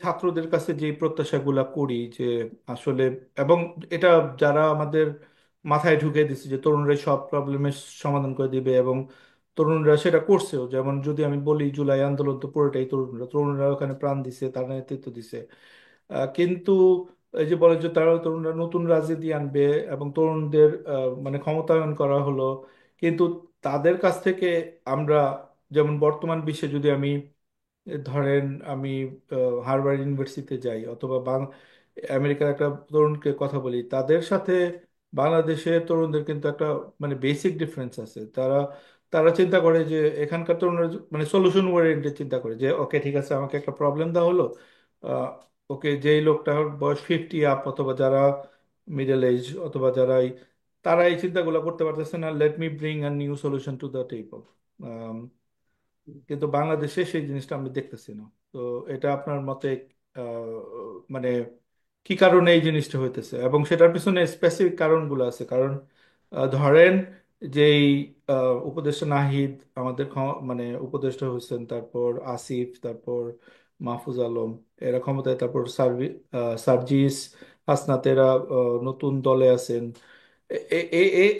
ছাত্রদের কাছে যে প্রত্যাশাগুলা করি যে আসলে, এবং এটা যারা আমাদের মাথায় ঢুকে দিচ্ছে যে তরুণরা সব প্রবলেমের সমাধান করে দিবে, এবং তরুণরা সেটা করছেও। যেমন যদি আমি বলি, জুলাই আন্দোলন তো পুরোটাই তরুণরা, তরুণরা ওখানে প্রাণ দিছে, তারা নেতৃত্ব দিছে। কিন্তু এই যে বলে যে তারা তরুণরা নতুন রাজনীতি আনবে এবং তরুণদের মানে ক্ষমতায়ন করা হলো, কিন্তু তাদের কাছ থেকে আমরা, যেমন বর্তমান বিশ্বে যদি আমি ধরেন আমি হার্ভার্ড ইউনিভার্সিটিতে যাই অথবা আমেরিকার একটা তরুণকে কথা বলি, তাদের সাথে বাংলাদেশের তরুণদের কিন্তু একটা মানে বেসিক ডিফারেন্স আছে। তারা তারা চিন্তা করে যে এখানকার তরুণরা মানে সলিউশন ওরিয়েন্টেড চিন্তা করে যে ওকে ঠিক আছে, আমাকে একটা প্রবলেম দেওয়া হলো, ওকে যেই লোকটা বয়স 50 আপ অথবা যারা মিডল এজ অথবা তারা এই চিন্তাগুলো করতে পারতেছে না, let me bring a new solution to the table. কিন্তু বাংলাদেশে সেই জিনিসটা আমি দেখতেছি না। তো এটা আপনার মতে মানে কি কারণে এই জিনিসটা হইতেছে, এবং সেটার পিছনে স্পেসিফিক কারণগুলো আছে? কারণ ধরেন যেই উপদেষ্টা নাহিদ আমাদের মানে উপদেষ্টা হয়েছেন, তারপর আসিফ, তারপর মাহফুজ আলম, এরা ক্ষমতায়, তারপর সার্জিস হাসনাত, এরা নতুন দলে আছেন।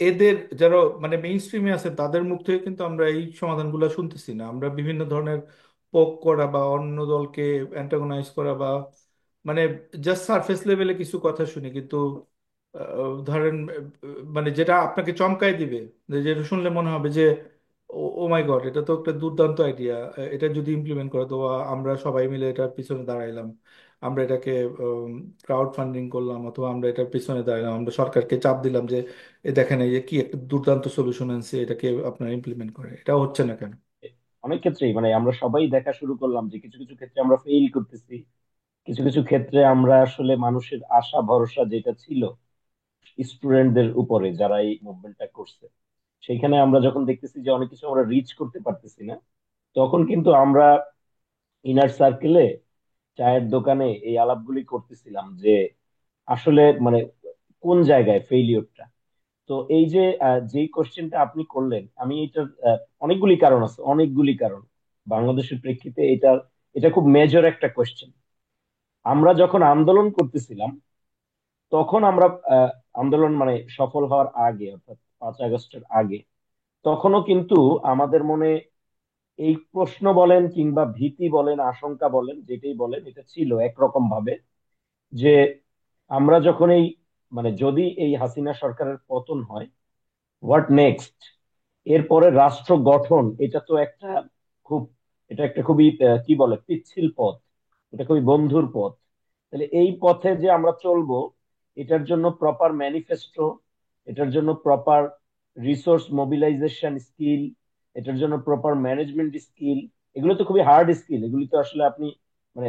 এদের যারা মানে মেইন স্ট্রিমে আছে তাদের মুখ থেকে কিন্তু আমরা এই সমাধানগুলো শুনতেছি না। আমরা বিভিন্ন ধরনের পোক করা বা অন্য দলকে অ্যান্টাগোনাইজ করা বা মানে জাস্ট সারফেস লেভেলে কিছু কথা শুনি, কিন্তু ধরেন মানে যেটা আপনাকে চমকায় দিবে, যেটা শুনলে মনে হবে যে ও ও মাই গড, এটা তো একটা দুর্দান্ত আইডিয়া, এটা যদি ইমপ্লিমেন্ট করে তো আমরা সবাই মিলে এটার পিছনে দাঁড়াইলাম, আমরা এটাকে ক্রাউড ফান্ডিং করলাম, অথবা আমরা এটার পিছনে দাঁড়ালাম, আমরা সরকারকে চাপ দিলাম যে এ দেখেন এই যে কি একটা দুর্দান্ত সলিউশন আনছে, এটাকে আপনারা ইমপ্লিমেন্ট করে, এটা হচ্ছে না কেন? অনেক ক্ষেত্রেই মানে আমরা সবাই দেখা শুরু করলাম যে কিছু কিছু ক্ষেত্রে আমরা ফেইল করতেছি, কিছু কিছু ক্ষেত্রে আমরা আসলে মানুষের আশা ভরসা যেটা ছিল স্টুডেন্টদের উপরে যারা এই মুভমেন্টটা করছে, সেখানে আমরা যখন দেখতেছি যে অনেক কিছু আমরা রিচ করতে পারতেছি না, তখন কিন্তু আমরা ইনার সার্কেলে চায়ের দোকানে এই আলাপগুলি করতেছিলাম যে আসলে মানে কোন জায়গায় ফেইলিওরটা। তো এই যে যে কোশ্চেনটা আপনি করলেন, আমি এটার অনেকগুলি কারণ আছে, অনেকগুলি কারণ বাংলাদেশের প্রেক্ষিতে এটা এটা খুব মেজর একটা কোশ্চেন। আমরা যখন আন্দোলন করতেছিলাম তখন আমরা আহ, আন্দোলন মানে সফল হওয়ার আগে অর্থাৎ 5 আগস্টের আগে, তখনও কিন্তু আমাদের মনে এই প্রশ্ন বলেন কিংবা ভীতি বলেন আশঙ্কা বলেন যেটাই বলেন, এটা ছিল একরকম ভাবে যে আমরা যখন এই মানে যদি এই হাসিনা সরকারের পতন হয়, হোয়াট নেক্সট, এরপরে রাষ্ট্র গঠন, এটা তো একটা খুব, এটা একটা খুবই কি বলে পিচ্ছিল পথ, এটা খুবই বন্ধুর পথ। তাহলে এই পথে যে আমরা চলবো, এটার জন্য প্রপার ম্যানিফেস্টো, এটার জন্য প্রপার রিসোর্স মোবিলাইজেশন স্কিল, এটার জন্য প্রপার ম্যানেজমেন্ট স্কিল, এগুলো তো খুবই হার্ড স্কিল। এগুলি তো আসলে আপনি মানে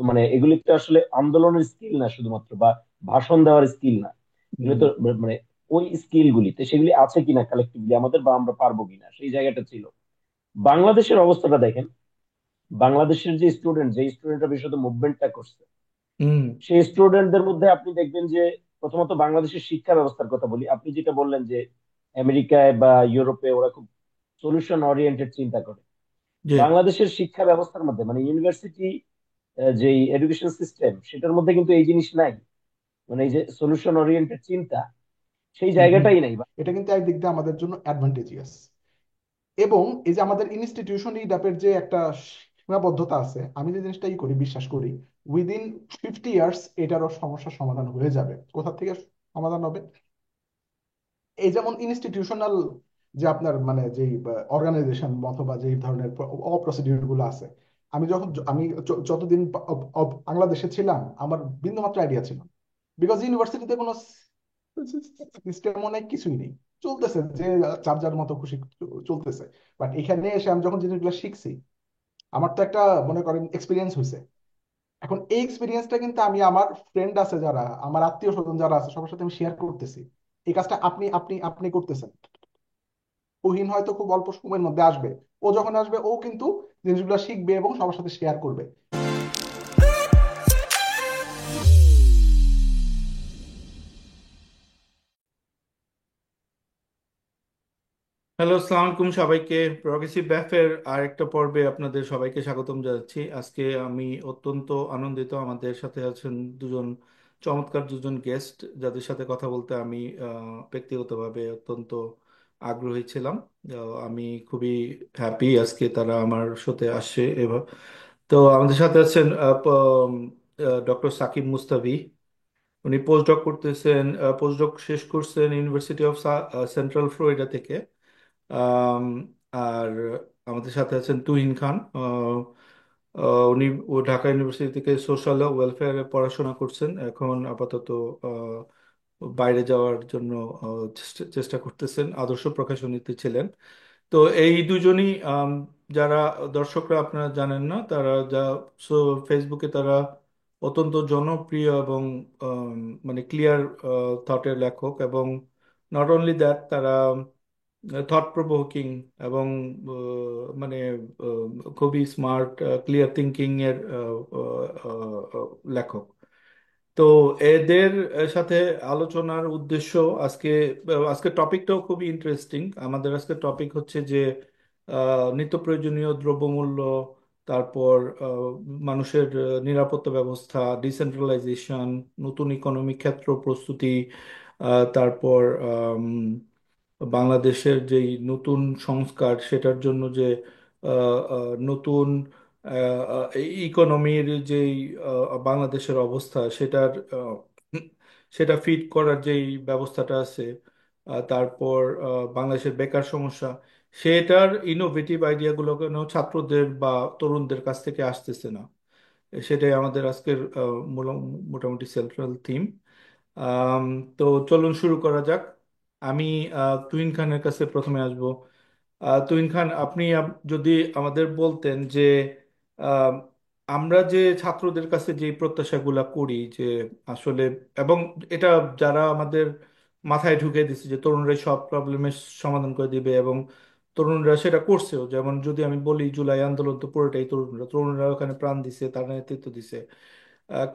মানে এগুলি তো আসলে আন্দোলনের স্কিল না শুধুমাত্র, বা ভাষণ দেওয়ার স্কিল না, এগুলো হুম। তো মানে ওই স্কিল গুলিতে সেগুলি আছে কিনা কালেক্টিভলি আমাদের, বা আমরা পারবো কিনা, সেই জায়গাটা ছিল। বাংলাদেশের অবস্থাটা দেখেন, বাংলাদেশের যে স্টুডেন্ট, যে স্টুডেন্টরা বিশেষত মুভমেন্টটা করছে, হুম। সেই স্টুডেন্টদের মধ্যে আপনি দেখবেন যে প্রথমত বাংলাদেশের শিক্ষা ব্যবস্থার কথা বলি, আপনি যেটা বললেন যে আমেরিকায় বা ইউরোপে ওরা খুব সলিউশন ওরিয়েন্টেড চিন্তা করে। জি। বাংলাদেশের শিক্ষা ব্যবস্থার মধ্যে মানে ইউনিভার্সিটি যে এডুকেশন সিস্টেম, সেটার মধ্যে কিন্তু এই জিনিস নাই, মানে এই যে সলিউশন ওরিয়েন্টেড চিন্তা, সেই হুম। জায়গাটাই নাই। এটা কিন্তু একদিক দিয়ে আমাদের জন্য অ্যাডভান্টেজিয়াস। এবং এই যে আমাদের ইনস্টিটিউশন ইডাপের যে একটা সীমাবদ্ধতা আছে, আমি যে জিনিসটাই করি বিশ্বাস করি, উইদিন 50 ইয়ার্স এটারও সমস্যার সমাধান হয়ে যাবে। কোথা থেকে সমাধান হবে? এই যেমন ইনস্টিটিউশনাল যে আপনার মানে যেই অর্গানাইজেশন অথবা যেই ধরনের অপ্রসিডিউর গুলো আছে, আমি যতদিন বাংলাদেশে ছিলাম আমার বিন্দুমাত্র আইডিয়া ছিল, বিকজ ইউনিভার্সিটিতে কোনো সিস্টেম অনেক কিছুই নেই, চলতেছে যে যার যার মতো খুশি চলতেছে। বাট এখানে এসে আমি যখন জিনিসগুলো শিখছি, আমার তো একটা মনে করেন এক্সপিরিয়েন্স হয়েছে। এখন এই এক্সপিরিয়েন্সটা কিন্তু আমি আমার ফ্রেন্ড আছে যারা, আমার আত্মীয় স্বজন যারা আছে, সবার সাথে আমি শেয়ার করতেছি। এই কাজটা আপনি আপনি আপনি করতেছেন। তুহিন হয়তো খুব অল্প সময়ের মধ্যে আসবে, ও যখন আসবে ও কিন্তু জিনিসগুলো শিখবে এবং সবার সাথে শেয়ার করবে। হ্যালো, আসসালামু আলাইকুম সবাইকে। প্রগ্রেসিভ ব্যাফের আরেকটা পর্বে আপনাদের সবাইকে স্বাগতম জানাচ্ছি। আজকে আমি অত্যন্ত আনন্দিত, আমাদের সাথে আছেন দুজন চমৎকার দুজন গেস্ট, যাদের সাথে কথা বলতে আমি ব্যক্তিগতভাবে অত্যন্ত আগ্রহী ছিলাম। আমি খুবই হ্যাপি আজকে তারা আমার সাথে আসছে এবার। তো আমাদের সাথে আছেন ডক্টর সাকিব মুস্তাফি। উনি পোস্ট ডক করতেছেন, পোস্ট ডক শেষ করছেন ইউনিভার্সিটি অফ সেন্ট্রাল ফ্লোরিডা থেকে। আম, আর আমাদের সাথে আছেন তুহিন খান। উনি ঢাকা ইউনিভার্সিটি থেকে সোশ্যাল ওয়েলফেয়ারে পড়াশোনা করছেন, এখন আপাতত আহ, বাইরে যাওয়ার জন্য চেষ্টা চেষ্টা করতেছেন, আদর্শ প্রকাশনীতে ছিলেন। তো এই দুজনই যারা দর্শকরা আপনারা জানেন না, তারা যা ফেসবুকে তারা অত্যন্ত জনপ্রিয় এবং আম, মানে ক্লিয়ার থটের লেখক, এবং নট অনলি দ্যাট, তারা থট প্রভোকিং এবং মানে খুবই স্মার্ট, ক্লিয়ার থিঙ্কিং এর লেখক। তো এদের সাথে আলোচনার উদ্দেশ্য আজকে, আজকে টপিকটাও খুবই ইন্টারেস্টিং। আমাদের আজকে টপিক হচ্ছে যে নিত্য প্রয়োজনীয় দ্রব্যমূল্য, তারপর মানুষের নিরাপত্তা ব্যবস্থা, ডিসেন্ট্রালাইজেশন, নতুন ইকোনমিক ক্ষেত্র প্রস্তুতি, তারপর বাংলাদেশের যেই নতুন সংস্কার সেটার জন্য যে নতুন ইকোনমির যেই বাংলাদেশের অবস্থা সেটার সেটা ফিট করার যেই ব্যবস্থাটা আছে, তারপর বাংলাদেশের বেকার সমস্যা, সেটার ইনোভেটিভ আইডিয়াগুলো কেন ছাত্রদের বা তরুণদের কাছ থেকে আসতেছে না, সেটাই আমাদের আজকের মোটামুটি সেন্ট্রাল থিম। আম, তো চলুন শুরু করা যাক। আমি তুহিন খানের কাছে প্রথমে আসব। তুহিন খান, আপনি যদি আমাদের বলতেন যে আম, আমরা যে ছাত্রদের কাছে যে প্রত্যাশাগুলা করি যে আসলে, এবং এটা যারা আমাদের মাথায় ঢুকে দিচ্ছে যে তরুণরাই সব প্রবলেমের সমাধান করে দিবে, এবং তরুণরা সেটা করছেও। যেমন যদি আমি বলি, জুলাই আন্দোলন তো পুরোটাই তরুণরা, তরুণরা ওখানে প্রাণ দিছে, তারা নেতৃত্ব দিছে।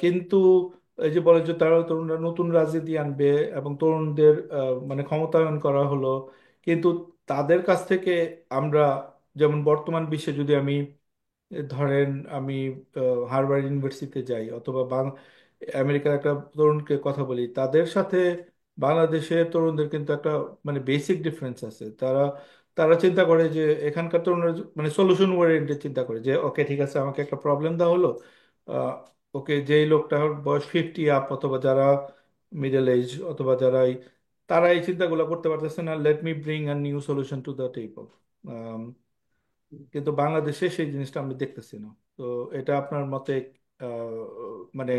কিন্তু এই যে বলে যে তারা তরুণরা নতুন রাজনীতি আনবে এবং তরুণদের মানে ক্ষমতায়ন করা হলো, কিন্তু তাদের কাছ থেকে আমরা, যেমন বর্তমান বিশ্বে যদি আমি ধরেন আমি হার্ভার্ড ইউনিভার্সিটিতে যাই অথবা আমেরিকার একটা তরুণকে কথা বলি, তাদের সাথে বাংলাদেশের তরুণদের কিন্তু একটা মানে বেসিক ডিফারেন্স আছে। তারা তারা চিন্তা করে যে এখানকার তরুণরা মানে সলিউশন ওরিয়েন্টেড চিন্তা করে যে ওকে ঠিক আছে, আমাকে একটা প্রবলেম দেওয়া হলো, ওকে যেই লোকটার বয়স 50 আপ অথবা যারা মিডল এজ অথবা যারা তারা এই চিন্তাগুলো করতে পারতেছে না, let me bring a new solution to the table. কিন্তু বাংলাদেশে সেই জিনিসটা আমি দেখতেছি না। তো এটা আপনার মতে মানে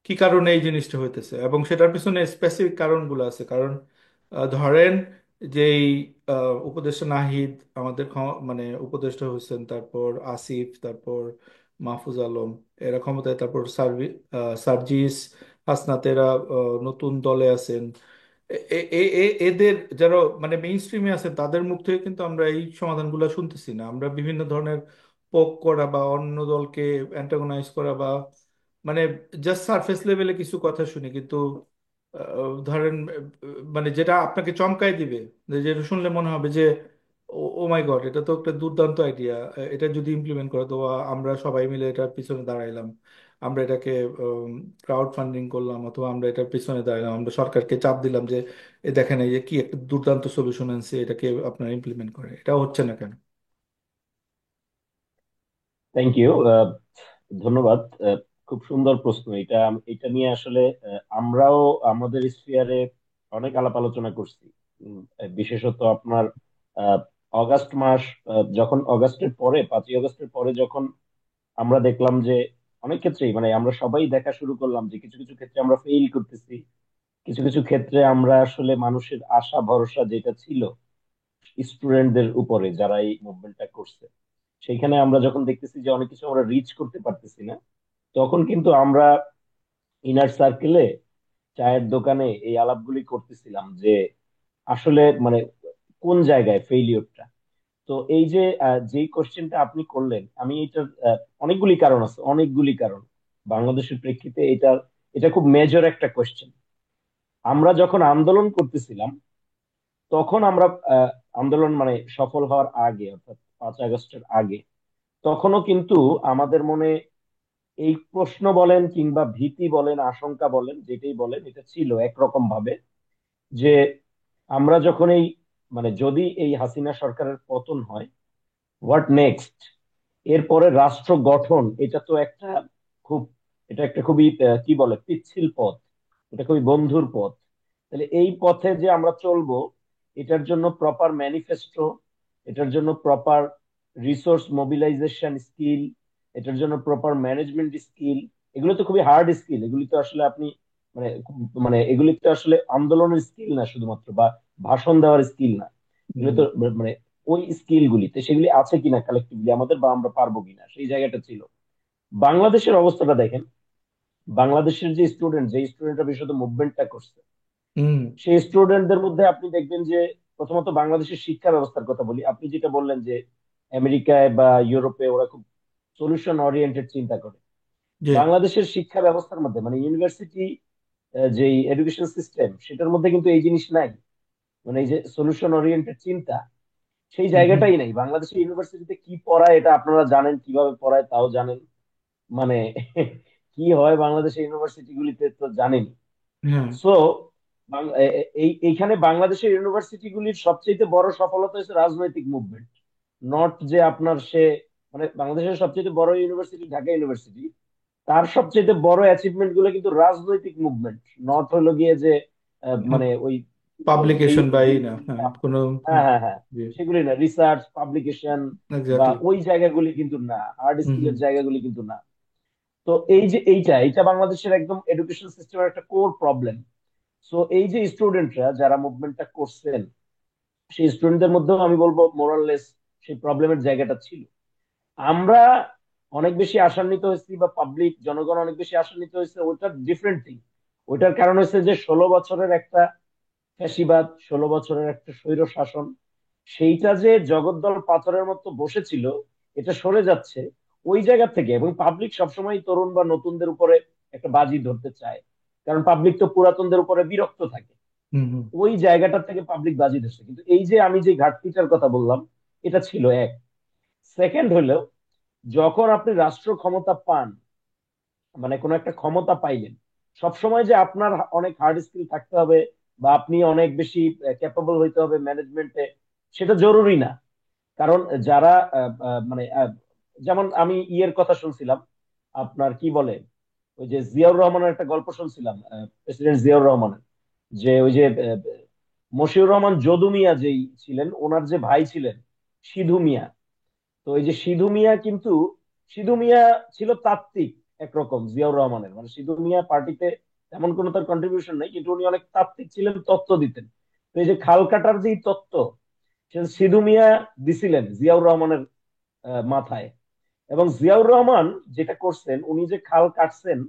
কি কারণে এই জিনিসটা হইতেছে, এবং সেটার পিছনে স্পেসিফিক কারণগুলো আছে? কারণ ধরেন যেই উপদেষ্টা নাহিদ আমাদের মানে উপদেষ্টা হয়েছেন, তারপর আসিফ, তারপর মাহফুজ আলম, এরা ক্ষমতায়, তারপর সার্জিস হাসনাত, এরা নতুন দলে আছেন। এদের যারা মানে মেইন স্ট্রিমে আছে, তাদের মুখ থেকে কিন্তু আমরা এই সমাধানগুলো শুনতেছি না। আমরা বিভিন্ন ধরনের পোক করা বা অন্য দলকে অ্যান্টাগোনাইজ করা বা মানে জাস্ট সারফেস লেভেলে কিছু কথা শুনি, কিন্তু ধরেন মানে যেটা আপনাকে চমকায় দিবে, যেটা শুনলে মনে হবে যে ও মাই গড, এটা তো একটা দুর্দান্ত আইডিয়া, এটা যদি ইমপ্লিমেন্ট করে তো আমরা সবাই মিলে এটার পিছনে দাঁড়াইলাম, আমরা এটাকে ক্রাউড ফান্ডিং করলাম, অথবা আমরা এটার পিছনে দাঁড়ালাম, আমরা সরকারকে চাপ দিলাম যে এ দেখেন এই যে কি একটা দুর্দান্ত সলিউশন আনছে, এটাকে আপনারা ইমপ্লিমেন্ট করে, এটা হচ্ছে না কেন? Thank you. ধন্যবাদ। খুব সুন্দর প্রশ্ন এটা। এটা নিয়ে আসলে আমরাও আমাদের স্ফিয়ারে অনেক আলাপ আলোচনা করছি। বিশেষত আপনার আহ, অগাস্ট মাস, যখন অগাস্টের পরে 5ই আগস্টের পরে যখন আমরা দেখলাম যে অনেক ক্ষেত্রেই মানে আমরা সবাই দেখা শুরু করলাম যে কিছু কিছু ক্ষেত্রে আমরা ফেইল করতেছি, কিছু কিছু ক্ষেত্রে আমরা আসলে মানুষের আশা ভরসা যেটা ছিল স্টুডেন্টদের উপরে যারা এই মুভমেন্টটা করছে, সেইখানে আমরা যখন দেখতেছি যে অনেক কিছু আমরা রিচ করতে পারতেছি না, তখন কিন্তু আমরা ইনার সার্কেলে চায়ের দোকানে এই আলাপগুলি করতেছিলাম যে আসলে মানে কোন জায়গায় ফেইলিওরটা। তো এই যে যেই কোশ্চেনটা আপনি করলেন, আমি এটার অনেকগুলি কারণ আছে, অনেকগুলি কারণ বাংলাদেশের প্রেক্ষিতে এটা খুব মেজর একটা কোশ্চেন। আমরা যখন আন্দোলন করতেছিলাম তখন আমরা আন্দোলন মানে সফল হওয়ার আগে, অর্থাৎ 5 আগস্টের আগে, তখনও কিন্তু আমাদের মনে এই প্রশ্ন বলেন কিংবা ভীতি বলেন, আশঙ্কা বলেন, যেটাই বলেন, এটা ছিল একরকম ভাবে যে আমরা যখন এই মানে যদি এই হাসিনা সরকারের পতন হয়, হোয়াট নেক্সট, এরপরে রাষ্ট্র গঠন, এটা তো একটা খুব, এটা একটা খুবই কি বলে পিচ্ছিল পথ, এটা খুবই বন্ধুর পথ। তাহলে এই পথে যে আমরা চলবো, এটার জন্য প্রপার ম্যানিফেস্টো, এটার জন্য প্রপার রিসোর্স মোবিলাইজেশন স্কিল, এটার জন্য প্রপার ম্যানেজমেন্ট স্কিল, এগুলো তো খুবই হার্ড স্কিল। এগুলি তো আসলে আপনি মানে মানে এগুলি তো আসলে আন্দোলনের স্কিল না শুধুমাত্র, বা ভাষণ দেওয়ার স্কিল না, এগুলো হুম তো মানে ওই স্কিল গুলিতে সেগুলি আছে কিনা কালেক্টিভলি আমাদের, বা আমরা পারবো কিনা, সেই জায়গাটা ছিল। বাংলাদেশের অবস্থাটা দেখেন, বাংলাদেশের যে স্টুডেন্ট, যে স্টুডেন্টরা বিশেষত মুভমেন্টটা করছে, হুম সেই স্টুডেন্টদের মধ্যে আপনি দেখবেন যে প্রথমত বাংলাদেশের শিক্ষা ব্যবস্থার কথা বলি, আপনি যেটা বললেন যে আমেরিকায় বা ইউরোপে ওরা খুব সলিউশন ওরিয়েন্টেড চিন্তা করে। জি বাংলাদেশের শিক্ষা ব্যবস্থার মধ্যে মানে ইউনিভার্সিটি, যে এডুকেশন সিস্টেম, সেটার মধ্যে কিন্তু এই জিনিস নাই, মানে এই যে সলিউশন ওরিয়েন্টেড চিন্তা, সেই হুম হুম জায়গাটাই নাই বাংলাদেশের ইউনিভার্সিটিতে। কি পড়ায় এটা আপনারা জানেন, কিভাবে পড়ায় তাও জানেন, মানে কি হয় বাংলাদেশের ইউনিভার্সিটি গুলিতে তো জানেন। হ্যাঁ সো এইখানে বাংলাদেশের ইউনিভার্সিটি গুলির সবচেয়ে বড় সফলতা হচ্ছে রাজনৈতিক মুভমেন্ট, নট যে আপনার সে মানে বাংলাদেশের সবচেয়ে বড় ইউনিভার্সিটি ঢাকা ইউনিভার্সিটি, তার সবচেয়ে বড় অ্যাচিভমেন্ট গুলো কিন্তু রাজনৈতিক মুভমেন্ট, নট হলো গিয়ে যে মানে ওই এই পাবলিকেশন বা এই যে না, হ্যাঁ কোনো। হ্যাঁ হ্যাঁ হ্যাঁ, জি সেগুলি না, রিসার্চ পাবলিকেশন বা এক্স্যাক্টলি। ওই জায়গাগুলি কিন্তু না, হার্ড হুম হুম স্কিলের জায়গাগুলি কিন্তু না। তো এই যে এইটা বাংলাদেশের একদম এডুকেশন সিস্টেমের একটা কোর প্রবলেম। সো এই যে স্টুডেন্টরা যারা মুভমেন্টটা করছেন, সেই স্টুডেন্টদের মধ্যেও আমি বলবো মোরাললেস সেই প্রবলেমের জায়গাটা ছিল। আমরা অনেক বেশি আশান্বিত হয়েছি, বা পাবলিক জনগণ অনেক বেশি আশান্বিত হয়েছে, ওইটা ডিফারেন্ট থিং। ওইটার কারণ হচ্ছে যে 16 বছরের একটা ফ্যাসিবাদ, 16 বছরের একটা স্বৈর শাসন, সেইটা যে জগদ্দল পাথরের মতো বসেছিল, এটা সরে যাচ্ছে ওই জায়গা থেকে। এবং পাবলিক সবসময় তরুণ বা নতুনদের উপরে একটা বাজি ধরতে চায়, কারণ পাবলিক তো পুরাতনদের উপরে বিরক্ত থাকে। হুম হুম ওই জায়গাটা থেকে পাবলিক বাজি ধরছে, কিন্তু এই যে আমি যে ঘাটতিটার কথা বললাম, এটা ছিল এক। সেকেন্ড হলো, যখন আপনি রাষ্ট্র ক্ষমতা পান, মানে কোনো একটা ক্ষমতা পাইলেন, সবসময় যে আপনার অনেক হার্ড স্কিল থাকতে হবে বা আপনি অনেক বেশি ক্যাপাবল হইতে হবে ম্যানেজমেন্টে, সেটা জরুরি না। কারণ যারা মানে যেমন আমি ইয়ের কথা শুনছিলাম, আপনার কি বলে, ওই যে জিয়াউর রহমানের একটা গল্প শুনছিলাম, প্রেসিডেন্ট জিয়াউর রহমানের, যে ওই যে মশিউর রহমান যদু মিয়া যেই ছিলেন, ওনার যে ভাই ছিলেন সিধু মিয়া। তো এই যে সিধু মিয়া কিন্তু, সিধু মিয়া ছিল তাত্ত্বিক একরকম জিয়াউর রহমানের, মানে সিধু মিয়া পার্টিতে তেমন কোনো তার কন্ট্রিবিউশন নেই, কিন্তু উনি অনেক তাত্ত্বিক ছিলেন, তত্ত্ব দিতেন। তো এই যে খাল কাটার যে তত্ত্ব, সেটা সিধু মিয়া দিছিলেন জিয়াউর রহমানের মাথায়। এবং জিয়াউর রহমান যেটা করছেন, উনি যে খাল কাটছেন,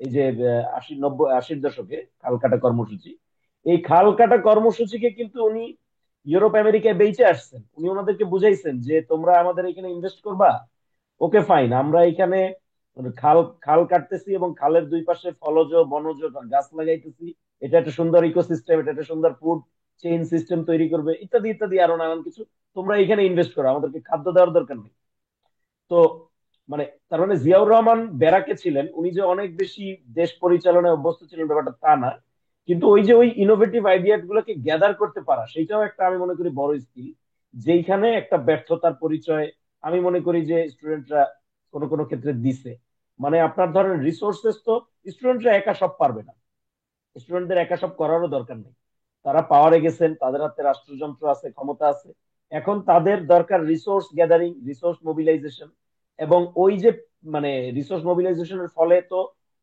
এই যে 80 90 80-র দশকে খাল কাটা কর্মসূচি, এই খাল কাটা কর্মসূচিকে কিন্তু উনি ইউরোপ আমেরিকায় বেঁচে আসছেন। উনি ওনাদেরকে বুঝাইছেন যে তোমরা আমাদের এখানে ইনভেস্ট করবা, ওকে ফাইন, আমরা এখানে খাল খাল কাটতেছি এবং খালের দুই পাশে ফলজ বনজ গাছ লাগাইতেছি, এটা একটা সুন্দর ইকোসিস্টেম, এটা একটা সুন্দর ফুড চেইন সিস্টেম তৈরি করবে, ইত্যাদি ইত্যাদি আরো নানান কিছু। তোমরা এখানে ইনভেস্ট করো, আমাদেরকে খাদ্য দেওয়ার দরকার নেই। তো মানে তার মানে জিয়াউর রহমান ব্যারাকে ছিলেন, উনি যে অনেক বেশি দেশ পরিচালনায় অভ্যস্ত ছিলেন ব্যাপারটা তা না, কিন্তু ওই যে ওই ইনোভেটিভ আইডিয়া গুলোকে গ্যাদার করতে পারা, সেটাও একটা আমি মনে করি বড় স্কিল, যেইখানে একটা ব্যর্থতার পরিচয় আমি মনে করি যে স্টুডেন্টরা কোনো কোনো ক্ষেত্রে দিছে। মানে আপনার ধরেন রিসোর্সেস তো স্টুডেন্টরা একা সব পারবে না, স্টুডেন্টদের একা সব করারও দরকার নেই। তারা পাওয়ারে গেছেন, তাদের হাতে রাষ্ট্রযন্ত্র আছে, ক্ষমতা আছে। এখন তাদের দরকার রিসোর্স গ্যাদারিং, রিসোর্স মোবিলাইজেশন। এবং ওই যে মানে রিসোর্স মোবিলাইজেশনের ফলে তো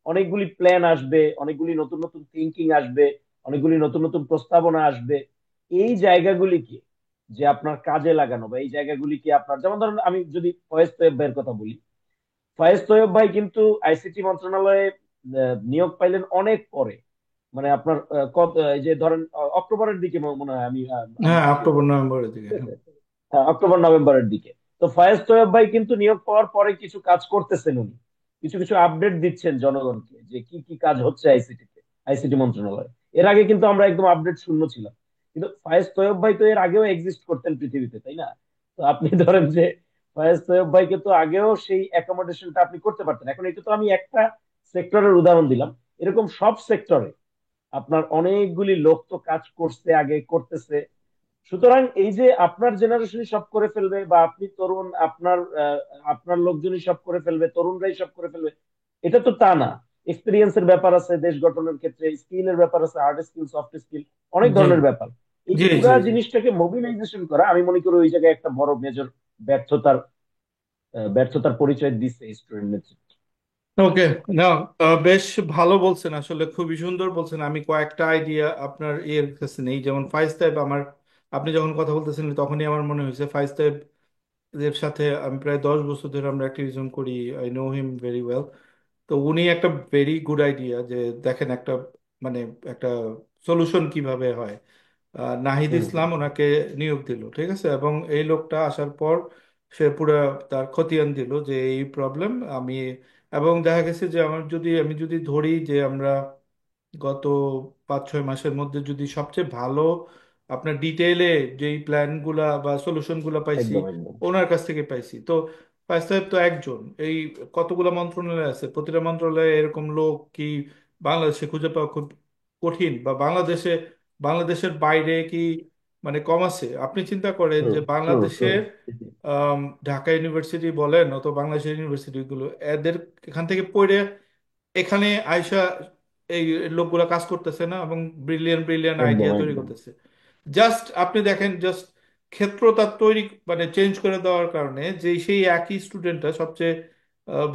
অনেকগুলি প্ল্যান আসবে, অনেকগুলি নতুন নতুন থিঙ্কিং আসবে, অনেকগুলি নতুন নতুন প্রস্তাবনা আসবে। এই জায়গাগুলিকে যে আপনার কাজে লাগানো, বা এই জায়গাগুলিকে আপনার, যেমন ধরেন আমি যদি ফয়েজ তৈয়ব ভাইয়ের কথা বলি, ফয়েজ তৈয়ব ভাই কিন্তু আইসিটি মন্ত্রণালয়ে নিয়োগ পাইলেন অনেক পরে, মানে আপনার এই যে ধরেন অক্টোবরের দিকে মনে হয়, আমি হ্যাঁ শিওর। অক্টোবর নভেম্বরের দিকে হ্যাঁ। হ্যাঁ, অক্টোবর নভেম্বরের দিকে। তো ফয়েজ তৈয়ব ভাই কিন্তু নিয়োগ পাওয়ার পরে কিছু কাজ করতেছেন উনি, কিছু কিছু আপডেট দিচ্ছেন জনগণকে যে কি কি কাজ হচ্ছে আইসিটি তে, আইসিটি মন্ত্রণালয়ে। এর আগে কিন্তু আমরা একদম আপডেট শূন্য ছিলাম। কিন্তু ফায়েজ তৈয়ব ভাই তো এর আগেও এক্সিস্ট করতেন পৃথিবীতে, তাই না? তো আপনি ধরেন যে ফায়েজ তৈয়ব ভাইকে তো আগেও সেই অ্যাকোমোডেশনটা আপনি করতে পারতেন। এখন এটা তো আমি একটা সেক্টরের উদাহরণ দিলাম, এরকম সব সেক্টরে আপনার অনেকগুলি লোক তো কাজ করছে, আগে করতেছে। সুতরাং এই যে আপনার জেনারেশনই সব করে ফেলবে, বা আপনি তরুণ, আপনার লোকজনই সব করে ফেলবে, তরুণরাই সব করে ফেলবে, এটা তো তা না। এক্সপিরিয়েন্সের ব্যাপার আছে দেশ গঠনের ক্ষেত্রে, স্কিলের ব্যাপার আছে, হার্ড স্কিল, সফট স্কিল, অনেক জি ধরনের ব্যাপার। এই জি জি পুরা জি। জিনিসটাকে মোবিলাইজেশন করা, আমি মনে করি ওই জায়গায় একটা বড় মেজর ব্যর্থতার ব্যর্থতার পরিচয় দিচ্ছে স্টুডেন্ট নেতৃত্ব। ওকে। না, বেশ ভালো বলছেন, আসলে খুবই সুন্দর বলছেন। আমি কয়েকটা আইডিয়া আপনার এর কাছে নেই, যেমন ফাইজ সাহেব আমার, আপনি যখন কথা বলতেছিলেন তখনই আমার মনে হয়েছে ফাইজ সাহেব এর সাথে আমি প্রায় 10 বছর ধরে আমরা অ্যাক্টিভিজম করি। I know him very well. তো উনি একটা ভেরি গুড আইডিয়া যে দেখেন একটা মানে একটা সলিউশন কিভাবে হয়। নাহিদ হুম ইসলাম হুম ওনাকে নিয়োগ দিল, ঠিক আছে, এবং এই লোকটা আসার পর সে পুরো তার খতিয়ান দিল যে এই প্রবলেম আমি, এবং দেখা গেছে যে আমি যদি ধরি যে আমরা গত 5-6 মাসের মধ্যে যদি সবচেয়ে ভালো আপনার ডিটেইলে যেই প্ল্যানগুলা বা সলিউশনগুলা পাইছি একদম একদম। ওনার কাছ থেকে পাইছি। তো ফাইজ সাহেব তো একজন, এই কতগুলো মন্ত্রণালয় আছে, প্রতিটা মন্ত্রণালয়ে এরকম লোক কি বাংলাদেশে খুঁজে পাওয়া খুব কঠিন, বা বাংলাদেশের বাইরে কি মানে কম আছে? আপনি চিন্তা করেন ট্রু যে ট্রু ট্রু। বাংলাদেশের ঢাকা ইউনিভার্সিটি বলেন অথবা বাংলাদেশের ইউনিভার্সিটিগুলো, এদের এখান থেকে পড়ে এখানে আইসা এই লোকগুলা কাজ করতেছে না, এবং ব্রিলিয়ান্ট ব্রিলিয়ান্ট একদম আইডিয়া তৈরি একদম। করতেছে। জাস্ট আপনি দেখেন, জাস্ট ক্ষেত্র তার তৈরি মানে চেঞ্জ করে দেওয়ার কারণে যে সেই একই স্টুডেন্টরা সবচেয়ে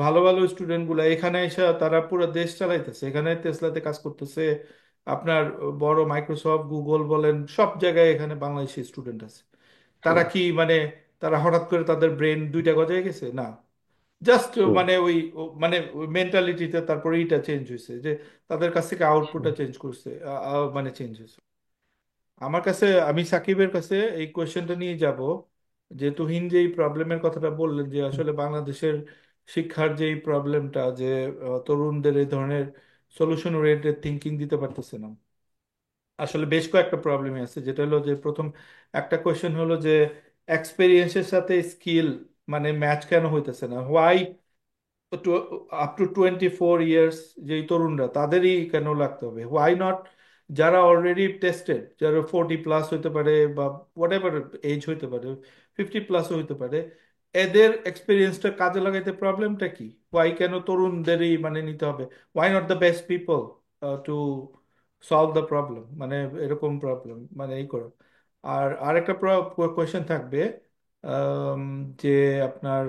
ভালো ভালো স্টুডেন্ট গুলা এখানে এসে তারা পুরো দেশ চালাইতেছে, এখানে টেসলাতে কাজ করতেছে। আপনার বড় মাইক্রোসফট গুগল বলেন, সব জায়গায় এখানে বাংলাদেশি স্টুডেন্ট আছে। ট্রু তারা কি মানে তারা হঠাৎ করে তাদের ব্রেন দুইটা গজায় গেছে? না, জাস্ট ট্রু মানে মানে ওই মেন্টালিটিতে তারপরে এইটা চেঞ্জ হয়েছে যে তাদের কাছ থেকে ট্রু। আউটপুটটা চেঞ্জ করছে, মানে চেঞ্জ হয়েছে। আমার কাছে, আমি সাকিবের কাছে এই কোয়েশ্চেনটা নিয়ে যাব যে তুহিন যে এই প্রবলেমের কথাটা বললেন যে আসলে বাংলাদেশের শিক্ষার যে এই প্রবলেমটা যে তরুণদের এই ধরনের সলিউশন ওরিয়েন্টেড থিঙ্কিং দিতে পারতেছে না। আসলে বেশ কয়েকটা প্রবলেম আছে, যেটা হলো যে প্রথম একটা কোয়েশ্চেন হলো যে এক্সপেরিয়েন্সের সাথে স্কিল মানে ম্যাচ কেন হইতেছে না, হোয়াই আপ টু 24 ইয়ার্স যেই তরুণরা তাদেরই কেন লাগতে হবে, হোয়াই নট যারা অলরেডি টেস্টেড, যারা 40 প্লাস হইতে পারে বা হোয়াট এভার এজ হইতে পারে, 50 প্লাসও হইতে পারে, এদের এক্সপিরিয়েন্সটা কাজে লাগাইতে প্রবলেমটা কি? হোয়াই কেন তরুণদেরই মানে নিতে হবে? Why not the best people to solve the problem, মানে এরকম প্রবলেম মানে এই করো। আর আরেকটা কোয়েশ্চেন থাকবে, আম, যে আপনার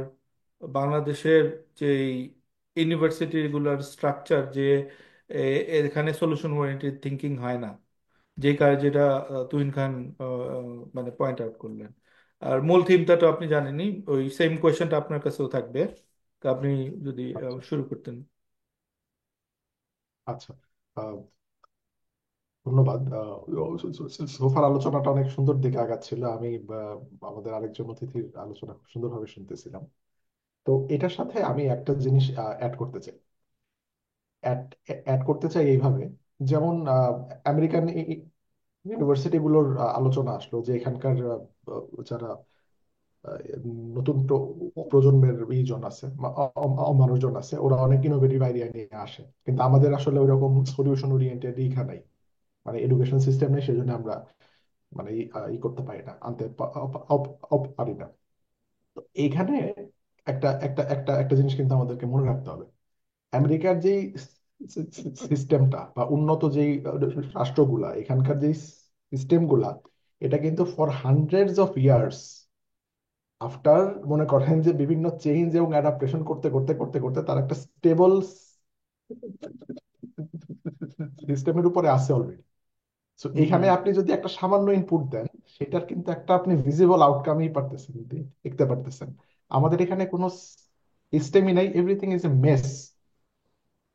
বাংলাদেশের যে ইউনিভার্সিটিগুলোর স্ট্রাকচার যে এখানে সলিউশন ওরিয়েন্টেড থিঙ্কিং হয় না, যে কাজ যেটা তুহিন খান মানে পয়েন্ট আউট করলেন। আর মূল থিমটা তো আপনি জানেনই, ওই সেম কোয়েশ্চেনটা আপনার কাছেও থাকবে। তো আপনি যদি আচ্ছা শুরু করতেন। আচ্ছা। ধন্যবাদ। সোফার আলোচনাটা অনেক সুন্দর দিকে আগাচ্ছিল। আমি আমাদের আরেকজন অতিথির আলোচনা খুব সুন্দরভাবে শুনতেছিলাম। তো এটার সাথে আমি একটা জিনিস অ্যাড করতে চাই। অ্যাড অ্যাড করতে চাই এইভাবে, যেমন আমেরিকান ইউনিভার্সিটি গুলোর আলোচনা আসলো যে এখানকার যারা নতুন প্রজন্মের ইজন আছে, মানুষজন আছে, ওরা অনেক ইনোভেটিভ আইডিয়া নিয়ে আসে, কিন্তু আমাদের আসলে ওইরকম সলিউশন ওরিয়েন্টেড ইখা নাই, মানে এডুকেশন সিস্টেম নেই, সেজন্য আমরা মানে ই করতে পারি না, আনতে পারি না। তো এইখানে একটা একটা একটা একটা জিনিস কিন্তু আমাদেরকে মনে রাখতে হবে। আমেরিকার যেই সিস্টেমটা বা উন্নত যেই রাষ্ট্রগুলা, এখানকার যেই সিস্টেমগুলা, এটা কিন্তু for hundreds of years after, মনে করেন যে বিভিন্ন চেঞ্জ এবং অ্যাডাপ্টেশন করতে করতে করতে করতে তার একটা স্টেবল সিস্টেমের উপরে আছে অলরেডি। সো হুম এখানে আপনি যদি একটা সামান্য ইনপুট দেন, সেটার কিন্তু একটা আপনি ভিজিবল আউটকামই পারতেছেন, দেখতে পারতেছেন। আমাদের এখানে কোনো সিস্টেমই নাই, এভরিথিং ইজ এ মেস।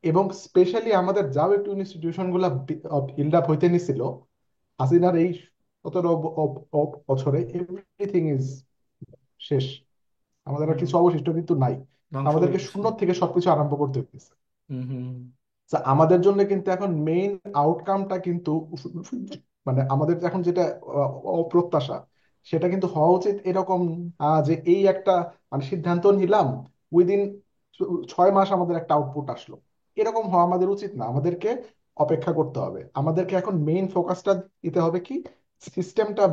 এবং স্পেশালি আমাদের যাও একটু ইনস্টিটিউশন গুলা বিল্ড আপ হইতে নিছিল হাসিনার এই 17 বছরে, এভরিথিং ইজ শেষ। আমাদের আর হুম। কিছু অবশিষ্ট কিন্তু নাই। ধ্বংস হয়ে আমাদেরকে গেছে। শূন্য থেকে সবকিছু আরম্ভ করতে হইতেছে। হুম হুম So, আমাদের জন্য কিন্তু এখন মেইন আউটকামটা কিন্তু মানে আমাদের এখন যেটা অপ্রত্যাশা, সেটা কিন্তু হওয়া উচিত এরকম যে এই একটা মানে সিদ্ধান্ত নিলাম, উইদিন 6 মাস আমাদের একটা আউটপুট আসলো, এরকম হওয়া আমাদের উচিত না। আমাদেরকে অপেক্ষা করতে হবে, আমাদেরকে এখন মেইন ফোকাসটা দিতে হবে কি, সিস্টেমটা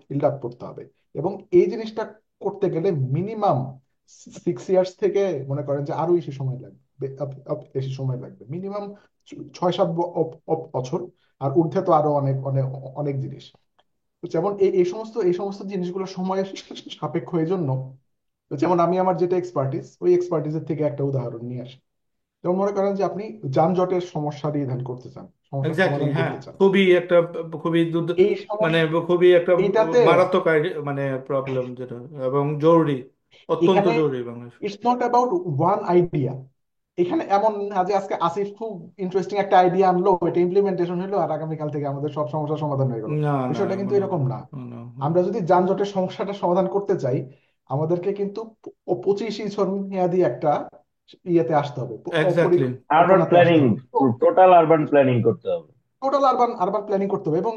বিল্ড আপ করতে হবে। এবং এই জিনিসটা করতে গেলে মিনিমাম 6 ইয়ার্স থেকে মনে করেন যে আরো বেশি সময় লাগবে, বেশি সময় লাগবে, মিনিমাম 6-7 বছর। আর ঊর্ধ্বে তো আরো অনেক অনেক অনেক জিনিস। তো যেমন এই সমস্ত জিনিসগুলো সময় সাপেক্ষ। এই জন্য যেমন আমি আমার যেটা এক্সপার্টিস, ওই এক্সপার্টিসের থেকে একটা উদাহরণ নিয়ে আসি। যেমন মনে করেন যে আপনি যানজটের সমস্যা নিধান করতে চান, সমস্যার এক্স্যাক্টলি, সমাধান হ্যাঁ। করতে চান। খুবই একটা, খুবই এই মানে সমস্যা খুবই একটা এইটাতে মারাত্মক মানে প্রবলেম যেটা, এবং জরুরি, অত্যন্ত এখানে জরুরি Bangladesh. It's not about one idea. এখানে এমন না যে আজকে আসিফ খুব ইন্টারেস্টিং একটা আইডিয়া আনলো, এটা ইমপ্লিমেন্টেশন হলো, আর আগামীকাল থেকে আমাদের সব সমস্যার সমাধান হয়ে গেল। না, না, বিষয়টা কিন্তু এমন হবে এরকম না। না। না, আমরা যদি যানজটের সমস্যাটা সমাধান করতে চাই, আমাদেরকে কিন্তু 25 বছর মেয়াদি একটা ইয়েতে আসতে হবে, এক্স্যাক্টলি। আরবান পরিকল্পনাতে আসতে প্ল্যানিং, হবে। টোটাল আরবান প্ল্যানিং করতে হবে। টোটাল আরবান আরবান প্ল্যানিং করতে হবে। এবং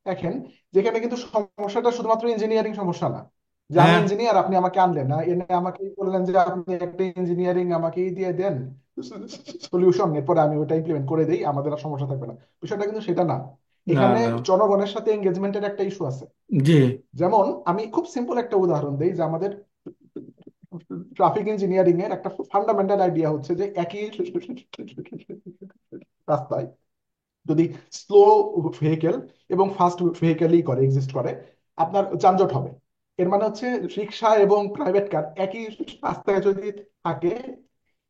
দেখেন, যেখানে কিন্তু সমস্যাটা শুধুমাত্র ইঞ্জিনিয়ারিং সমস্যা না, যে আমি হ্যাঁ, ইঞ্জিনিয়ার, আপনি আমাকে আনলেন না, এনে আমাকে বললেন যে আপনি একটা ইঞ্জিনিয়ারিং আমাকেই দিয়ে দেন সলিউশন, এরপরে আমি ওটা ইমপ্লিমেন্ট করে দিই, আমাদের আর সমস্যা থাকবে না। বিষয়টা কিন্তু সেটা না। না, এখানে না। জনগণের সাথে এঙ্গেজমেন্টের একটা ইস্যু আছে। জি। যেমন আমি খুব সিম্পল একটা উদাহরণ দিই, যে আমাদের ট্রাফিক ইঞ্জিনিয়ারিং এর একটা ফান্ডামেন্টাল আইডিয়া হচ্ছে যে একই রাস্তায় যদি স্লো ভেহিকেল এবং ফাস্ট ভেহিকেলই এক্সিস্ট করে, আপনার যানজট হবে। এর মানে হচ্ছে রিক্সা এবং প্রাইভেট কার একই রাস্তায় যদি থাকে,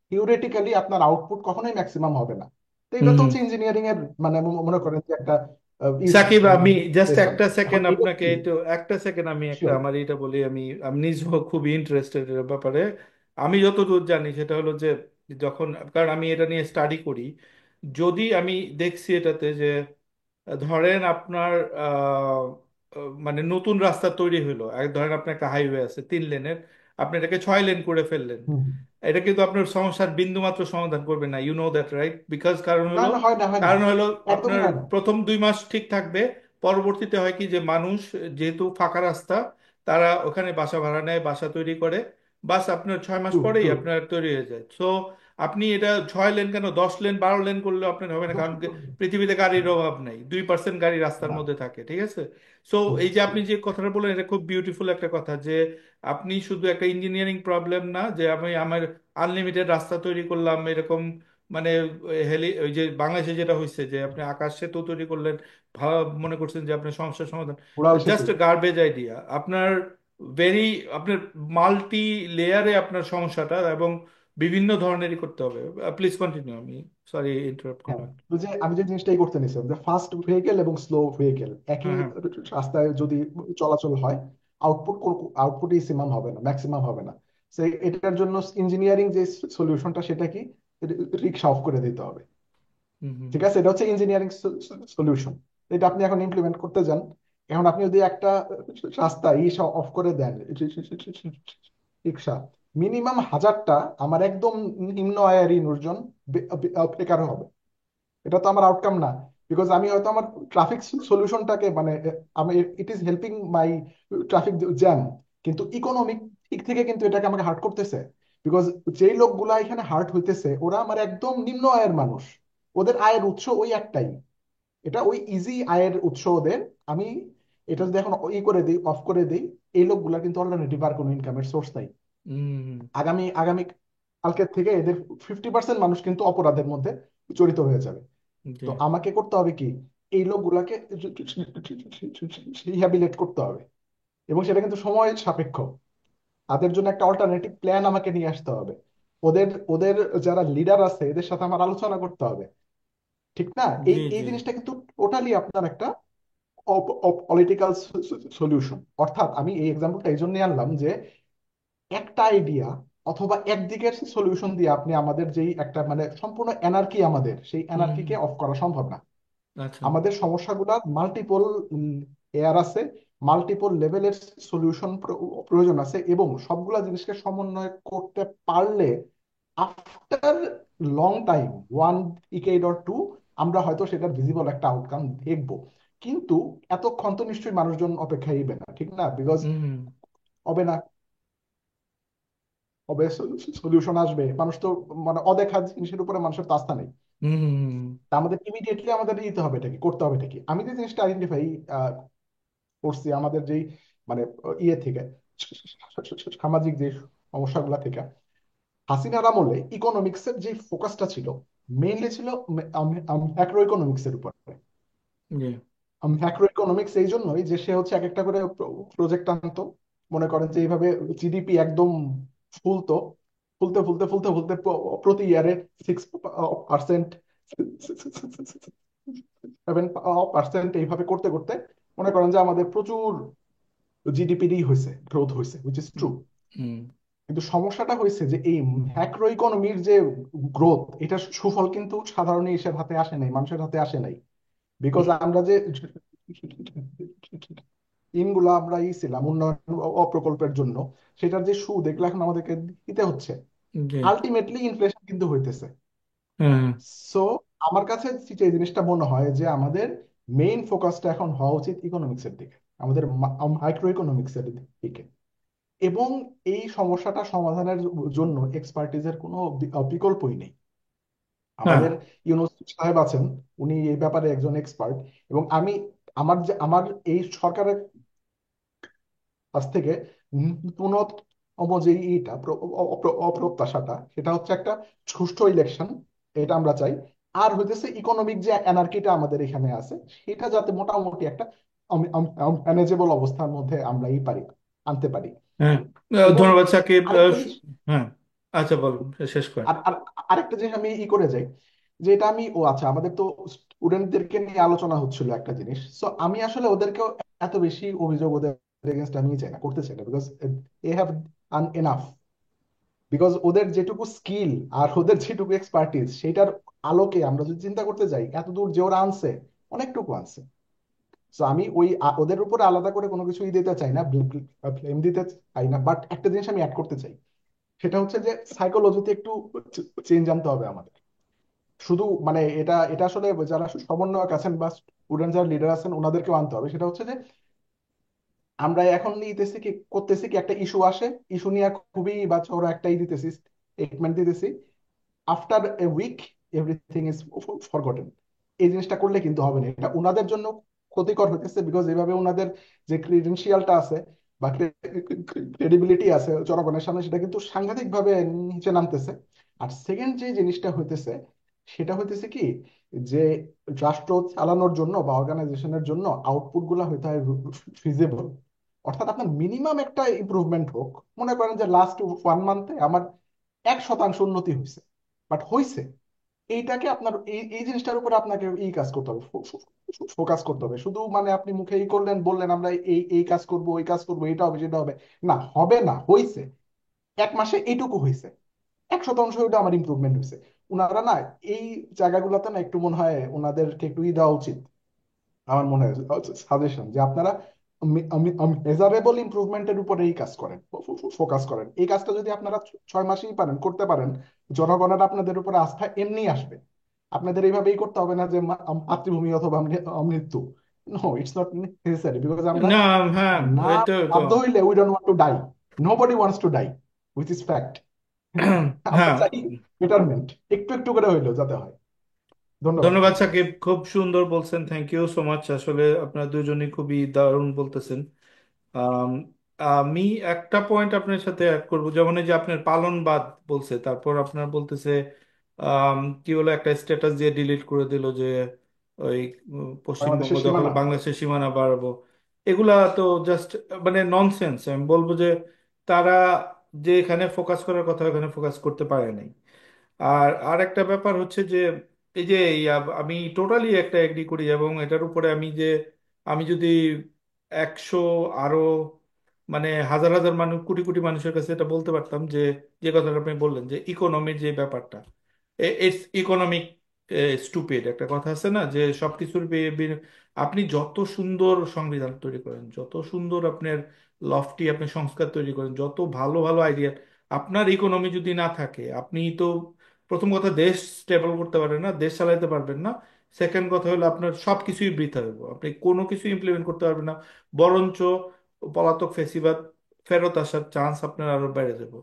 থিওরেটিক্যালি আপনার আউটপুট কখনোই ম্যাক্সিমাম হবে না। তো এটা তো হুম। হচ্ছে ইঞ্জিনিয়ারিং এর মানে মনে করেন যে একটা সাকিব, আমি জাস্ট রেজাল্ট। একটা এখন সেকেন্ড এটা আপনাকে কি একটু, একটা সেকেন্ড আমি একটা শিওর। আমার এটা বলি। আমি আমি নিজেও খুবই ইন্টারেস্টেড এর ব্যাপারে। আমি যতদূর জানি সেটা হলো যে, যখন, কারণ আমি এটা নিয়ে স্টাডি করি, যদি আমি দেখছি এটাতে যে, ধরেন আপনার মানে নতুন রাস্তা তৈরি হলো, ধরেন আপনার একটা হাইওয়ে আছে 3 লেনের, আপনি এটাকে 6 লেন করে ফেললেন। হুম। এটা কিন্তু আপনার সমস্যার বিন্দুমাত্র সমাধান করবে না, you know that, right? Because কারণ না হলো, না, হয় না, হয় না, কারণ হলো একদমই আপনার হয় না। প্রথম 2 মাস ঠিক থাকবে, পরবর্তীতে হয় কি যে মানুষ, যেহেতু ফাঁকা রাস্তা, তারা ওখানে বাসা ভাড়া নেয়, বাসা তৈরি করে, বাস আপনার 6 মাস ট্রু, পরেই ট্রু। আপনার তৈরি হয়ে যায়। সো আপনি এটা 6 লেন কেন, 10 লেন 12 লেন করলেও আপনার হবে না, কারণ পৃথিবীতে গাড়ির অভাব নাই, 2% গাড়ি রাস্তার না। মধ্যে থাকে, ঠিক আছে? সো এই যে আপনি যে কথাটা বললেন, এটা খুব বিউটিফুল একটা কথা, যে আপনি শুধু একটা ইঞ্জিনিয়ারিং প্রবলেম না, যে আমি আমার আনলিমিটেড রাস্তা তৈরি করলাম এরকম, মানে ওই যে বাংলাদেশে যেটা হয়েছে যে আপনি আকাশ সেতু তৈরি করলেন, ভালো মনে করছেন যে আপনার সমস্যার সমাধান, উড়াল সেতু। জাস্ট গার্বেজ আইডিয়া আপনার। ভেরি, আপনার মাল্টি লেয়ারে আপনার সমস্যাটা, এবং বিভিন্ন ধরনেরই করতে হবে। প্লিজ কন্টিনিউ, আমি সরি ইন্টারাপ্ট হ্যাঁ, করলাম। তো যে আমি যে জিনিসটাই করতে নিছিলাম, যে ফাস্ট ভেহিকেল এবং স্লো ভেহিকেল একই হ্যাঁ, হ্যাঁ। রাস্তায় যদি চলাচল হয়, আউটপুট আউটপুটই সিমাম হবে না, ম্যাক্সিমাম হবে না। সে এটার জন্য ইঞ্জিনিয়ারিং যে সলিউশনটা, সেটা কি, রিক্সা অফ করে দিতে হবে। হুম, হুম, ঠিক হুম। আছে, এটা হচ্ছে ইঞ্জিনিয়ারিং সলিউশন। এটা আপনি এখন ইমপ্লিমেন্ট করতে যান। এখন আপনি যদি একটা রাস্তা অফ করে দেন, রিক্সা মিনিমাম 1000টা আমার একদম নিম্ন আয়ের মানুষজন বেকার হবে। এটা তো আমার আউটকাম না। বিকজ আমি হয়তো আমার ট্রাফিক সলিউশনটাকে মানে আমি, it is helping my traffic jam, কিন্তু ইকোনমিক দিক থেকে কিন্তু এটাকে আমাকে হার্ট করতেছে। বিকজ যেই লোকগুলা এখানে হার্ট হইতেছে, ওরা আমার একদম নিম্ন আয়ের মানুষ। ওদের আয়ের উৎস ওই একটাই, এটা ওই ইজি আয়ের উৎস ওদের। আমি এটা যদি এখন করে দিই, অফ করে দিই, এই লোকগুলা কিন্তু অল্টারনেটিভ আর কোনো ইনকামের সোর্স নাই। হুম, আগামী আগামী কালকের থেকে এদের 50% মানুষ কিন্তু অপরাধের মধ্যে জড়িত হয়ে যাবে। হুম। জি। তো আমাকে করতে হবে কি, এই লোকগুলাকে রিহ্যাবিলিট করতে হবে। এবং সেটা কিন্তু সময় সাপেক্ষ। তাদের জন্য একটা অল্টারনেটিভ প্ল্যান আমাকে নিয়ে আসতে হবে। ওদের ওদের যারা লিডার আছে, এদের সাথে আমার আলোচনা করতে হবে। ঠিক না? এই জি, এই জি। জিনিসটা কিন্তু টোটালি আপনার একটা পলিটিক্যাল সলিউশন। অর্থাৎ আমি এই এক্সাম্পলটা এই জন্যই আনলাম যে একটা আইডিয়া অথবা একদিকের সলিউশন দিয়ে আপনি আমাদের যেই একটা মানে সম্পূর্ণ এনার্কি, আমাদের সেই হুম, হুম। এনার্কিকে অফ করা সম্ভব না। আচ্ছা। আমাদের সমস্যাগুলা মাল্টিপল এয়ার আছে, মাল্টিপল লেভেলের সলিউশন প্রয়োজন আছে, এবং সবগুলা জিনিসকে সমন্বয় করতে পারলে after long time, 1 decade or 2, আমরা হয়তো সেটার ভিজিবল একটা আউটকাম দেখবো। কিন্তু এতক্ষণ তো নিশ্চয়ই মানুষজন অপেক্ষাইবে না, ঠিক না? বিকজ হুম হবে না, হবে সলিউশন আসবে, মানুষ তো মানে অদেখা জিনিসের উপরে মানুষের তো আস্থা নেই। হুম হুম তা আমাদের ইমিডিয়েটলি আমাদের দিতে হবে এটাকে, করতে হবে এটাকে। আমি যে জিনিসটা আইডেন্টিফাই করছি আমাদের যেই মানে ইয়ে থেকে, সামাজিক যে সমস্যাগুলা থেকে, হাসিনার আমলে ইকোনমিক্সের যে ফোকাসটা ছিল মেইনলি ছিল ম্যাক্রো ইকোনমিক্স এর উপরে। জি ম্যাক্রো ইকোনমিক্স এই জন্যই যে সে হচ্ছে এক একটা করে প্রজেক্ট আনতো। মনে করেন যে এইভাবে জিডিপি একদম ফুলতো, ফুলতে ফুলতে ফুলতে ফুলতে প্রতি ইয়ারে 6%, 7% এইভাবে করতে করতে মনে করেন যে আমাদের প্রচুর জিডিপিরই হয়েছে, গ্রোথ হয়েছে, উইচ ইজ ট্রু। হুম কিন্তু সমস্যাটা হয়েছে যে এই ম্যাক্রো ইকোনমির যে গ্রোথ, এটা সুফল কিন্তু সাধারণ হিসেবে হাতে আসে নাই, মানুষের হাতে আসে নাই। বিকজ আমরা যে ইনগুলো আমরা ছিলাম উন্নয়ন প্রকল্পের জন্য, সেটার যে সুদ এগুলো এখন আমাদেরকে দিতে হচ্ছে, জি আলটিমেটলি ইনফ্লেশন কিন্তু হইতেছে। হ্যাঁ সো আমার কাছে এই জিনিসটা মনে হয় যে আমাদের মেইন ফোকাসটা এখন হওয়া উচিত ইকোনমিক্স এর দিকে, আমাদের মাইক্রো ইকোনমিক্স এর দিকে। এবং এই সমস্যাটা সমাধানের জন্য এক্সপার্টিজের কোনো বিকল্পই নেই। হ্যাঁ আমাদের ইউনুস সাহেব আছেন, উনি এই ব্যাপারে একজন এক্সপার্ট। এবং আমি আমার এই সরকারের কাছ থেকে ন্যূনতম যে ইটা অপ্রত্যাশাটা, সেটা হচ্ছে একটা সুষ্ঠু ইলেকশন, এটা আমরা চাই। আর হইতেছে ইকোনমিক যে অ্যানার্কিটা আমাদের এখানে আছে, সেটা যাতে মোটামুটি একটা ম্যানেজেবল অবস্থার মধ্যে আমরা পারি, আনতে পারি। হ্যাঁ এবং ধন্যবাদ সাকিব আরেকটা জিনিস, হ্যাঁ আচ্ছা বলুন, শেষ করেন। আর আর আরেকটা জিনিস আমি করে যাই, যে এটা আমি, ও আচ্ছা, আমাদের তো স্টুডেন্টদেরকে নিয়ে আলোচনা হচ্ছিল একটা জিনিস, সো আমি আসলে ওদেরকেও এত বেশি অভিযোগ ওদের এগেনস্ট আমি চাই না, করতে চাই না, because they have an enough. Because ওদের যেটুকু স্কিল আর ওদের যেটুকু এক্সপার্টিস, সেটার আলোকে আমরা যদি চিন্তা করতে যাই, এত দূর যে ওরা আনছে, অনেকটুকু আনছে। তো আমি ওই ওদের উপরে আলাদা করে কোনো কিছুই দিতে চাই না, ব্লেম দিতে চাই না, বাট একটা জিনিস আমি অ্যাড করতে চাই। সেটা হচ্ছে যে সাইকোলজিতে একটু চেঞ্জ আনতে হবে আমাদের। শুধু মানে এটা এটা আসলে যারা সমন্বয়ক আছেন বা স্টুডেন্ট যারা লিডার আছেন ওনাদেরকেও আনতে হবে। সেটা হচ্ছে যে আমরা এখন নিতেছি কি, করতেছি কি, একটা ইস্যু আসে, ইস্যু নিয়ে খুবই বা ওরা একটাই দিতেছি, স্টেটমেন্ট দিতেছি, after a week everything is forgotten. এই জিনিসটা করলে কিন্তু হবে না, এটা ওনাদের জন্য ক্ষতিকর হতেছে। বিকজ এইভাবে ওনাদের যে ক্রিডেন্সিয়ালটা আছে বা ক্রেডিবিলিটি আছে জনগণের সামনে, সেটা কিন্তু সাংঘাতিক ভাবে নিচে নামতেছে। আর সেকেন্ড যে জিনিসটা হইতেছে, সেটা হইতেছে কি, যে রাষ্ট্র চালানোর জন্য বা অর্গানাইজেশনের জন্য আউটপুট গুলা হইতে হয় ফিজিবল। অর্থাৎ আপনার মিনিমাম একটা ইমপ্রুভমেন্ট হোক। মনে করেন যে লাস্ট 1 মান্থে আমার 1% উন্নতি হয়েছে, বাট হয়েছে, এইটাকে আপনার এই এই জিনিসটার উপরে আপনাকে এই কাজ করতে হবে, ফোকাস করতে হবে। শুধু মানে আপনি মুখে এই করলেন, বললেন আমরা এই এই কাজ করব, ওই কাজ করব, এটা হবে সেটা হবে, না, হবে না, হয়েছে। 1 মাসে এইটুকু হয়েছে, 1 শতাংশ হইলে আমার ইমপ্রুভমেন্ট হয়েছে। উনারা না এই জায়গাগুলোতে না একটু মনে হয় ওনাদেরকে একটু দেওয়া উচিত, আমার মনে হয় সাজেশন, যে আপনারা মেজারেবল ইমপ্রুভমেন্টের উপরে এই কাজ করেন, ফোকাস করেন। এই কাজটা যদি আপনারা 6 মাসেই পারেন, করতে পারেন, জনগণের আপনাদের উপরে আস্থা এমনি আসবে। আপনাদের এইভাবেই করতে হবে না যে মাতৃভূমি অথবা মৃত্যু। No, it's not necessary, because আমরা না হ্যাঁ না এটা তো বাধ্য হইলে we don't want to die, nobody wants to die, which is fact. আমরা হ্যাঁ চাই বেটারমেন্ট, একটু একটু করে হইলেও যাতে হয়। ধন্যবাদ। ধন্যবাদ সাকিব, খুব সুন্দর বলছেন, থ্যাংক ইউ সো মাচ। আসলে আপনারা দুজনই খুবই দারুণ বলতেছেন। আম, আমি একটা পয়েন্ট আপনার সাথে অ্যাড করবো, যেমন এই যে আপনার পালনবাদ বলছে, তারপর আপনার বলতেছে কি হলো, একটা স্ট্যাটাস দিয়ে ডিলিট করে দিল যে ওই পশ্চিমবঙ্গ বাংলাদেশের দখল, সীমানা, বাংলাদেশের সীমানা বাড়াবো। এগুলা তো জাস্ট মানে ননসেন্স। আমি বলবো যে তারা যে এখানে ফোকাস করার কথা ওখানে ফোকাস করতে পারে নাই। আর আর একটা ব্যাপার হচ্ছে যে এই যে আমি টোটালি একটা এগ্রি করি, এবং এটার উপরে আমি যদি 100 আরো মানে হাজার হাজার মানুষ, কোটি কোটি মানুষের কাছে এটা বলতে পারতাম যে যে কথাটা আপনি বললেন যে ইকোনমির যে ব্যাপারটা, ইটস ইকোনমিক স্টুপিড, একটা কথা আছে না যে সবকিছুর আপনি যত সুন্দর সংবিধান তৈরি করেন, যত সুন্দর আপনার লফটি আপনি সংস্কার তৈরি করেন, যত ভালো ভালো আইডিয়া, আপনার ইকোনমি যদি না থাকে, আপনি তো প্রথম কথা দেশ স্টেবল করতে পারবেন না, দেশ চালাইতে পারবেন না। সেকেন্ড কথা হলো আপনার সব কিছুই বৃথা হইব, আপনি কোনো কিছু ইমপ্লিমেন্ট করতে পারবেন না। বরঞ্চ পলাতক ফেসিবাদ ফেরত আসার চান্স আপনার আরো বেড়ে যাবে।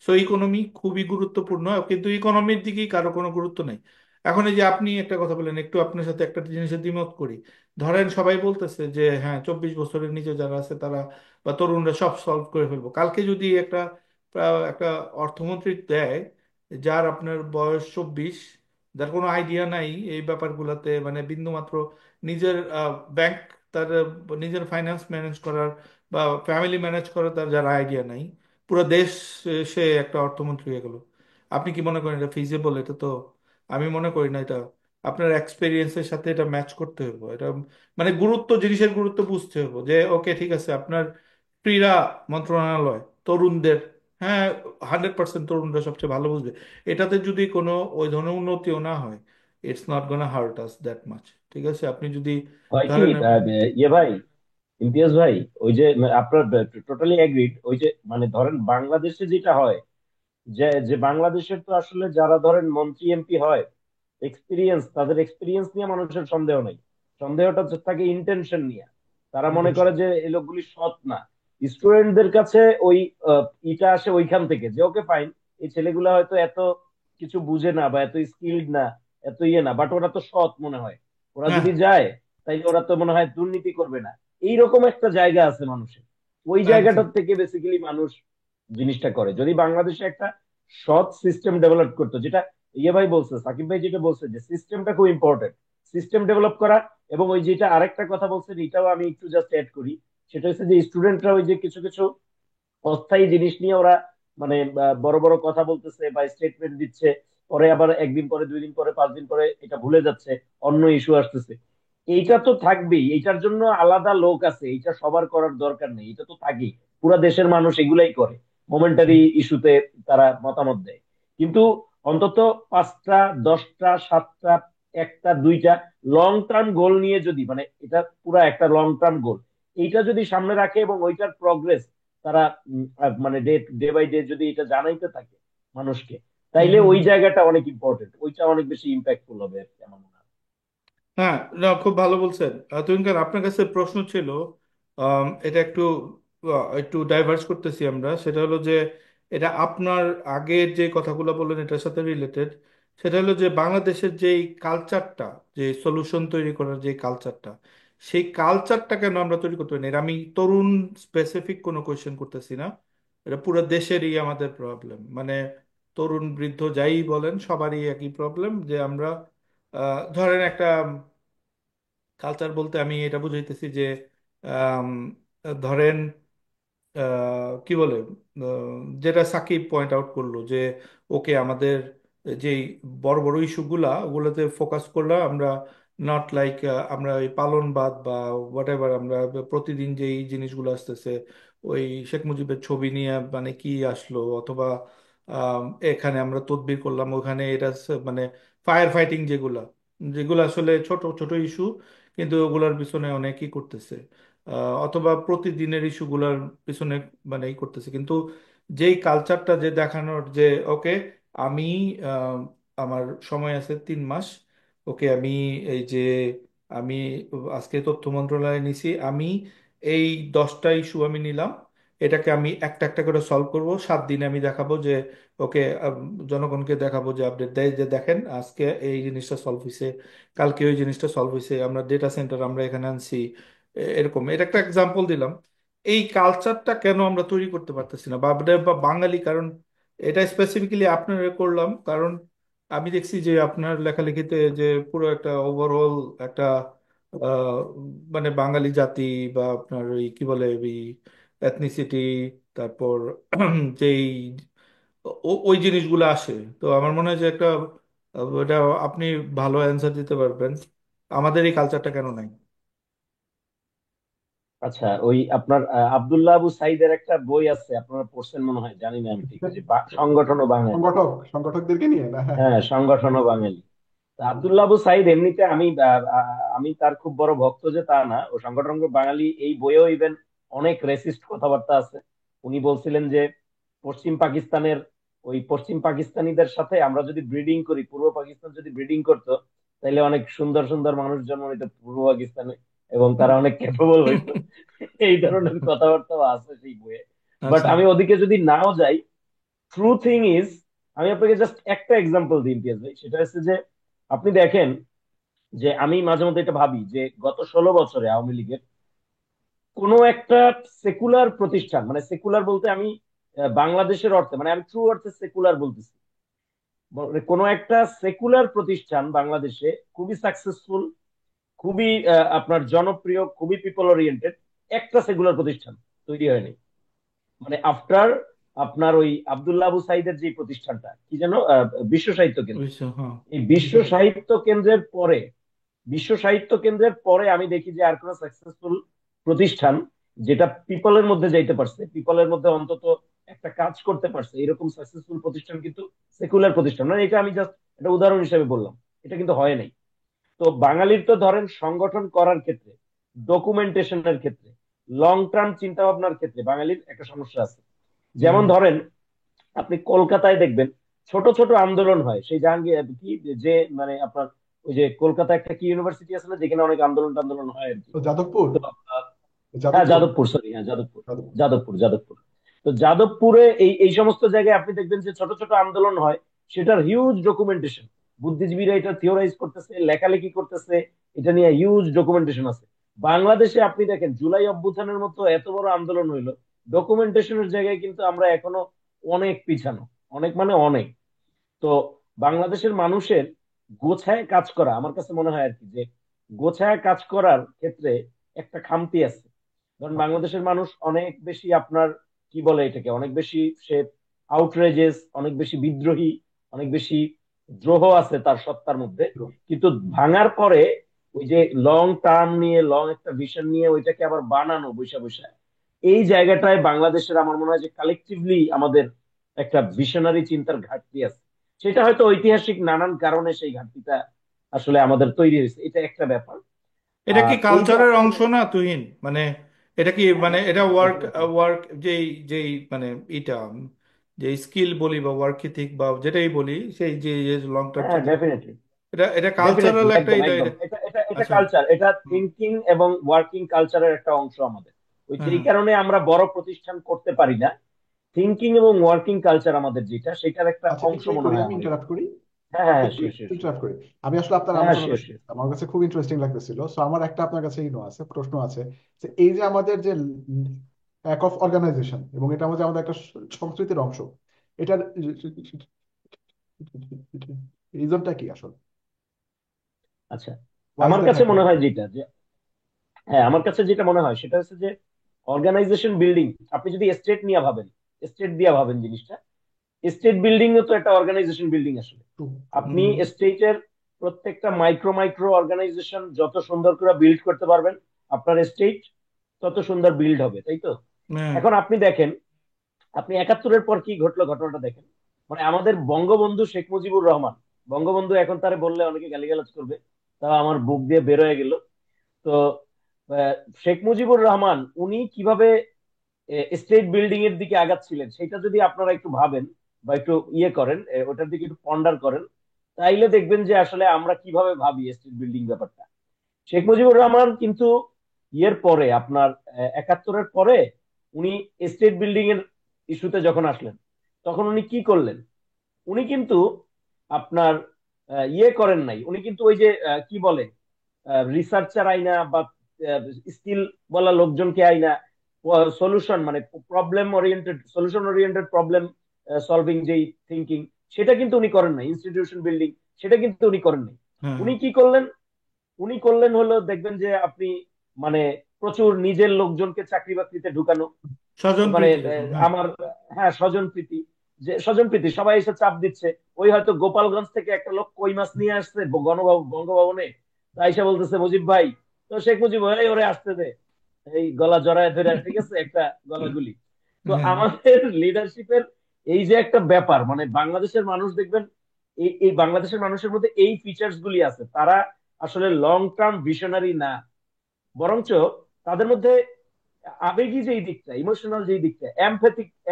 সো ইকোনমি খুবই গুরুত্বপূর্ণ, কিন্তু ইকোনমির দিকেই কারো কোনো গুরুত্ব নেই। এখন এই যে আপনি একটা কথা বলেন, একটু আপনার সাথে একটা জিনিসের দ্বিমত করি। ধরেন সবাই বলতেছে যে হ্যাঁ 24 বছরের নিচে যারা আছে তারা বা তরুণরা সব সলভ করে ফেলবো। কালকে যদি একটা অর্থমন্ত্রী দেয় যার আপনার বয়স 24, যার কোনো আইডিয়া নাই এই ব্যাপারগুলোতে, মানে বিন্দুমাত্র নিজের ব্যাংক, তার নিজের ফাইন্যান্স ম্যানেজ করার বা ফ্যামিলি ম্যানেজ করার তার যার আইডিয়া নাই, পুরো দেশ সে একটা অর্থমন্ত্রী হয়ে গেল। আপনি কি মনে করেন এটা ফিজিবল? এটা তো আমি মনে করি না। এটা আপনার এক্সপেরিয়েন্সের সাথে এটা ম্যাচ করতে হবে। এটা মানে গুরুত্ব, জিনিসের গুরুত্ব বুঝতে হবে যে ওকে ঠিক আছে আপনার ক্রীড়া মন্ত্রণালয় তরুণদের, হ্যাঁ 100% তরুণরা সবচেয়ে ভালো বুঝবে। এটাতে যদি কোনো ওই ধরনের উন্নতিও না হয়, it's not gonna heart us that much. ঠিক আছে, আপনি যদি হয় কি ধরেন ইয়ে ভাই, ইমতিয়াজ ভাই, ওই যে আপনার টোটালি এগ্রিড। ওই যে মানে ধরেন বাংলাদেশে যেটা হয়, যে যে বাংলাদেশের তো আসলে যারা ধরেন মন্ত্রী এমপি হয়, এক্সপিরিয়েন্স, তাদের এক্সপিরিয়েন্স নিয়ে মানুষের সন্দেহ নেই। সন্দেহটা হচ্ছে থাকে ইন্টেনশন নিয়ে। তারা মনে করে ইন্টেনশন। যে এই লোকগুলি সৎ না। স্টুডেন্টদের কাছে ওই ইটা আসে ওইখান থেকে যে ওকে ফাইন, এই ছেলেগুলা হয়তো এত কিছু বুঝে না বা এত স্কিল্ড না, এত ইয়ে না, বাট ওরা তো সৎ মনে হয়। ওরা হ্যাঁ যদি যায় তাইলে ওরা তো মনে হয় দুর্নীতি করবে না। এইরকম একটা জায়গা আছে মানুষের। ওই একদম। জায়গাটার থেকে বেসিক্যালি মানুষ জিনিসটা করে। যদি বাংলাদেশে একটা সৎ সিস্টেম ডেভেলপ করতো, যেটা ইয়ে ভাই বলছে, সাকিব ভাই যেটা বলছে যে সিস্টেমটা খুব ইম্পর্টেন্ট, সিস্টেম ডেভেলপ করা। এবং ওই যেটা আরেকটা কথা বলছেন, এটাও আমি একটু জাস্ট অ্যাড করি, সেটা হচ্ছে যে স্টুডেন্টরা ওই যে কিছু কিছু অস্থায়ী জিনিস নিয়ে ওরা মানে বড় বড় কথা বলতেছে বা স্টেটমেন্ট দিচ্ছে, পরে আবার একদিন পরে, 2 দিন পরে, 5 দিন পরে এটা ভুলে যাচ্ছে, অন্য ইস্যু আসতেছে। এইটা তো থাকবেই, এইটার জন্য আলাদা লোক আছে, এইটা সবার করার দরকার নেই, এটা তো থাকেই। পুরা দেশের মানুষ এগুলাই করে, মোমেন্টারি ইস্যুতে তারা মতামত দেয়। কিন্তু অন্তত 5টা, 10টা, 7টা, একটা, 2টা লং টার্ম গোল নিয়ে যদি, মানে এটা পুরা একটা লং টার্ম গোল, এইটা যদি সামনে রাখে এবং ওইটার প্রগ্রেস তারা মানে ডে ডে বাই ডে যদি এটা জানাইতে থাকে মানুষকে, হুম তাইলে হুম ওই হুম। জায়গাটা অনেক ইম্পর্টেন্ট, ওইটা অনেক বেশি ইম্প্যাক্টফুল হবে আর কি, আমার মনে হয়। হ্যাঁ, না খুব ভালো বলছেন। তুহিনকার আপনার কাছে প্রশ্ন ছিল, এটা একটু একটু ডাইভার্স করতেছি আমরা। সেটা হলো যে এটা আপনার আগের যে কথাগুলো বললেন এটার সাথে রিলেটেড। সেটা হলো যে বাংলাদেশের যে কালচারটা, যে সলিউশন তৈরি করার যে কালচারটা, সেই কালচারটা কেন আমরা তৈরি করতে পারি না? এটা আমি তরুণ স্পেসিফিক কোনো কোয়েশ্চেন করতেছি না, এটা পুরো দেশেরই আমাদের প্রবলেম। মানে তরুণ বৃদ্ধ যাই বলেন সবারই একই প্রবলেম যে আমরা ধরেন একটা কালচার বলতে আমি এটা বুঝাইতেছি যে আম, ধরেন কি বলে, যেটা সাকিব পয়েন্ট আউট করলো যে ওকে আমাদের যেই বড় বড় ইস্যুগুলা ওগুলোতে ফোকাস করলে আমরা, নট লাইক আমরা ওই পালনবাদ বা হোয়াট এভার, আমরা প্রতিদিন যেই জিনিসগুলো আসতেছে ওই শেখ মুজিবের ছবি নিয়ে মানে কি আসলো, অথবা এখানে আমরা তদবির করলাম ওখানে এটা মানে ফায়ার ফাইটিং যেগুলা, যেগুলো আসলে ছোট ছোট ইস্যু কিন্তু ওগুলোর পিছনে অনেকই করতেছে, অথবা প্রতিদিনের ইস্যুগুলোর পিছনে মানে ই করতেছে। কিন্তু যেই কালচারটা যে দেখানোর যে ওকে আমি আহ, আমার সময় আছে 3 মাস, ওকে আমি এই যে আমি আজকে তথ্য মন্ত্রণালয়ে নিছি, আমি এই 10টা ইস্যু আমি নিলাম, এটাকে আমি একটা একটা করে সলভ করব 7 দিনে। আমি দেখাবো যে ওকে জনগণকে দেখাবো যে আপডেট দেয় যে দেখেন আজকে এই জিনিসটা সলভ হয়েছে, কালকে ওই জিনিসটা সলভ হয়েছে, আমরা ডেটা সেন্টার আমরা এখানে আনছি। এরকম এটা একটা এক্সাম্পল দিলাম। এই কালচারটা কেন আমরা তৈরি করতে পারতেছি না, বা বাঙালি, কারণ এটা স্পেসিফিক্যালি আপনার করলাম কারণ আমি দেখছি যে আপনার লেখালেখিতে যে পুরো একটা ওভারঅল একটা আহ, মানে বাঙালি জাতি বা আপনার ওই কি বলে ওই এথনিসিটি, তারপর যেই ওই জিনিসগুলো আসে। তো আমার মনে হয় যে একটা এটা আপনি ভালো অ্যান্সার দিতে পারবেন, আমাদের এই কালচারটা কেন নাই। আচ্ছা, ওই আপনার আব্দুল্লাহ আবু সাইদের একটা বই আছে, আপনারা পড়ছেন মনে হয়, জানি না আমি ঠিক, ওই যে সংগঠন ও বাঙালি। সংগঠকদেরকে নিয়ে না? হ্যাঁ হ্যাঁ। হ্যাঁ, সংগঠন ও বাঙালি। তা আব্দুল্লাহ আবু সাইদ এমনিতে আমি আমি তার খুব বড় ভক্ত যে তা না, ও সংগঠন ও বাঙালি এই বইয়েও ইভেন অনেক রেসিস্ট কথাবার্তা আছে। উনি বলছিলেন যে পশ্চিম পাকিস্তানের ওই পশ্চিম পাকিস্তানিদের সাথে আমরা যদি ব্রিডিং করি, পূর্ব পাকিস্তান যদি ব্রিডিং করতো, তাহলে অনেক সুন্দর সুন্দর মানুষ জন্ম নিত পূর্ব পাকিস্তানে, এবং তারা অনেক ক্যাপেবল হইতো। এই ধরনের কথাবার্তাও আছে সেই বইয়ে। বাট আচ্ছা। আমি ওদিকে যদি নাও যাই, ট্রু থিং ইজ, আমি আপনাকে জাস্ট একটা এক্সাম্পল দিই ইমতিয়াজ ভাই, সেটা হচ্ছে যে আপনি দেখেন যে আমি মাঝে মধ্যে এটা ভাবি যে গত 16 বছরে আওয়ামী লীগের কোনো একটা সেকুলার প্রতিষ্ঠান, মানে সেকুলার বলতে আমি বাংলাদেশের অর্থে, মানে আমি ট্রু অর্থে সেকুলার বলতেছি, কোনো একটা সেকুলার প্রতিষ্ঠান বাংলাদেশে খুবই সাকসেসফুল, খুবই আপনার জনপ্রিয়, খুবই পিপল ওরিয়েন্টেড একটা সেকুলার প্রতিষ্ঠান তৈরি হয়নি। মানে আফটার আপনার ওই আব্দুল্লাহ আবু সাইদের যে প্রতিষ্ঠানটা কি যেন, বিশ্ব সাহিত্য কেন্দ্র, বুঝছো, হ্যাঁ। এই বিশ্ব সাহিত্য কেন্দ্রের পরে, বিশ্ব সাহিত্য কেন্দ্রের পরে আমি দেখি যে আর কোন সাকসেসফুল প্রতিষ্ঠান যেটা পিপলের মধ্যে যাইতে পারছে, পিপলের মধ্যে অন্তত একটা কাজ করতে পারছে, এরকম সাকসেসফুল প্রতিষ্ঠান কিন্তু সেকুলার প্রতিষ্ঠান মানে এটা আমি জাস্ট একটা উদাহরণ হিসেবে বললাম, এটা কিন্তু হয় নাই। তো বাঙালির তো ধরেন সংগঠন করার ক্ষেত্রে, ডকুমেন্টেশনের ক্ষেত্রে, লং টার্ম চিন্তা ভাবনার ক্ষেত্রে বাঙালির একটা সমস্যা আছে। যেমন হুম। ধরেন আপনি কলকাতায় দেখবেন ছোট ছোট আন্দোলন হয়, সেই জাহাঙ্গীর কি যে মানে আপনার ওই যে কলকাতা একটা কি ইউনিভার্সিটি আছে না, যেখানে অনেক আন্দোলন টান্দোলন হয় আর কি। তো যাদবপুর, তো হ্যাঁ যাদবপুর, যাদবপুর, সরি, হ্যাঁ যাদবপুর, যাদবপুর। যাদবপুর। তো যাদবপুরে এই এই সমস্ত জায়গায় আপনি দেখবেন যে ছোট ছোট আন্দোলন হয়, সেটার হিউজ ডকুমেন্টেশন, বুদ্ধিজীবীরা এটা থিওরাইজ করতেছে, লেখালেখি করতেছে, এটা নিয়ে হিউজ ডকুমেন্টেশন আছে। বাংলাদেশে আপনি দেখেন জুলাই অভ্যুত্থানের মতো এত বড় আন্দোলন হইলো, ডকুমেন্টেশনের জায়গায় কিন্তু আমরা এখনো অনেক পিছানো, অনেক মানে অনেক। তো বাংলাদেশের মানুষের গোছায় কাজ করা, আমার কাছে মনে হয় আর কি, যে গোছায় কাজ করার ক্ষেত্রে একটা খামতি আছে। কারণ বাংলাদেশের মানুষ অনেক বেশি আপনার কি বলে এটাকে, অনেক বেশি সে আউটরেজেস, অনেক বেশি বিদ্রোহী, অনেক বেশি দ্রোহ আছে তার সত্তার মধ্যে। কিন্তু ভাঙার পরে ওই যে লং টার্ম নিয়ে, লং একটা ভিশন নিয়ে ওইটাকে আবার বানানো বৈশা বৈশা, এই জায়গাটায় বাংলাদেশের আমার মনে হয় যে কালেকটিভলি আমাদের একটা ভিশনারি চিন্তার ঘাটতি আছে। সেটা হয়তো ঐতিহাসিক নানান কারণে সেই ঘাটতিটা আসলে আমাদের তৈরি হয়েছে, এটা একটা ব্যাপার। এটা কি আর এই যে কালচারের আমাদের, অংশ না তুহিন? মানে এটা কি, হ্যাঁ মানে এটা ওয়ার্ক, ডেফিনেটলি, ওয়ার্ক যেই যেই মানে এটা যে স্কিল বলি বা ওয়ার্ক ইথিক বা যেটাই বলি, সেই যে লং টার্ম হ্যাঁ চিন্তা, ডেফিনেটলি, এটা ডেফিনেটলি, কালচারাল একটা একদম এটা একদম, এটা এটা এটা এটা আচ্ছা। কালচার, এটা হুম। থিঙ্কিং এবং ওয়ার্কিং কালচারের একটা অংশ আমাদের। ওই হ্যাঁ, যেই হ্যাঁ। কারণে আমরা বড় প্রতিষ্ঠান করতে পারি না, থিঙ্কিং এবং ওয়ার্কিং কালচার আমাদের যেটা, সেটার একটা আচ্ছা, অংশ একটু মনে করি, হয় আমি আমার এটা। ইন্টারাপ্ট করি, হ্যাঁ হ্যাঁ হ্যাঁ, একটু শিওর শিওর শিওর। ইন্টারাপ্ট করি। আমি আসলে আপনার হ্যাঁ আলোচনাটা শিওর শিওর। আমার কাছে খুব ইন্টারেস্টিং লাগতেছিল, সো আমার একটা আপনার কাছে আছে, প্রশ্ন আছে, যে এই যে আমাদের যে ল্যাক অফ অর্গানাইজেশন, এবং এটা আমাদের আমাদের একটা সংস্কৃতির অংশ, এটার রিজনটা কি আসলে? আচ্ছা, ওয়াই ইজ আমার দ্যাট কাছে মনে হ্যাপেনিং? হয় যেটা যে, হ্যাঁ আমার কাছে যেটা মনে হয় সেটা হচ্ছে যে অর্গানাইজেশন বিল্ডিং, আপনি যদি স্টেট নিয়ে ভাবেন, স্টেট দিয়ে ভাবেন জিনিসটা, স্টেট বিল্ডিং তো একটা অর্গানাইজেশন বিল্ডিং আসলে। ট্রু। আপনি স্টেটের প্রত্যেকটা মাইক্রো মাইক্রো অর্গানাইজেশন যত সুন্দর করে বিল্ড করতে পারবেন, আপনার স্টেট তত সুন্দর বিল্ড হবে, তাই তো? হ্যাঁ। এখন আপনি দেখেন, আপনি 71-এর পর কি ঘটলো ঘটনাটা দেখেন। মানে আমাদের বঙ্গবন্ধু শেখ মুজিবুর রহমান, বঙ্গবন্ধু এখন তারে বললে অনেকে গালিগালাজ করবে, তা আমার বুক দিয়ে বের হয়ে গেল। তো আহ, শেখ মুজিবুর রহমান উনি কিভাবে স্টেট বিল্ডিং এর দিকে আগাচ্ছিলেন, সেটা যদি আপনারা একটু ভাবেন বা একটু ইয়ে করেন, ওটার দিকে একটু পন্ডার করেন, তাইলে দেখবেন যে আসলে আমরা কিভাবে ভাবি স্টেট বিল্ডিং ব্যাপারটা। শেখ মুজিবুর রহমান কিন্তু ইয়ের পরে আপনার 71-এর পরে উনি স্টেট বিল্ডিং এর ইস্যুতে যখন আসলেন, তখন উনি কি করলেন? উনি কিন্তু আপনার ইয়ে করেন নাই, উনি কিন্তু ওই যে কি বলে রিসার্চার আইনা বা স্কিল বলা লোকজনকে আইনা সলিউশন, মানে problem oriented, solution oriented problem solving যেই থিঙ্কিং, সেটা কিন্তু উনি করেন নাই, ইনস্টিটিউশন বিল্ডিং সেটা কিন্তু উনি করেন নাই। হ্যাঁ, হ্যাঁ। উনি কি করলেন? উনি করলেন হলো দেখবেন যে আপনি মানে প্রচুর নিজের লোকজনকে চাকরি বাকরিতে ঢুকানো, স্বজন মানে প্রীতি যেরকম, হ্যাঁ। আমার, হ্যাঁ স্বজন প্রীতি, যে স্বজন প্রীতি সবাই এসে চাপ দিচ্ছে। ওই হয়তো গোপালগঞ্জ থেকে একটা লোক কই মাছ নিয়ে আসছে বঙ্গভবনে, তা এসে বলতেছে মুজিব ভাই, তো শেখ মুজিব এই ওরে আসতে দে, এই গলা জড়ায় ধরে, ঠিক আছে, একটা গলাগুলি। তো হ্যাঁ, আমাদের লিডারশিপের এই যে একটা ব্যাপার, মানে বাংলাদেশের মানুষ দেখবেন, এই এই বাংলাদেশের মানুষের মধ্যে এই ফিচার্স গুলি আছে, তারা আসলে লং টার্ম ভিশনারি না, বরঞ্চ তাদের মধ্যে আবেগী যেই দিকটা, ইমোশনাল যেই দিকটা,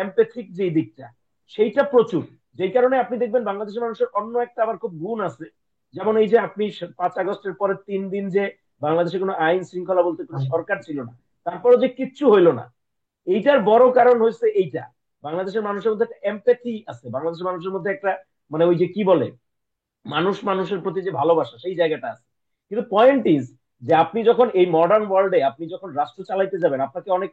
এমপ্যাথিক যেই দিকটা, সেইটা প্রচুর। যেই কারণে আপনি দেখবেন বাংলাদেশের মানুষের অন্য একটা আবার খুব গুণ আছে। যেমন এই যে আপনি 5 আগস্টের পরে 3 দিন যে বাংলাদেশে কোনো আইন শৃঙ্খলা বলতে কোনো সরকার ছিল না, তারপরে যে কিচ্ছু হইলো না, এইটার বড় কারণ হচ্ছে এইটা, বাংলাদেশের মানুষের মধ্যে একটা এমপ্যাথি আছে, বাংলাদেশের মানুষের মধ্যে একটা মানে ওই যে কি বলে, মানুষ মানুষের প্রতি যে ভালোবাসা সেই জায়গাটা আছে। কিন্তু পয়েন্ট ইজ যে আপনি যখন এই মডার্ন ওয়ার্ল্ডে আপনি যখন রাষ্ট্র চালাইতে যাবেন, আপনাকে অনেক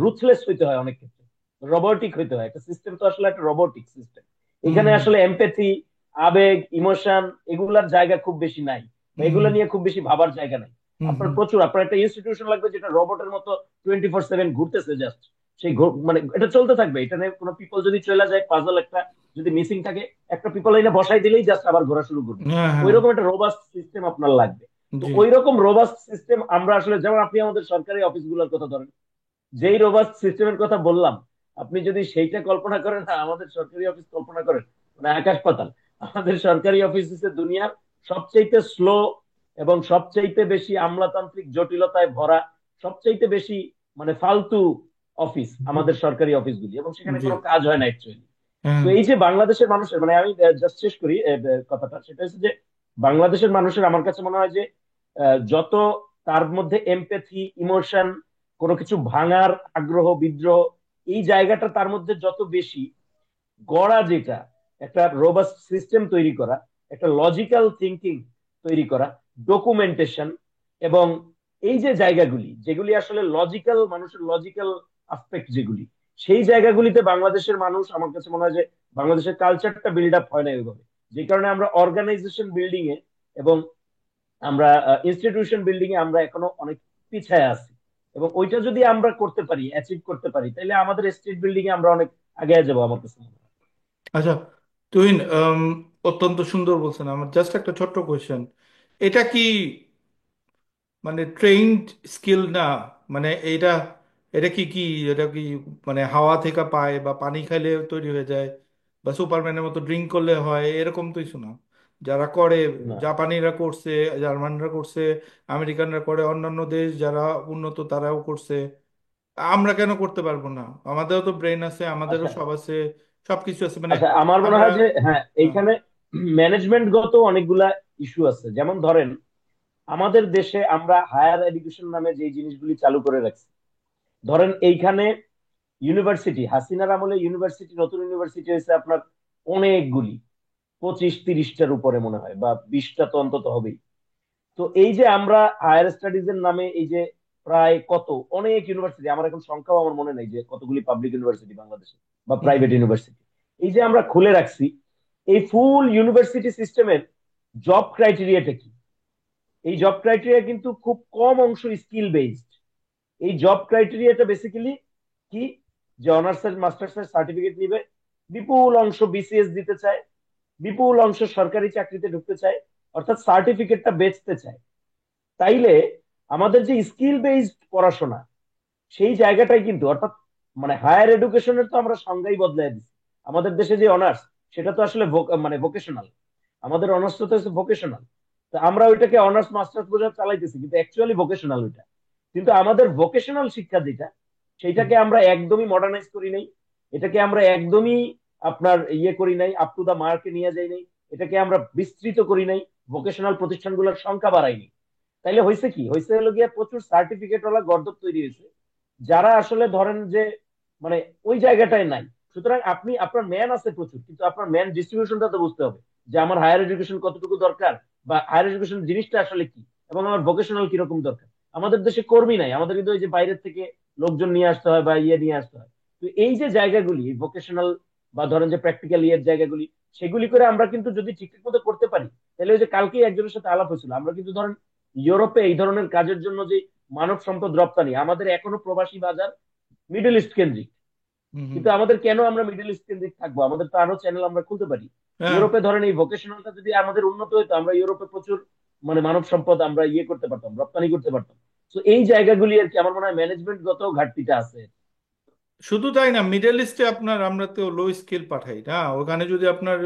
রুথলেস হইতে হয়, অনেক ক্ষেত্রে রোবটিক হইতে হয়। একটা সিস্টেম তো আসলে একটা রোবটিক সিস্টেম। হুম এখানে হুম আসলে এমপ্যাথি, আবেগ, ইমোশন এগুলার জায়গা খুব বেশি নাই, বা হুম এগুলা নিয়ে খুব বেশি ভাবার জায়গা নাই। হুম আপনার হুম প্রচুর, আপনার একটা ইনস্টিটিউশন লাগবে যেটা রোবটের মতো 24/7 ঘুরতেছে জাস্ট, সেই মানে এটা চলতে থাকবে, এটা নিয়ে কোনো পিপল যদি চলে যায়, পাজল একটা যদি মিসিং থাকে, একটা পিপল এনে বসাই দিলেই জাস্ট আবার ঘোরা শুরু করবে। হ্যাঁ হ্যাঁ ওইরকম একটা রোবাস্ট সিস্টেম আপনার লাগবে। তো জি ওই রকম রোবাস্ট সিস্টেম আমরা আসলে, যেমন আপনি আমাদের সরকারি অফিসগুলোর কথা ধরেন, যেই রোবাস্ট সিস্টেমের কথা বললাম, আপনি যদি সেইটা কল্পনা করেন না, আমাদের সরকারি অফিস কল্পনা করেন, মানে আকাশ পাতাল। আমাদের সরকারি অফিস হচ্ছে দুনিয়ার সবচাইতে স্লো এবং সবচাইতে বেশি আমলাতান্ত্রিক জটিলতায় ভরা, সবচাইতে বেশি মানে ফালতু অফিস আমাদের সরকারি অফিসগুলি, এবং সেখানে জি কোনো কাজ হয় না অ্যাকচুয়ালি। হ্যাঁ তো এই যে বাংলাদেশের মানুষের, মানে আমি জাস্ট শেষ করি কথাটা, সেটা হচ্ছে যে বাংলাদেশের মানুষের আমার কাছে মনে হয় যে যত তার মধ্যে এমপ্যাথি, ইমোশন, কোনো কিছু ভাঙার আগ্রহ, বিদ্রোহ, এই জায়গাটা তার মধ্যে যত বেশি, গড়া যেটা একটা রোবাস্ট সিস্টেম তৈরি করা, একটা লজিক্যাল থিঙ্কিং তৈরি করা, ডকুমেন্টেশন, এবং এই যে জায়গাগুলি যেগুলি আসলে লজিক্যাল, মানুষের লজিক্যাল আসপেক্ট যেগুলি, সেই জায়গাগুলিতে বাংলাদেশের মানুষ, আমার কাছে মনে হয় যে বাংলাদেশের কালচারটা বিল্ড আপ হয় না ওইভাবে। যে কারণে আমরা অর্গানাইজেশন বিল্ডিং এ এবং আমরা ইনস্টিটিউশন বিল্ডিং এ আমরা এখনো অনেক পিছায় আছি। এবং ওইটা যদি আমরা করতে পারি, অ্যাচিভ করতে পারি, তাহলে আমাদের স্টেট বিল্ডিং এ আমরা অনেক আগে যাবো আমার কাছে মনে হয়। আচ্ছা তুহিন, অত্যন্ত সুন্দর বলছেন। আমার জাস্ট একটা ছোট্ট কোয়েশ্চেন, এটা কি মানে ট্রেইনড স্কিল না? মানে এটা এটা কি কি এটা কি মানে হাওয়া থেকে পায় বা পানি খাইলে তৈরি হয়ে যায় বা সুপারম্যানের মতো ড্রিঙ্ক করলে হয় এরকম তো কিছু না? যারা করে, না, জাপানিরা করছে, জার্মানরা করছে, আমেরিকানরা করে, অন্যান্য দেশ যারা উন্নত তারাও করছে, আমরা কেন করতে পারবো না? আমাদেরও তো ব্রেন আছে, আমাদেরও আচ্ছা, সব আছে, সবকিছু আছে মানে আচ্ছা, আমার মনে আমরা। হয় যে হ্যাঁ, হ্যাঁ এইখানে ম্যানেজমেন্ট গত অনেকগুলা ইস্যু আছে। যেমন ধরেন, আমাদের দেশে আমরা হায়ার এডুকেশন নামে যে জিনিসগুলি চালু করে রাখছি, ধরেন এইখানে ইউনিভার্সিটি, হাসিনার আমলে ইউনিভার্সিটি, নতুন ইউনিভার্সিটি হয়েছে আপনার অনেকগুলি, 25-30টার উপরে মনে হয়, বা 20টা তো অন্তত হবেই। তো এই যে আমরা হায়ার স্টাডিজ এর নামে এই যে প্রায় কত অনেক ইউনিভার্সিটি, আমার এখন সংখ্যাও আমার মনে নেই যে কতগুলি পাবলিক ইউনিভার্সিটি বাংলাদেশে বা হুম প্রাইভেট ইউনিভার্সিটি, এই যে আমরা খুলে রাখছি, এই ফুল ইউনিভার্সিটি সিস্টেমের জব ক্রাইটেরিয়াটা কি? এই জব ক্রাইটেরিয়া কিন্তু খুব কম অংশ স্কিল বেসড। এই জব ক্রাইটেরিয়াটা বেসিক্যালি কি, যে অনার্স এর মাস্টার্স এর সার্টিফিকেট নিবে, বিপুল অংশ বিসিএস দিতে চায়, বিপুল অংশ সরকারি চাকরিতে ঢুকতে চায়, অর্থাৎ সার্টিফিকেটটা বেচতে চায়। তাইলে আমাদের যে স্কিল বেসড পড়াশোনা, সেই জায়গাটাই কিন্তু, অর্থাৎ মানে হায়ার এডুকেশনের তো আমরা সংজ্ঞাই বদলাই দিচ্ছি। আমাদের দেশে যে অনার্স, সেটা তো আসলে মানে ভোকেশনাল, আমাদের অনার্স তো হচ্ছে ভোকেশনাল। তো আমরা ওইটাকে অনার্স মাস্টার্স বোঝা চালাইতেছি, কিন্তু অ্যাকচুয়ালি ভোকেশনাল ওইটা। কিন্তু আমাদের ভোকেশনাল শিক্ষা যেটা, হুম সেইটাকে আমরা একদমই মডার্নাইজ করি নাই, এটাকে আমরা একদমই আপনার ইয়ে করি নাই, আপ টু দা মার্কে নিয়ে যাই নাই, এটাকে আমরা বিস্তৃত করি নাই, ভোকেশনাল প্রতিষ্ঠানগুলোর সংখ্যা বাড়াইনি। তাইলে হয়েছে কি, হয়েছে হলো গিয়ে প্রচুর সার্টিফিকেট ওয়ালা গর্দভ তৈরি হয়েছে, যারা আসলে ধরেন যে মানে ওই জায়গাটায় নাই। সুতরাং আপনি, আপনার ম্যান আছে প্রচুর, কিন্তু আপনার ম্যান ডিস্ট্রিবিউশনটা তো বুঝতে হবে, যে আমার হায়ার এডুকেশন কতটুকু দরকার, বা হায়ার এডুকেশন জিনিসটা আসলে কি, এবং আমার ভোকেশনাল কিরকম দরকার। আমাদের দেশে কর্মী নাই, আমাদের কিন্তু ওই যে বাইরের থেকে লোকজন নিয়ে আসতে হয় বা ইয়ে নিয়ে আসতে হয়। তো এই যে জায়গাগুলি ভোকেশনাল বা ধরেন যে প্র্যাকটিক্যাল ইয়ের জায়গাগুলি, সেগুলি করে আমরা কিন্তু যদি ঠিকঠাক মতো করতে পারি, তাহলে ওই যে কালকেই একজনের সাথে আলাপ হয়েছিল, আমরা কিন্তু ধরেন ইউরোপে এই ধরনের কাজের জন্য যে মানব সম্পদ রপ্তানি, আমাদের এখনো প্রবাসী বাজার মিডল ইস্ট কেন্দ্রিক। হুম হুম। কিন্তু আমাদের কেন আমরা মিডল ইস্ট কেন্দ্রিক থাকবো? আমাদের তো আরো চ্যানেল আমরা খুলতে পারি। হ্যাঁ ইউরোপে ধরেন এই ভোকেশনালটা যদি আমাদের উন্নত হতো, আমরা ইউরোপে প্রচুর মানে মানব সম্পদ আমরা ইয়ে করতে পারতাম, রপ্তানি করতে পারতাম। তো এই জায়গাগুলি আর কি, আমার মনে হয় ম্যানেজমেন্ট গত ঘাটতিটা আছে। শুধু তাই না, মিডল ইস্টে আপনার আমরা তো লো স্কিল পাঠাই না, ওখানে যদি আপনার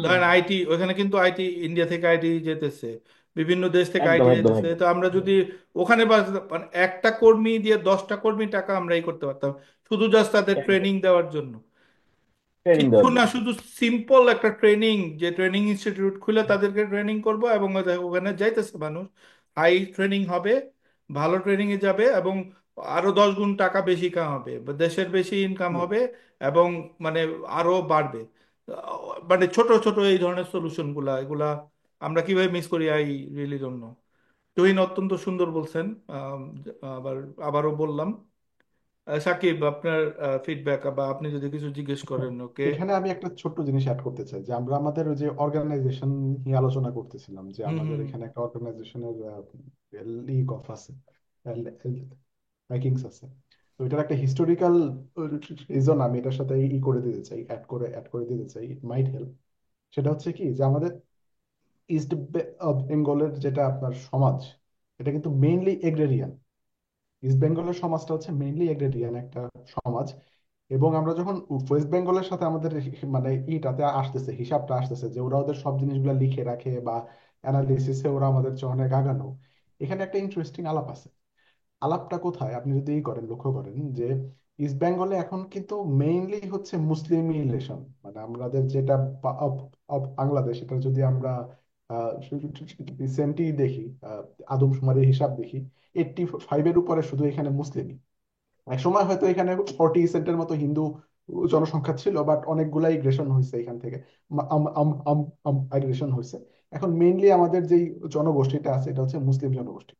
ধরেন আইটি, ওখানে কিন্তু আইটি ইন্ডিয়া থেকে আইটি যেতেছে, বিভিন্ন দেশ থেকে একদম, আইটি একদম, যেতেছে, একদম। তো আমরা যদি ওখানে মানে একটা কর্মী দিয়ে 10টা কর্মী টাকা আমরা ই করতে পারতাম, শুধু জাস্ট তাদের একদম, ট্রেনিং দেওয়ার জন্য। ট্রেনিং কিছু দেওয়ার না, জন্য। শুধু সিম্পল একটা ট্রেনিং, যে ট্রেনিং ইনস্টিটিউট খুলে তাদেরকে ট্রেনিং করব, এবং ওখানে যাইতেছে মানুষ, হাই ট্রেনিং হবে, ভালো ট্রেনিং এ যাবে, এবং আরো 10 গুণ টাকা বেশি কামাবে, বা দেশের বেশি ইনকাম হুম। হবে, এবং মানে আরো বাড়বে। মানে ছোট ছোট এই ধরনের সলিউশন গুলা, এগুলা আমরা কিভাবে মিস করি, I really don't know. Tuhin অত্যন্ত সুন্দর বলছেন। আবার আবারও বললাম, সাকিব আপনার ফিডব্যাক, বা আপনি যদি কিছু জিজ্ঞেস হ্যাঁ, করেন ওকে। এখানে আমি একটা ছোট্ট জিনিস অ্যাড করতে চাই যে আমরা আমাদের ওই যে অর্গানাইজেশন নিয়ে আলোচনা করতেছিলাম, যে হুম আমাদের হুম এখানে একটা অর্গানাইজেশনের লিগ অফ আছে, র্যাঙ্কিংস আছে। তো এটার একটা হিস্টোরিক্যাল রিজন আমি এটার সাথে ই করে দিতে চাই, অ্যাড করে দিতে চাই, ইট মাইট হেল্প। সেটা হচ্ছে কি যে আমাদের ইস্ট বেঙ্গলের যেটা আপনার সমাজ, এটা কিন্তু মেইনলি এগ্রেরিয়ান। ইস্ট বেঙ্গলের সমাজটা হচ্ছে মেইনলি এগ্রেরিয়ান একটা সমাজ। এবং আমরা যখন ওয়েস্ট বেঙ্গলের সাথে আমাদের মানে ইটাতে আসতেছে, হিসাবটা আসতেছে যে ওরা ওদের সব জিনিসগুলো লিখে রাখে বা অ্যানালিসিসে ওরা আমাদের চেয়ে অনেক আগানো, এখানে একটা ইন্টারেস্টিং আলাপ আছে। আলাপটা কোথায় আপনি যদি ই করেন, লক্ষ্য করেন যে ইস্ট বেঙ্গলে এখন কিন্তু মেইনলি হচ্ছে মুসলিম রিলেশন, মানে আমাদের যেটা বাংলাদেশ, এটা যদি আমরা রিসেন্টলি দেখি, আদমশুমারির হিসাব দেখি, 85-এর উপরে শুধু এখানে মুসলিম। এক সময় হয়তো এখানে 40% মতো হিন্দু জনসংখ্যা ছিল, বাট অনেকগুলাই গ্রেশন হয়েছে এখান থেকে, মাইগ্রেশন হয়েছে। এখন মেইনলি আমাদের যেই জনগোষ্ঠীটা আছে এটা হচ্ছে মুসলিম জনগোষ্ঠী।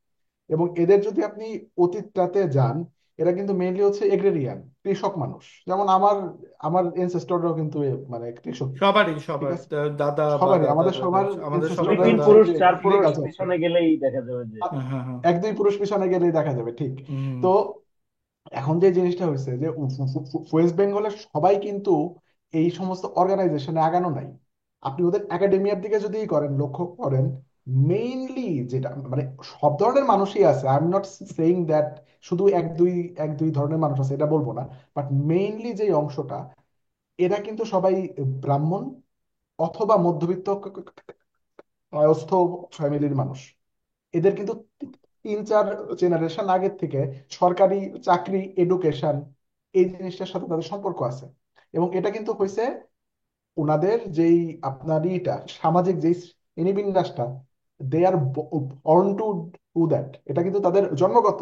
এবং এদের যদি আপনি অতীতটাতে যান, এরা কিন্তু মেইনলি হচ্ছে এগ্রেরিয়ান, কৃষক মানুষ। যেমন আমার আমার এনসেস্টররাও কিন্তু মানে কৃষক। সবারই, ঠিক সবার আছে, দাদা বা সবারই, দাদা আমাদের দাদা, সবার আমাদের দুই সবার এনসেস্টররা তিন দাদা। হচ্ছে পুরুষ যে চার পুরুষ এগ্রিকালচার। পিছনে গেলেই দেখা যাবে যে হ্যাঁ হ্যাঁ। এক দুই পুরুষ পিছনে গেলেই দেখা যাবে, ঠিক। হুম তো এখন যে জিনিসটা হয়েছে যে ওয়েস্ট বেঙ্গলের সবাই কিন্তু এই সমস্ত অর্গানাইজেশনে আগানো নাই। আপনি ওদের একাডেমিয়ার দিকে যদি করেন, লক্ষ্য করেন, মেইনলি যেটা মানে সব ধরনের মানুষই আছে, I am not saying that শুধু এক দুই ধরনের মানুষ আছে, এটা বলবো না। বাট মেইনলি যে অংশটা, এরা কিন্তু সবাই ব্রাহ্মণ অথবা মধ্যবিত্ত কায়স্থ ফ্যামিলির মানুষ। এদের কিন্তু 3-4 জেনারেশন আগের থেকে সরকারি চাকরি, এডুকেশন, এই জিনিসটার সাথে তাদের সম্পর্ক আছে। এবং এটা কিন্তু হয়েছে ওনাদের যেই আপনার ইটা সামাজিক যেই শ্রেণীবিন্যাসটা, they are born to do that, এটা কিন্তু তাদের জন্মগত।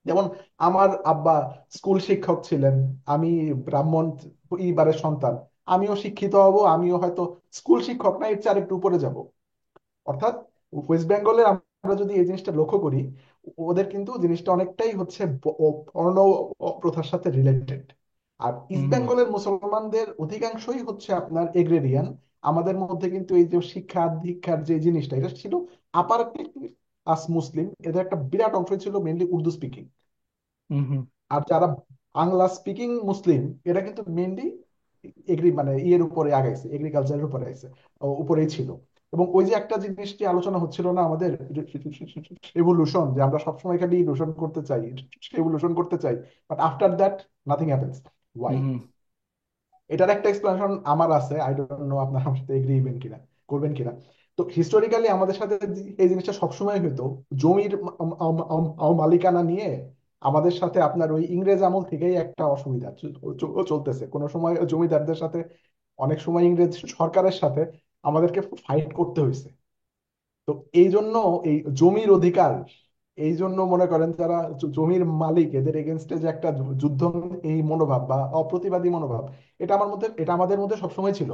যেমন আমার আব্বা স্কুল শিক্ষক ছিলেন, আমি ব্রাহ্মণ পরিবারের সন্তান, আমিও শিক্ষিত হব, আমিও হয়তো স্কুল শিক্ষক না, এর চেয়ে আরেকটু উপরে যাব। অর্থাৎ ওয়েস্ট বেঙ্গলের আমরা যদি এই জিনিসটা লক্ষ্য করি, ওদের কিন্তু জিনিসটা অনেকটাই হচ্ছে বর্ণ প্রথার সাথে রিলেটেড। আর ইস্ট হুম বেঙ্গলের মুসলমানদের অধিকাংশই হচ্ছে আপনার এগ্রেরিয়ান। আমাদের মধ্যে কিন্তু এই যে শিক্ষা দীক্ষার যে জিনিসটা, এটা ছিল আপার ক্লাস মুসলিম, এদের একটা বিরাট অংশ ছিল মেনলি উর্দু স্পিকিং। হুম হুম আর যারা বাংলা স্পিকিং মুসলিম, এরা কিন্তু মেনলি মানে ইয়ের উপরে আগাইছে, এগ্রিকালচারের উপরে আইছে, উপরেই ছিল। এবং ওই যে একটা জিনিস যে আলোচনা হচ্ছিল না আমাদের, রেভলিউশন, যে আমরা সবসময় খালি রেভলিউশন করতে চাই, but after that nothing happens. Why? হুম এটার একটা এক্সপ্লেনেশন আমার আছে, আই ডোন্ট নো আপনার আমার সাথে এগ্রি করবেন কিনা। তো হিস্টোরিক্যালি আমাদের সাথে এই জিনিসটা সবসময় হতো, জমির মালিকানা নিয়ে আমাদের সাথে আপনার ওই ইংরেজ আমল থেকেই একটা অসুবিধা চলতেছে। কোনো সময় জমিদারদের সাথে, অনেক সময় ইংরেজ সরকারের সাথে আমাদেরকে ফাইট করতে হয়েছে। তো এই জন্য এই জমির অধিকার, এই জন্য মনে করেন যারা জমির মালিক, এদের এগেনস্টে যে একটা যুদ্ধ, এই মনোভাব বা অপ্রতিবাদী মনোভাব, এটা আমাদের মধ্যে সবসময় ছিল।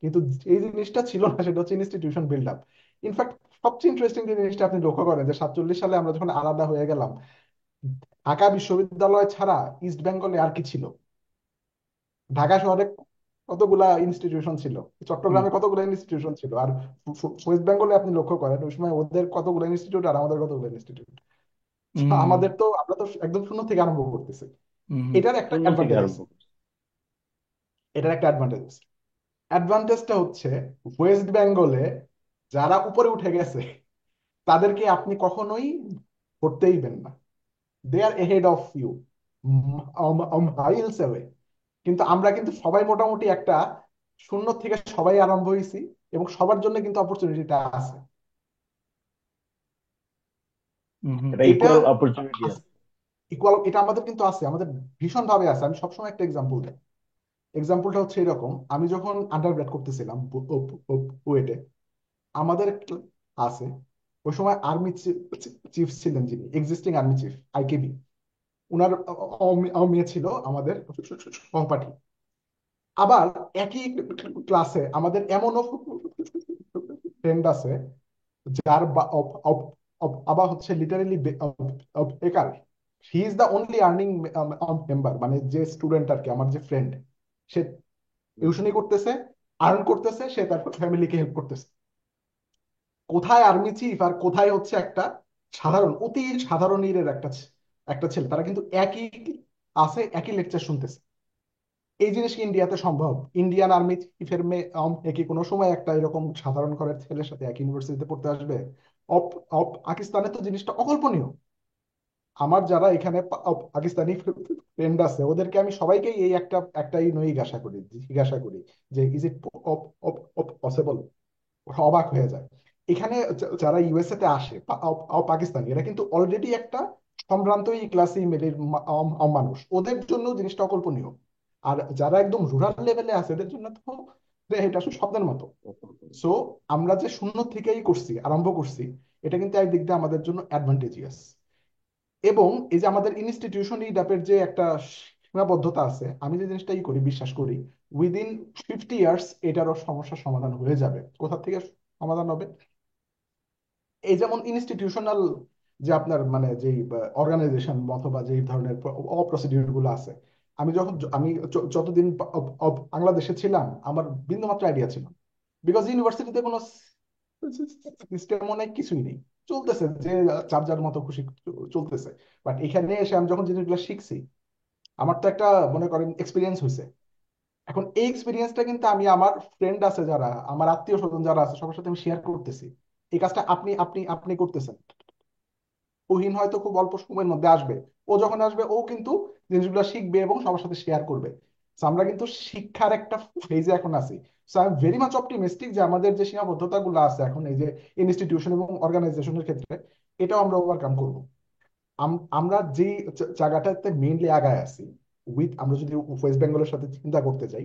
কিন্তু এই জিনিসটা ছিল না, সেটা হচ্ছে ইনস্টিটিউশন বিল্ড আপ। ইনফ্যাক্ট সবচেয়ে ইন্টারেস্টিং যে জিনিসটা আপনি লক্ষ্য করেন, যে 47 সালে আমরা যখন আলাদা হয়ে গেলাম, ঢাকা বিশ্ববিদ্যালয় ছাড়া ইস্ট বেঙ্গলে আর কি ছিল? ঢাকা শহরে কতগুলা ইনস্টিটিউশন ছিল, হুম চট্টগ্রামে কতগুলো ইনস্টিটিউশন ছিল, আর ওয়েস্ট বেঙ্গলে আপনি লক্ষ্য করেন ওই সময় ওদের কতগুলো ইনস্টিটিউট আর আমাদের কতগুলো ইনস্টিটিউট। হুম আমরা তো একদম শূন্য থেকে আরম্ভ করতেছি। হুম এটার একটা শূন্য থেকে অ্যাডভান্টেজ আরম্ভ আছে, করছে। এটার একটা অ্যাডভান্টেজ আছে। অ্যাডভান্টেজটা হচ্ছে ওয়েস্ট বেঙ্গলে যারা উপরে উঠে গেছে, তাদেরকে আপনি কখনোই ধরতেই দেন না, they are ahead of you, miles away. কিন্তু আমরা কিন্তু সবাই মোটামুটি একটা শূন্য থেকে সবাই আরম্ভ হয়েছি, এবং সবার জন্য কিন্তু অপরচুনিটিটা আছে। হুম এটা এটা ইকুয়াল অপরচুনিটি আছে। ইকুয়াল, এটা আমাদের কিন্তু আছে, আমাদের ভীষণ ভাবে আছে। আমি সবসময় একটা এক্সাম্পল দিই, এক্সাম্পলটা হচ্ছে এরকম, আমি যখন আন্ডারগ্রেড করতেছিলাম বুয়েটে, আমাদের আছে ওই সময় আর্মি চিফ ছিলেন, যিনি এক্সিস্টিং আর্মি চিফ আইকেবি, উনার মেয়ে ছিল আমাদের সহপাঠী। আবার একই ক্লাসে আমাদের এমনও ফ্রেন্ড আছে যার বাবা হচ্ছে লিটারেলি বেকার। He is the only earning member, মানে যে স্টুডেন্ট আর কি, আমার যে ফ্রেন্ড, সে হুম, টিউশনি করতেছে, আর্ন করতেছে, সে তার ফ্যামিলিকে হেল্প করতেছে। কোথায় আর্মি চিফ আর কোথায় হচ্ছে একটা সাধারণ, অতি সাধারণ ইরের একটা একটা ছেলে, তারা কিন্তু একই আছে, একই লেকচার শুনতেছে। এই জিনিস কি ইন্ডিয়াতে সম্ভব? ইন্ডিয়ান আর্মি চিফের মেয়ে কি কোনো সময় একটা এরকম সাধারণ ঘরের ছেলের সাথে এক ইউনিভার্সিটিতে পড়তে আসবে? পাকিস্তানে তো জিনিসটা অকল্পনীয়। আমার যারা এখানে পাকিস্তানি ফ্রেন্ড আছে, ওদেরকে আমি সবাইকেই এই একটাই নয় জিজ্ঞাসা করি যে ইজ ইট পসিবল। ওরা অবাক হয়ে যায়। এখানে যারা ইউএসএ তে আসে পাকিস্তানি, এরা কিন্তু অলরেডি একটা সম্ভ্রান্ত এই ক্লাস ফ্যামিলির মানুষ, ওদের জন্য জিনিসটা অকল্পনীয়। আর যারা একদম রুরাল লেভেলে আছে, এদের জন্য তো এটা আসলে স্বপ্নের মতো। সো আমরা যে শূন্য থেকেই করছি, আরম্ভ করছি, এটা কিন্তু একদিক দিয়ে আমাদের জন্য অ্যাডভান্টেজিয়াস। এবং এই যে আমাদের ইনস্টিটিউশন এই ড্যাপের যে একটা সীমাবদ্ধতা আছে, আমি যে জিনিসটাই করি, বিশ্বাস করি উইদিন 50 ইয়ার্স এটারও সমস্যার সমাধান হয়ে যাবে। কোথা থেকে সমাধান হবে? এই যেমন ইনস্টিটিউশনাল যে আপনার মানে যেই অর্গানাইজেশন অথবা যে ধরনের প্রসিডিউর গুলো আছে, আমি যতদিন বাংলাদেশে ছিলাম, আমার বিন্দুমাত্র আইডিয়া ছিল না। বিকজ ইউনিভার্সিটিতে কোনো সিস্টেমও নেই, কিছুই নেই, চলতেছে যে যার যার মতো খুশি চলতেছে। বাট এখানে এসে আমি যখন জিনিসগুলো শিখছি, আমার তো একটা মনে করেন এক্সপিরিয়েন্স হয়েছে। এখন এই এক্সপিরিয়েন্সটা কিন্তু আমি আমার ফ্রেন্ড আছে যারা, আমার আত্মীয় স্বজন যারা আছে, সবার সাথে আমি শেয়ার করতেছি। এই কাজটা আপনি আপনি আপনি করতেছেন। ওহিন হয়তো খুব অল্প সময়ের মধ্যে আসবে, ও যখন আসবে ও কিন্তু জিনিসগুলো শিখবে এবং সবার সাথে শেয়ার করবে। So আমরা কিন্তু শিক্ষার একটা ফেজে এখন আছি। So I am very much optimistic যে আমাদের যে সীমাবদ্ধতা গুলো আছে এখন এই যে ইনস্টিটিউশন এবং অর্গানাইজেশনের ক্ষেত্রে, এটাও আমরা ওভারকাম করবো। আমরা যে জায়গাটাতে মেইনলি আগায় আছি, আমরা যদি ওয়েস্ট বেঙ্গলের সাথে চিন্তা করতে চাই,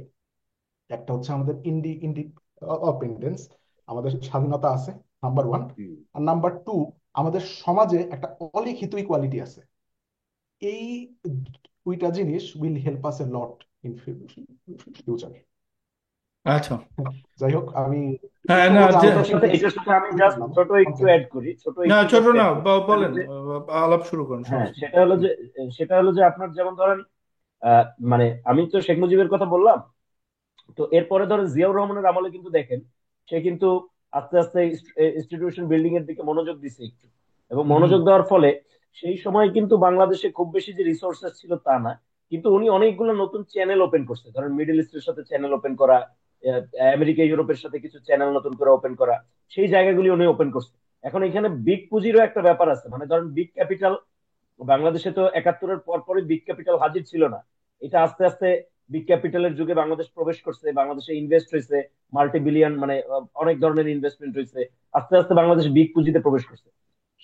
একটা হচ্ছে আমাদের ইন্ডিপেন্ডেন্স, আমাদের স্বাধীনতা আছে, নাম্বার 1। হুম। আর নাম্বার 2, আমাদের সমাজে একটা অলিখিত ইকুয়ালিটি আছে। এই দুইটা জিনিস will help us A lot in future. আচ্ছা। যাই হোক, আমি হ্যাঁ, একটু না হচ্ছে আউট অফ এটার ইন্টারেস্ট সাথে আমি জাস্ট করলাম ছোট একটু কনসেপ্ট। অ্যাড করি, ছোট না, একটু ছোট জাস্ট না, অ্যাড করি। সেটা হলো বলেন, যে, আলাপ শুরু করুন, হ্যাঁ, সমস্যা নেই। সেটা হলো যে আপনার যেমন ধরেন, মানে আমি তো শেখ মুজিবের কথা বললাম, তো এরপরে ধরেন জিয়াউর রহমানের আমলে কিন্তু দেখেন, সে কিন্তু আস্তে আস্তে ইনস্টিটিউশন বিল্ডিং এর দিকে মনোযোগ দিছে একটু, এবং হুম। মনোযোগ দেওয়ার ফলে সেই সময় কিন্তু বাংলাদেশে খুব বেশি যে রিসোর্সেস ছিল তা না, কিন্তু উনি অনেকগুলো নতুন চ্যানেল ওপেন করছে, ধরেন মিডল ইস্টের সাথে চ্যানেল ওপেন করা, আমেরিকা ইউরোপের সাথে কিছু চ্যানেল নতুন করে ওপেন করা, সেই জায়গাগুলি উনি ওপেন করছে। এখন এখানে বিগ পুঁজিরও একটা ব্যাপার আছে, মানে ধরেন বিগ ক্যাপিটাল, বাংলাদেশে তো একাত্তরের পর পরই বিগ ক্যাপিটাল হাজির ছিল না, এটা আস্তে আস্তে বিগ ক্যাপিটালের যুগে বাংলাদেশ প্রবেশ করছে, বাংলাদেশে ইনভেস্ট হয়েছে, মাল্টি বিলিয়ন, মানে অনেক ধরনের ইনভেস্টমেন্ট হয়েছে, আস্তে আস্তে বাংলাদেশ বিগ পুঁজিতে প্রবেশ করছে।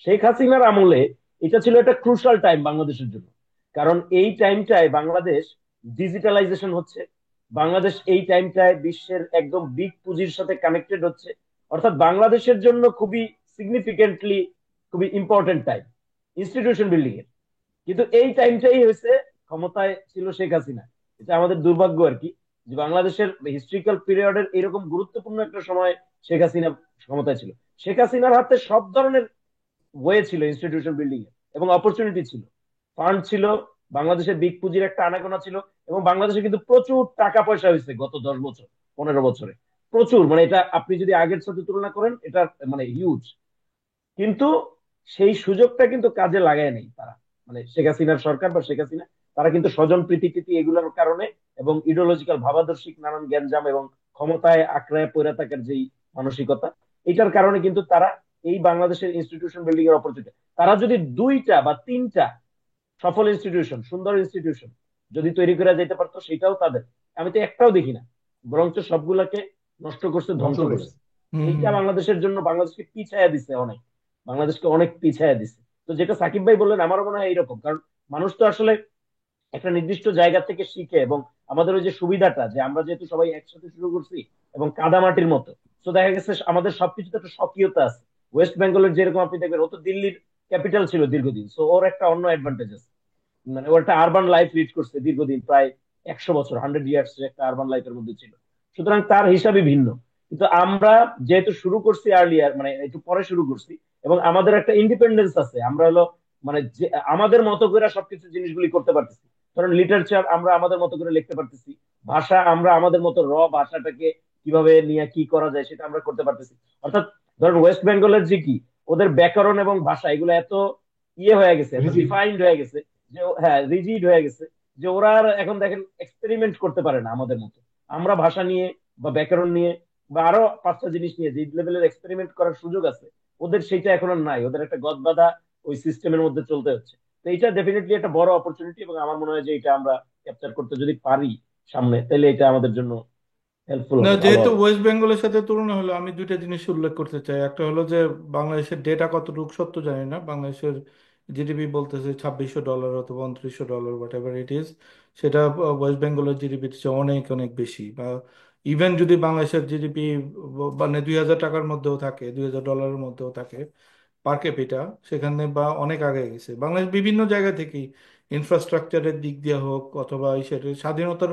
শেখ হাসিনার আমলে এটা ছিল একটা ক্রুশাল টাইম বাংলাদেশের জন্য, কারণ এই টাইমটায় বাংলাদেশ ডিজিটালাইজেশন হচ্ছে, বাংলাদেশ এই টাইমটায় বিশ্বের একদম বিগ পুঁজির সাথে কানেক্টেড হচ্ছে, অর্থাৎ বাংলাদেশের জন্য খুবই সিগনিফিকেন্টলি, খুবই ইম্পর্টেন্ট টাইম ইনস্টিটিউশন বিল্ডিং এর। কিন্তু এই টাইমটাই হয়েছে ক্ষমতায় ছিল শেখ হাসিনা। এটা আমাদের দুর্ভাগ্য আর কি, যে বাংলাদেশের হিস্ট্রিক্যাল পিরিয়ডের এরকম গুরুত্বপূর্ণ একটা সময় শেখ হাসিনা ক্ষমতায় ছিল। শেখ হাসিনার হাতে সব ধরনের ওয়ে ছিল ইনস্টিটিউশন বিল্ডিং এর, এবং অপরচুনিটি ছিল, ফান্ড ছিল, বাংলাদেশের বিগ পুঁজির একটা আনাগোনা ছিল, এবং বাংলাদেশে কিন্তু প্রচুর টাকা পয়সা হয়েছে গত 10 বছর, 15 বছরে, প্রচুর, মানে এটা আপনি যদি আগের সাথে তুলনা করেন, এটা মানে হিউজ। কিন্তু সেই সুযোগটা কিন্তু কাজে লাগায় নেই তারা, মানে শেখ হাসিনার সরকার বা শেখ হাসিনা, তারা কিন্তু স্বজন প্রীতি টীতি এগুলোর কারণে এবং ইডিওলজিক্যাল ভাবাদর্শিক নানান গ্যাঞ্জাম এবং ক্ষমতায় আঁকড়ায় পড়ে থাকার যেই মানসিকতা, এটার কারণে কিন্তু তারা এই বাংলাদেশের ইনস্টিটিউশন বিল্ডিং এর অপরচুনিটি, তারা যদি 2টা বা 3টা সফল ইনস্টিটিউশন, সুন্দর ইনস্টিটিউশন যদি তৈরি করে যেতে পারতো, সেটাও তাদের, আমি তো একটাও দেখি না, বরঞ্চ সবগুলাকে নষ্ট করছে, ধ্বংস ধ্বংস করে করছে। গেছে। হুম, এইটা হুম। বাংলাদেশের জন্য বাংলাদেশকে পিছায়া দিছে অনেক, বাংলাদেশকে অনেক পিছায়া দিছে। তো যেটা সাকিব ভাই বললেন, আমারও মনে হয় এইরকম, কারণ মানুষ তো আসলে একটা নির্দিষ্ট জায়গা থেকে শিখে এবং আমাদের ওই যে সুবিধাটা যে আমরা যেহেতু সবাই একসাথে শুরু করছি এবং কাদামাটির মতো, তো দেখা গেছে আমাদের সবকিছুতে একটা স্বকীয়তা আছে। ওয়েস্ট বেঙ্গলের যেরকম আপনি দেখবেন, ও তো দিল্লির ক্যাপিটাল ছিল দীর্ঘদিন, তো ওর একটা অন্য অ্যাডভান্টেজ আছে। মানে ও একটা আরবান লাইফ লিড করছে দীর্ঘদিন, প্রায় 100 বছর, 100 ইয়ার্স একটা আরবান লাইফের মধ্যে ছিল। সুতরাং তার হিসাবই ভিন্ন। কিন্তু আমরা যেহেতু শুরু করছি আর্লিয়ার, মানে একটু পরে শুরু করছি, এবং আমাদের একটা ইন্ডিপেন্ডেন্স আছে, আমরা হলো মানে যে আমাদের মতো করে সবকিছু জিনিসগুলি করতে পারতেছি। ধরেন লিটারেচার আমরা আমাদের মতো করে লিখতে পারতেছি, ভাষা আমরা আমাদের মতো ভাষাটাকে কিভাবে নিয়ে কি করা যায় সেটা আমরা করতে পারতেছি। অর্থাৎ ধরেন ওয়েস্ট বেঙ্গলের যে কি, ওদের ব্যাকরণ এবং ভাষা এগুলো এত হয়ে গেছে, এত রিজিড। ডিফাইন্ড হয়ে গেছে, যে হ্যাঁ রিজিড হয়ে গেছে, যে ওরা আর এখন দেখেন এক্সপেরিমেন্ট করতে পারে না আমাদের মতো। আমরা ভাষা নিয়ে বা ব্যাকরণ নিয়ে বা আরো 5টা জিনিস নিয়ে যে লেভেলের এক্সপেরিমেন্ট করার সুযোগ আছে, ওদের সেটা এখন আর নাই। ওদের একটা গদবাঁধা ওই সিস্টেমের মধ্যে চলতে হচ্ছে। তো এটা ডেফিনেটলি একটা বড় অপরচুনিটি, এবং আমার মনে হয় যে এটা আমরা ক্যাপচার করতে যদি পারি সামনে, তাহলে এটা আমাদের জন্য হেল্পফুল না, হবে, ভালো যেহেতু হবে। ওয়েস্ট বেঙ্গলের সাথে তুলনা হলো, আমি দুইটা জিনিস উল্লেখ করতে চাই। একটা হলো যে বাংলাদেশের ডেটা কতটুকু সত্য জানি না, বাংলাদেশের জিডিপি বলতেছে $2600 অথবা $2900, হোয়াট এভার ইট ইজ। সেটা ওয়েস্ট বেঙ্গলের জিডিপির চেয়ে অনেক অনেক বেশি। বা ইভেন যদি বাংলাদেশের জিডিপি মানে $2000 মধ্যেও থাকে, $2000 মধ্যেও থাকে পার ক্যাপিটা, সেখানে বা অনেক আগে গেছে বাংলাদেশ বিভিন্ন জায়গা থেকেই, ইনফ্রাস্ট্রাকচারের দিক দিয়ে হোক অথবা স্বাধীনতার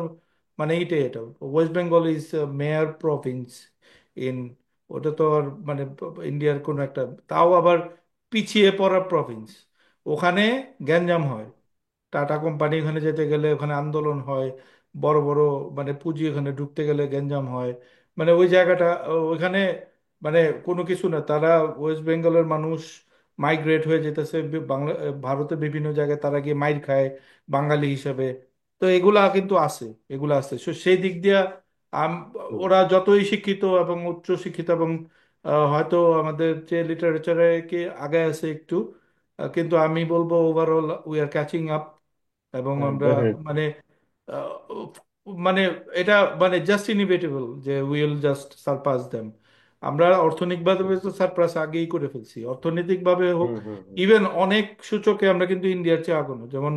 মানে এইটাই। এটা West Bengal is mayor Province in, ওটা তো আর মানে ইন্ডিয়ার কোনো একটা, তাও আবার পিছিয়ে পড়া প্রভিন্স। ওখানে গ্যাঞ্জাম হয়, টাটা কোম্পানি ওখানে যেতে গেলে ওখানে আন্দোলন হয়, বড় বড় মানে পুঁজি ওখানে ঢুকতে গেলে গ্যাঞ্জাম হয়। মানে ওই জায়গাটা ওইখানে মানে কোনো কিছু না, তারা ওয়েস্ট বেঙ্গলের মানুষ মাইগ্রেট হয়ে যেতেছে বাংলা ভারতের বিভিন্ন জায়গায়, তারা গিয়ে মাইর খায় বাঙালি হিসেবে। তো এগুলা কিন্তু আছে, এগুলা আছে। So সেই দিক দিয়ে আম- হুম, ওরা যতই শিক্ষিত এবং উচ্চ শিক্ষিত এবং হয়তো আমাদের যে লিটারেচারে কি আগে আছে একটু, কিন্তু আমি বলবো overall we are catching up. এবং হ্যাঁ আমরা ডেফিনেটলি। মানে আহ, মানে এটা মানে জাস্ট ইনএভিটেবল যে উইল জাস্ট সারপাস দেম। আমরা অর্থনৈতিকভাবে তো সারপাস আগেই করে ফেলছি, অর্থনৈতিকভাবে হোক। হুম হুম হুম ইভেন অনেক সূচকে আমরা কিন্তু ইন্ডিয়ার চেয়ে আগানো, যেমন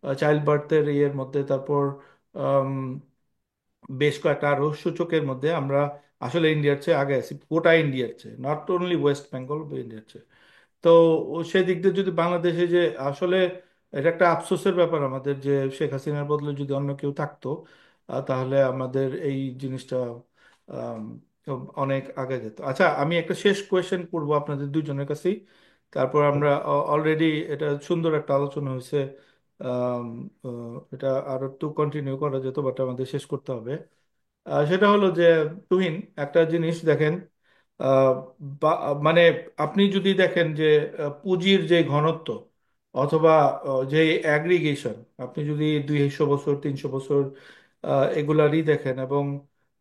চাইল্ড বার্থের ইয়ের মধ্যে, তারপর আম, বেশ কয়েকটা আরো সূচকের মধ্যে আমরা আসলে ইন্ডিয়ার চেয়ে আগে আছি, গোটা ইন্ডিয়ার চেয়ে, নট অনলি ওয়েস্ট বেঙ্গল, ইন্ডিয়ার চেয়ে। তো সেই দিক দিয়ে যদি বাংলাদেশে যে আসলে, এটা একটা আফসোসের ব্যাপার আমাদের যে শেখ হাসিনার বদলে যদি অন্য কেউ থাকতো, তাহলে আমাদের এই জিনিসটা আম, অনেক আগে যেত। আচ্ছা, আমি একটা শেষ কোয়েশ্চেন করবো আপনাদের দুজনের কাছেই, তারপর আমরা অলরেডি এটা সুন্দর একটা আলোচনা হয়েছে। আম, এটা আরো একটু কন্টিনিউ করা যেত, বাট আমাদের শেষ করতে হবে। সেটা হলো যে তুহিন, একটা জিনিস দেখেন, আহ, মানে আপনি যদি দেখেন যে পুঁজির যে ঘনত্ব অথবা যে অ্যাগ্রিগেশন, আপনি যদি 200 বছর 300 বছর এগুলারই দেখেন এবং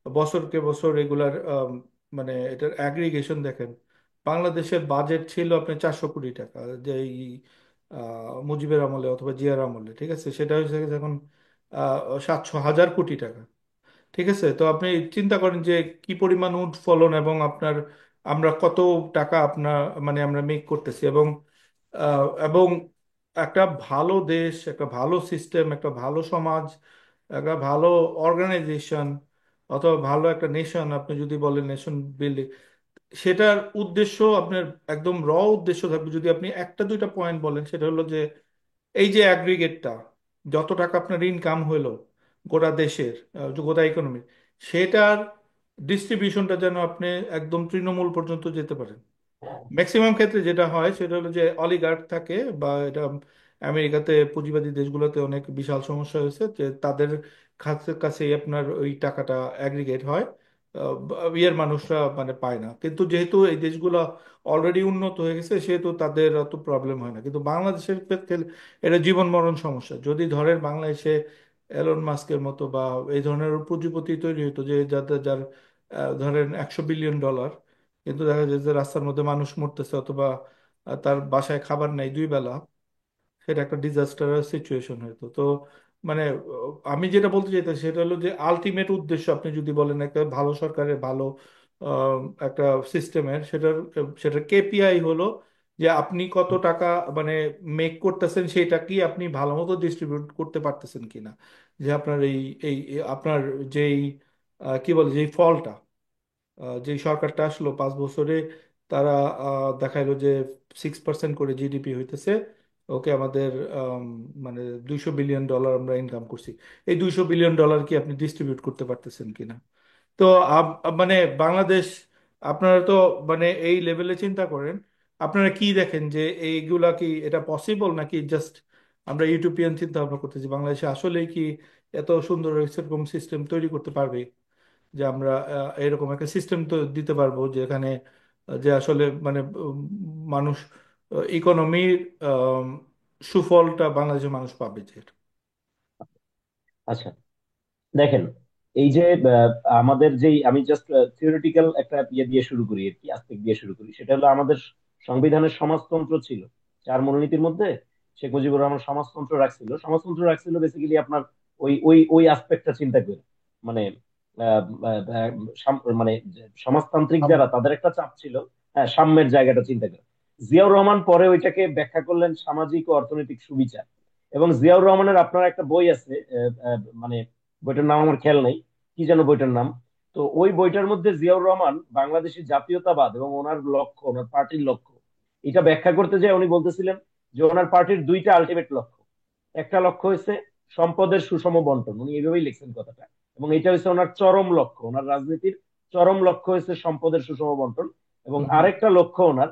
বছরকে বছর এগুলার মানে এটার অ্যাগ্রিগেশন দেখেন, বাংলাদেশের বাজেট ছিল আপনার 400 কোটি টাকা, যে এই মুজিবের আমলে অথবা জিয়ার আমলে, ঠিক আছে, সেটা হচ্ছে এখন 700,000 কোটি টাকা। ঠিক আছে, তো আপনি চিন্তা করেন যে কি পরিমাণ উৎফলন এবং আপনার আমরা কত টাকা আপনার মানে আমরা মেক করতেছি। এবং একটা ভালো দেশ, একটা ভালো সিস্টেম, একটা ভালো সমাজ, একটা ভালো অর্গানাইজেশন অথবা ভালো একটা নেশন, আপনি যদি বলেন নেশন বিল্ডিং, সেটার উদ্দেশ্য আপনার একদম উদ্দেশ্য থাকবে। যদি আপনি একটা দুইটা পয়েন্ট বলেন, সেটা হলো যে এই যে অ্যাগ্রিগেটটা, যত টাকা আপনার ইনকাম হইলো গোটা দেশের, গোটা ইকোনমি, সেটার ডিস্ট্রিবিউশনটা যেন আপনি একদম তৃণমূল পর্যন্ত যেতে পারেন। ম্যাক্সিমাম ক্ষেত্রে যেটা হয় সেটা হলো যে অলিগার্ক থাকে, বা এটা আমেরিকাতে পুঁজিবাদী দেশগুলোতে অনেক বিশাল সমস্যা হয়েছে যে তাদের কাছে কাছেই আপনার ওই টাকাটা অ্যাগ্রিগেট হয়, ইয়ের মানুষরা মানে পায় না। কিন্তু যেহেতু এই দেশগুলো অলরেডি উন্নত হয়ে গেছে, সেহেতু তাদের অত প্রবলেম হয় না। কিন্তু বাংলাদেশের ক্ষেত্রে এটা জীবন মরণ সমস্যা। যদি ধরেন বাংলাদেশে এলন মাস্কের মতো বা এই ধরনের পুঁজিপতি তৈরি হতো, যে যাদের যার ধরেন $100 বিলিয়ন, কিন্তু দেখা যায় যে রাস্তার মধ্যে মানুষ মরতেছে অথবা তার বাসায় খাবার নেই 2 বেলা, সেটা একটা ডিজাস্টার সিচুয়েশন হতো। তো মানে আমি যেটা বলতে চাইতেছি সেটা হলো যে আলটিমেট উদ্দেশ্য, আপনি যদি বলেন একটা ভালো সরকারের, ভালো আহ, একটা সিস্টেমের, সেটার সেটার কেপিআই হলো যে আপনি কত টাকা মানে মেক করতেছেন, সেটা কি আপনি ভালো মতো ডিস্ট্রিবিউট করতে পারতেছেন কিনা। যে আপনার এই এই এই আপনার যেই কি বলে যেই ফলটা, যেই সরকারটা আসলো 5 বছরে, তারা দেখাইলো যে 6% করে জিডিপি হইতেছে। ওকে, আমাদের মানে $200 বিলিয়ন আমরা ইনকাম করছি। এই $200 বিলিয়ন কি আপনি ডিস্ট্রিবিউট করতে পারতেছেন কিনা। তো মানে বাংলাদেশ, আপনারা তো মানে এই লেভেলে চিন্তা করেন, আপনারা কি দেখেন যে এইগুলা কি এটা পসিবল, নাকি জাস্ট আমরা ইউটোপিয়ান চিন্তা ভাবনা করতেছি? বাংলাদেশে আসলেই কি এত সুন্দর এরকম সিস্টেম তৈরি করতে পারবে, যে আমরা এরকম একটা সিস্টেম তো দিতে পারবো যেখানে যে আসলে মানে মানুষ ইকোনমির সুফলটা বাংলাদেশের মানুষ পাবে যে। আচ্ছা, দেখেন, এই যে আমাদের যেই, আমি জাস্ট থিওরিটিক্যাল একটা ইয়ে দিয়ে শুরু করি আর কি, আস্পেক্ট দিয়ে শুরু করি। সেটা হলো আমাদের সংবিধানের সমাজতন্ত্র ছিল 4 মূলনীতির মধ্যে। শেখ মুজিবুর রহমান সমাজতন্ত্র রাখছিল বেসিক্যালি আপনার ওই আসপেক্টটা চিন্তা করে, মানে আহ, আহ, আহ, মানে যে সমাজতান্ত্রিক যারা, তাদের একটা চাপ ছিল। হ্যাঁ, সাম্যের জায়গাটা চিন্তা করে জিয়াউর রহমান পরে ওইটাকে ব্যাখ্যা করলেন সামাজিক ও অর্থনৈতিক সুবিচার। এবং জিয়াউর রহমানের আপনার একটা বই আছে, মানে বইটার নাম আমার খেয়াল নেই, কি যেন বইটার নাম। তো ওই বইটার মধ্যে জিয়াউর রহমান বাংলাদেশের জাতীয়তাবাদ এবং ওনার লক্ষ্য, ওনার পার্টির লক্ষ্য, এটা ব্যাখ্যা করতে যায় উনি বলতেছিলেন যে ওনার পার্টির দুইটা আলটিমেট লক্ষ্য। একটা লক্ষ্য হচ্ছে সম্পদের সুষম বন্টন, উনি এইভাবেই লিখছেন কথাটা। এবং এটা হচ্ছে ওনার চরম লক্ষ্য, ওনার রাজনীতির চরম লক্ষ্য হচ্ছে সম্পদের সুষম বন্টন। এবং হুম, আরেকটা লক্ষ্য ওনার,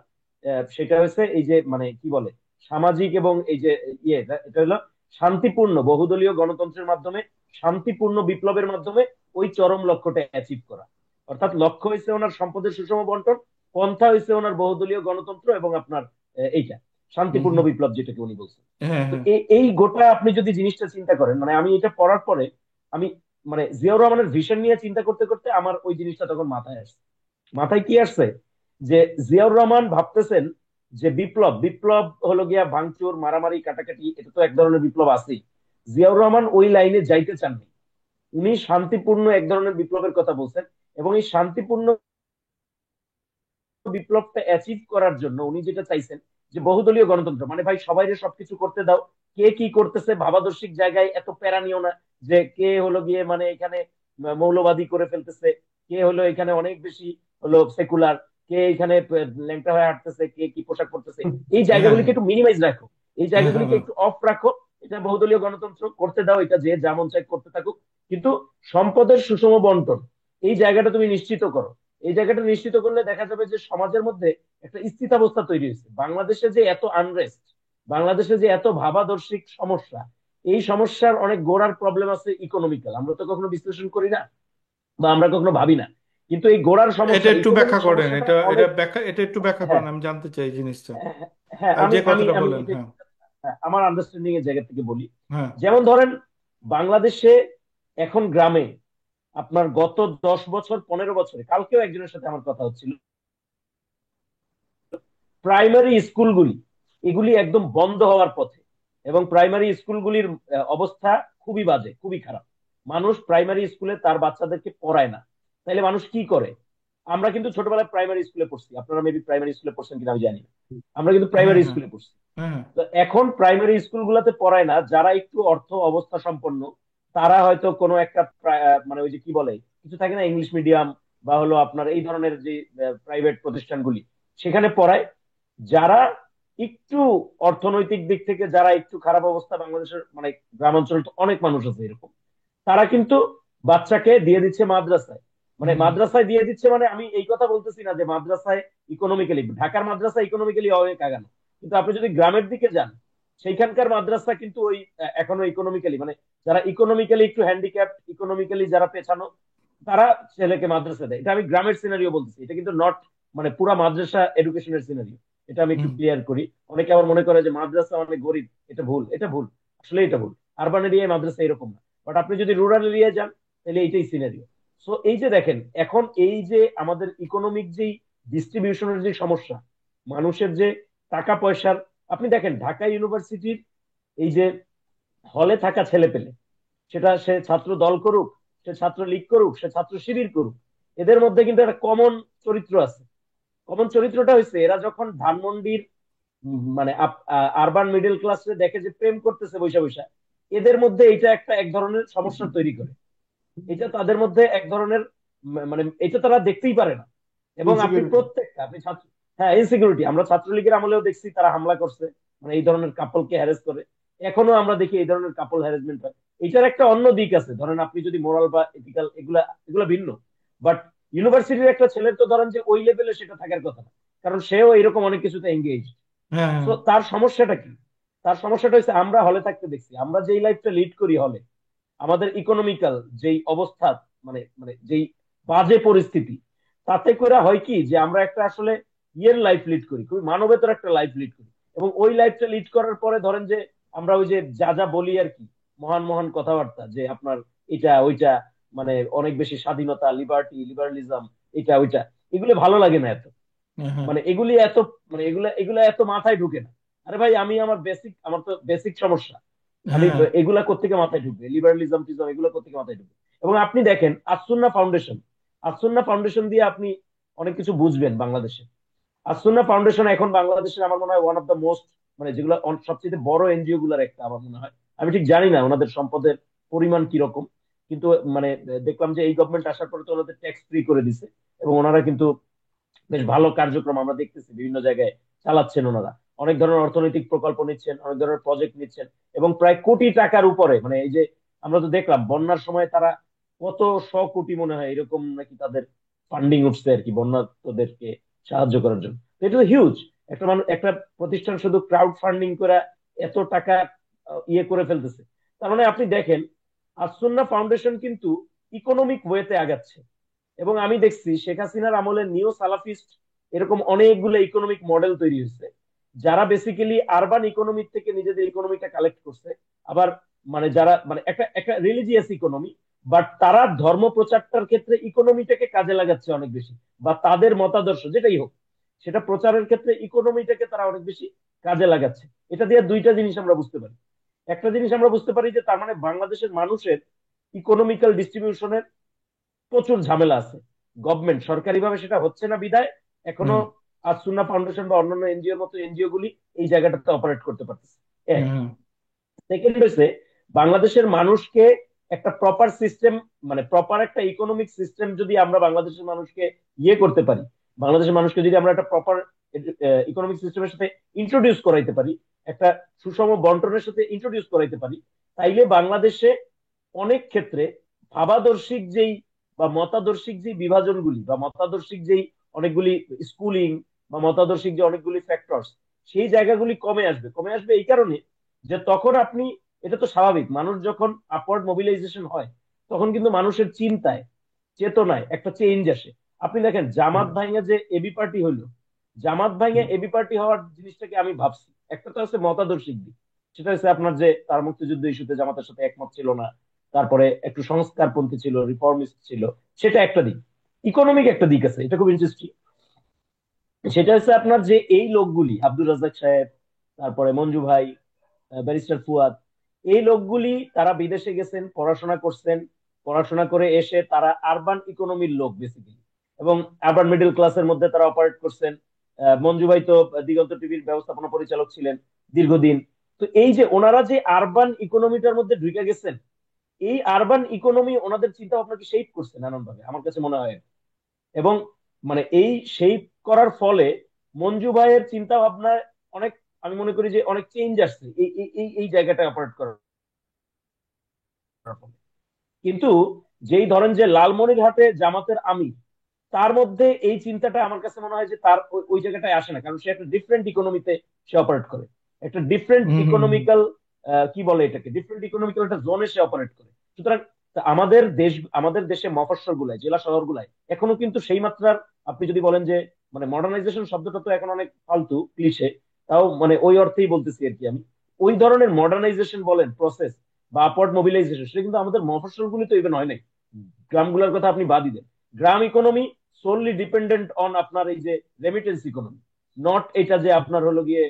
সেটা হচ্ছে এই যে মানে কি বলে, সামাজিক এবং এই যে ইয়ে, এটা হলো শান্তিপূর্ণ বহুদলীয় গণতন্ত্রের মাধ্যমে, শান্তিপূর্ণ বিপ্লবের মাধ্যমে ওই চরম লক্ষ্যটা অ্যাচিভ করা। অর্থাৎ লক্ষ্য হয়েছে ওনার সম্পদের সুষম বন্টন, পন্থা হয়েছে ওনার বহুদলীয় গণতন্ত্র এবং আপনার এইটা হুম, শান্তিপূর্ণ হুম। বিপ্লব, যেটাকে উনি বলছেন। হ্যাঁ, তো হ্যাঁ। এই গোটা আপনি যদি জিনিসটা চিন্তা করেন, মানে আমি এটা পড়ার পরে আমি মানে জিয়াউর রহমানের ভিশন নিয়ে চিন্তা করতে করতে আমার ওই জিনিসটা তখন মাথায় আসছে। মাথায় কি আসছে, যে জিয়াউর রহমান ভাবতেছেন যে বিপ্লব বিপ্লব হলো গিয়া ভাঙচুর, মারামারি, কাটাকাটি, এটা তো এক ধরনের বিপ্লব আছেই। জিয়াউর রহমান ওই লাইনে যাইতে চাননি, উনি শান্তিপূর্ণ এক ধরনের বিপ্লবের কথা বলছেন। এবং এই শান্তিপূর্ণ বিপ্লবটা অ্যাচিভ করার জন্য উনি যেটা চাইছেন, যে বহুদলীয় গণতন্ত্র, মানে ভাই সবাই সবকিছু করতে দাও, কে কি করতেছে ভাবাদর্শিক জায়গায় এত প্যারা নিও না, যে কে হলো গিয়ে মানে এখানে মৌলবাদী করে ফেলতেছে, কে হলো এখানে অনেক বেশি হলো সেকুলার, কে এখানে ল্যাংটা হয়ে হাঁটতেছে, কে কি পোশাক পরতেছে। এই হ্যাঁ, জায়গাগুলিকে হ্যাঁ, একটু মিনিমাইজ রাখো, এই হ্যাঁ, হ্যাঁ, জায়গাগুলিকে হ্যাঁ। একটু অফ রাখো। এটা বহুদলীয় গণতন্ত্র করতে দাও, এটা যে যেমন চাই করতে থাকুক, কিন্তু সম্পদের সুষম বন্টন এই জায়গাটা তুমি নিশ্চিত করো। এই জায়গাটা নিশ্চিত করলে দেখা যাবে যে সমাজের মধ্যে একটা স্থিতাবস্থা তৈরি হয়েছে। বাংলাদেশে যে এত আনরেস্ট, বাংলাদেশে যে এত ভাবাদর্শিক সমস্যা, এই সমস্যার অনেক গোড়ার প্রবলেম আছে ইকোনমিক্যাল, আমরা তো কখনো বিশ্লেষণ করি না বা আমরা কখনো ভাবি না। কিন্তু এই গোড়ার এটা সমস্যা, একটু ব্যাখ্যা ইকোনমিক করেন, সমস্যাটা এটা এটা অনেক। ব্যাখ্যা, এটা একটু ব্যাখ্যা হ্যাঁ, করেন, আমি জানতে চাই জিনিসটা। হ্যাঁ, হ্যাঁ, যে আমি আমি কথাটা আমি বলেন, এটা হ্যাঁ। আমার আন্ডারস্ট্যান্ডিং এর জায়গা থেকে বলি। হ্যাঁ, যেমন ধরেন, বাংলাদেশে এখন গ্রামে আপনার গত 10 বছর 15 বছরে, কালকেও একজনের সাথে আমার কথা হচ্ছিল, প্রাইমারি স্কুলগুলি এগুলি একদম বন্ধ হওয়ার পথে। এবং প্রাইমারি স্কুলগুলির অবস্থা খুবই বাজে, খুবই খারাপ। মানুষ প্রাইমারি স্কুলে তার বাচ্চাদেরকে পড়ায় না। তাইলে মানুষ কি করে? আমরা কিন্তু ছোটবেলায় প্রাইমারি স্কুলে পড়ছি, আপনারা মেবি প্রাইমারি স্কুলে পড়ছেন কিনা আমি জানি না, আমরা কিন্তু হ্যাঁ, প্রাইমারি হ্যাঁ, স্কুলে পড়ছি। হ্যাঁ, হ্যাঁ। তো এখন প্রাইমারি স্কুলগুলোতে পড়ায় না, যারা একটু অর্থ অবস্থা সম্পন্ন, তারা হয়তো কোনো একটা মানে ওই যে কি বলে, কিছু থাকে না ইংলিশ মিডিয়াম বা হলো আপনার এই ধরনের যে প্রাইভেট প্রতিষ্ঠানগুলি, সেখানে পড়ায়। যারা একটু অর্থনৈতিক দিক থেকে যারা একটু খারাপ অবস্থা, বাংলাদেশের মানে গ্রামাঞ্চলে তো অনেক মানুষ আছে এরকম, তারা কিন্তু বাচ্চাকে দিয়ে দিচ্ছে মাদ্রাসায়। মানে হুম, মাদ্রাসায় দিয়ে দিচ্ছে, মানে আমি এই কথা বলতেছি না যে মাদ্রাসায় ইকোনমিক্যালি, ঢাকার মাদ্রাসা ইকোনমিক্যালি অনেক আগানো, কিন্তু আপনি যদি গ্রামের দিকে যান, সেইখানকার মাদ্রাসা কিন্তু ওই এখনো ইকোনমিক্যালি, মানে যারা ইকোনমিক্যালি একটু হ্যান্ডিক্যাপ, ইকোনমিক্যালি যারা পেছানো, তারা ছেলেকে মাদ্রাসা দেয়। এটা আমি গ্রামের সিনারিও বলতেছি, এটা কিন্তু নট মানে পুরা মাদ্রাসা এডুকেশনের সিনারিও। এটা আমি একটু হুম, ক্লিয়ার করি। অনেকে আবার মনে করে যে মাদ্রাসা মানে গরিব, এটা ভুল, এটা ভুল, আসলে এটা ভুল। আরবান এরিয়ায় মাদ্রাসা এরকম না, বাট আপনি যদি রুরাল এরিয়ায় যান, তাহলে এইটাই সিনারিও। সো এই যে দেখেন, এখন এই যে আমাদের ইকোনমিক যেই ডিস্ট্রিবিউশনের যে সমস্যা, মানুষের যে টাকা পয়সার, আপনি দেখেন ঢাকা ইউনিভার্সিটির এই যে হলে থাকা ছেলে পেলে, সেটা সে ছাত্র দল করুক, সে ছাত্র লীগ করুক, সে ছাত্র শিবির করুক, এদের মধ্যে কিন্তু একটা কমন চরিত্র আছে। কমন চরিত্রটা হচ্ছে, এরা যখন ধানমন্ডির মানে আরবান মিডল ক্লাসে দেখে যে প্রেম করতেছে বৈশা বৈশা, এদের মধ্যে এটা একটা এক ধরনের সমস্যা তৈরি করে। এটা তাদের মধ্যে এক ধরনের মানে এটা তারা দেখতেই পারে না। এবং আপনি ইনসিকিউরিটি। প্রত্যেকটা আপনি ছাত্র, হ্যাঁ ইনসিকিউরিটি, আমরা ছাত্রলীগের আমলেও দেখছি তারা হামলা করছে, মানে এই ধরনের কাপলকে হ্যারেস করে। এখনো আমরা দেখি এই ধরনের কাপল হ্যারাসমেন্ট হয়। এটার একটা অন্য দিক আছে, ধরেন আপনি যদি মোরাল বা এথিক্যাল এগুলা এগুলা ভিন্ন, বাট ইউনিভার্সিটির একটা ছেলের তো ধরেন যে ওই লেভেলে সেটা থাকার কথা না, কারণ সেও এরকম অনেক কিছুতে এঙ্গেজ। হ্যাঁ, হ্যাঁ, তো তার সমস্যাটা কি? তার সমস্যাটা হচ্ছে আমরা হলে থাকতে দেখছি, আমরা যেই লাইফটা লিড করি হলে, আমাদের ইকোনমিক্যাল যেই অবস্থা, মানে মানে যেই বাজে পরিস্থিতি, তাতে করে হয় কি যে আমরা একটা আসলে ইয়ের লাইফ লিড করি, খুবই মানবেতর একটা লাইফ লিড করি। এবং ওই লাইফটা লিড করার পরে ধরেন যে আমরা ওই যে যা যা বলি আর কি, মহান মহান কথাবার্তা যে আপনার এটা ওইটা, মানে অনেক বেশি স্বাধীনতা, লিবার্টি, লিবারালিজম, এটা ওইটা, এগুলো ভালো লাগে না এত। হ্যাঁ, হ্যাঁ, মানে এগুলি এত, মানে এগুলা এগুলা এত মাথায় ঢুকে না। আরে ভাই আমি আমার বেসিক, আমার তো বেসিক সমস্যা, আমি হ্যাঁ, এগুলা কোত্থেকে মাথায় ঢুকবে, লিবারালিজম টিজম এগুলো কোত্থেকে মাথায় ঢুকবে? এবং আপনি দেখেন আসুন্না ফাউন্ডেশন, আসুন্না ফাউন্ডেশন দিয়ে আপনি অনেক কিছু বুঝবেন বাংলাদেশে। আসুন্না ফাউন্ডেশন এখন বাংলাদেশের আমার মনে হয় ওয়ান অফ দ্য মোস্ট, মানে যেগুলো সবচেয়ে বড় এনজিও গুলার একটা আমার মনে হয়। আমি ঠিক জানি না ওনাদের সম্পদের পরিমাণ কিরকম, কিন্তু মানে দেখলাম যে এই গভর্নমেন্ট আসার পরে তো ওনাদের ট্যাক্স ফ্রি করে দিছে, এবং ওনারা কিন্তু বেশ ভালো কার্যক্রম আমরা দেখতেছি বিভিন্ন জায়গায় চালাচ্ছেন ওনারা। অনেক ধরনের অর্থনৈতিক প্রকল্প নিচ্ছেন, অনেক ধরনের প্রজেক্ট নিচ্ছেন, এবং প্রায় কোটি টাকার উপরে, মানে এই যে আমরা তো দেখলাম বন্যার সময় তারা কত কোটি মনে হয় এরকম নাকি তাদের ফান্ডিং উঠছে আর কি বন্যার্তদেরকে সাহায্য করার জন্য। তো এটা তো হিউজ। একটা মানুষ, একটা প্রতিষ্ঠান শুধু ক্রাউড ফান্ডিং করে এত টাকা ইয়ে করে ফেলতেছে। তার মানে আপনি দেখেন আসুন্না ফাউন্ডেশন কিন্তু ইকোনমিক ওয়েতে আগাচ্ছে। এবং আমি দেখছি শেখ হাসিনার আমলে নিও সালাফিস্ট এরকম অনেকগুলো ইকোনমিক মডেল তৈরি হয়েছে, যারা বেসিক্যালি আরবান ইকোনমি থেকে নিজেদের ইকোনমিটা কালেক্ট করছে। আবার মানে যারা মানে একটা একটা রিলিজিয়াস ইকোনমি, বাট তারা ধর্ম প্রচারটার ক্ষেত্রে ইকোনমিটাকে কাজে লাগাচ্ছে অনেক বেশি, বা তাদের মতাদর্শ যেটাই হোক সেটা প্রচারের ক্ষেত্রে ইকোনমিটাকে তারা অনেক বেশি কাজে লাগাচ্ছে। এটা দিয়ে দুইটা জিনিস আমরা বুঝতে পারি। একটা জিনিস আমরা বুঝতে পারি যে তার মানে বাংলাদেশের মানুষের ইকোনমিক্যাল ডিস্ট্রিবিউশনের প্রচুর ঝামেলা আছে। গভর্নমেন্ট সরকারি ভাবে সেটা হচ্ছে না বিধায় এখনো হুম, আসুন্না ফাউন্ডেশন বা অন্যান্য এনজিওর মতো এনজিও গুলি এই জায়গাটাতে অপারেট করতে পারতেছে। এক। হুম, সেকেন্ড হচ্ছে বাংলাদেশের মানুষকে একটা প্রপার সিস্টেম, মানে প্রপার একটা ইকোনমিক সিস্টেম যদি আমরা বাংলাদেশের মানুষকে ইয়ে করতে পারি, বাংলাদেশের মানুষকে যদি আমরা একটা প্রপার ইকোনমিক সিস্টেমের সাথে ইন্ট্রোডিউস করাইতে পারি, একটা সুষম বন্টনের সাথে ইন্ট্রোডিউস করাইতে পারি, তাইলে বাংলাদেশে অনেক ক্ষেত্রে ভাবাদর্শিক যেই বা মতাদর্শিক যে বিভাজনগুলি বা মতাদর্শিক যেই অনেকগুলি স্কুলিং বা মতাদর্শিক যে অনেকগুলি ফ্যাক্টরস, সেই জায়গাগুলি কমে আসবে। কমে আসবে এই কারণে যে তখন আপনি, এটা তো স্বাভাবিক, মানুষ যখন আপওয়ার্ড মোবিলাইজেশন হয় তখন কিন্তু মানুষের চিন্তায়, চেতনায় একটা চেঞ্জ আসে। আপনি দেখেন জামাত ভাঙে যে এবি পার্টি হইলো, জামাত ভাঙে হুম, এবি পার্টি হওয়ার জিনিসটাকে আমি ভাবছি একটা তো আছে মতাদর্শিক দিক, সেটা হচ্ছে আপনার যে তার মুক্তিযুদ্ধ ইস্যুতে জামাতের সাথে একমত ছিল না, তারপরে একটু সংস্কারপন্থী ছিল, রিফর্মিস্ট ছিল, সেটা একটা দিক। ইকোনমিক একটা দিক আছে, এটা খুব ইন্টারেস্টিং। সেটা হচ্ছে আপনার যে এই লোকগুলি আব্দুর রাজ্জাক সাহেব, তারপরে মঞ্জু ভাই, ব্যারিস্টার ফুয়াদ, এই লোকগুলি তারা বিদেশে গেছেন, পড়াশোনা করছেন, পড়াশোনা করে এসে তারা আরবান ইকোনমির লোক বেসিক্যালি, এবং আরবান মিডল ক্লাসের মধ্যে তারা অপারেট করছেন। মঞ্জু ভাই তো দিগন্ত টিভির ব্যবস্থাপনা পরিচালক ছিলেন দীর্ঘদিন। তো এই যে ওনারা যে আরবান ইকোনমিটার মধ্যে ঢুকে গেছেন, এই আরবান ইকোনমি ওনাদের চিন্তা ভাবনাকে শেপ করছে নানান ভাবে আমার কাছে মনে হয়। এবং মানে এই শেপ করার ফলে মঞ্জু ভাইয়ের চিন্তা ভাবনায় অনেক, আমি মনে করি যে অনেক চেঞ্জ আসছে এই এই এই এই জায়গাটা অপারেট করার ফলে। কিন্তু যেই ধরেন যে লালমনিরহাটে জামাতের আমির, তার মধ্যে এই চিন্তাটা আমার কাছে মনে হয় যে তার ওই জায়গাটায় আসে না, কারণ সে একটা ডিফারেন্ট ইকোনমিতে সে অপারেট করে, একটা ডিফারেন্ট হুম, হুম, হুম। ইকোনমিক্যাল, কি বলে এটাকে, ডিফারেন্ট ইকোনমিক্যাল একটা জোনে সে অপারেট করে। সুতরাং আমাদের দেশ, আমাদের দেশে মফস্বল গুলায়, জেলা শহর গুলায় এখনো কিন্তু সেই মাত্রার, আপনি যদি বলেন যে মানে মডার্নাইজেশন শব্দটা তো এখন অনেক ফালতু ক্লিশে, তাও মানে ওই অর্থেই বলতেছি আর কি আমি, ওই ধরনের মডার্নাইজেশন বলেন প্রসেস বা আপওয়ার্ড মোবিলাইজেশন সেটা কিন্তু আমাদের মফস্বল গুলি তো ইভেন হয় নাই। গ্রামগুলোর কথা আপনি বাদই দেন, গ্রাম ইকোনমি সোললি ডিপেন্ডেন্ট অন আপনার এই যে রেমিটেন্স ইকোনমি, নট এটা যে আপনার হলো গিয়ে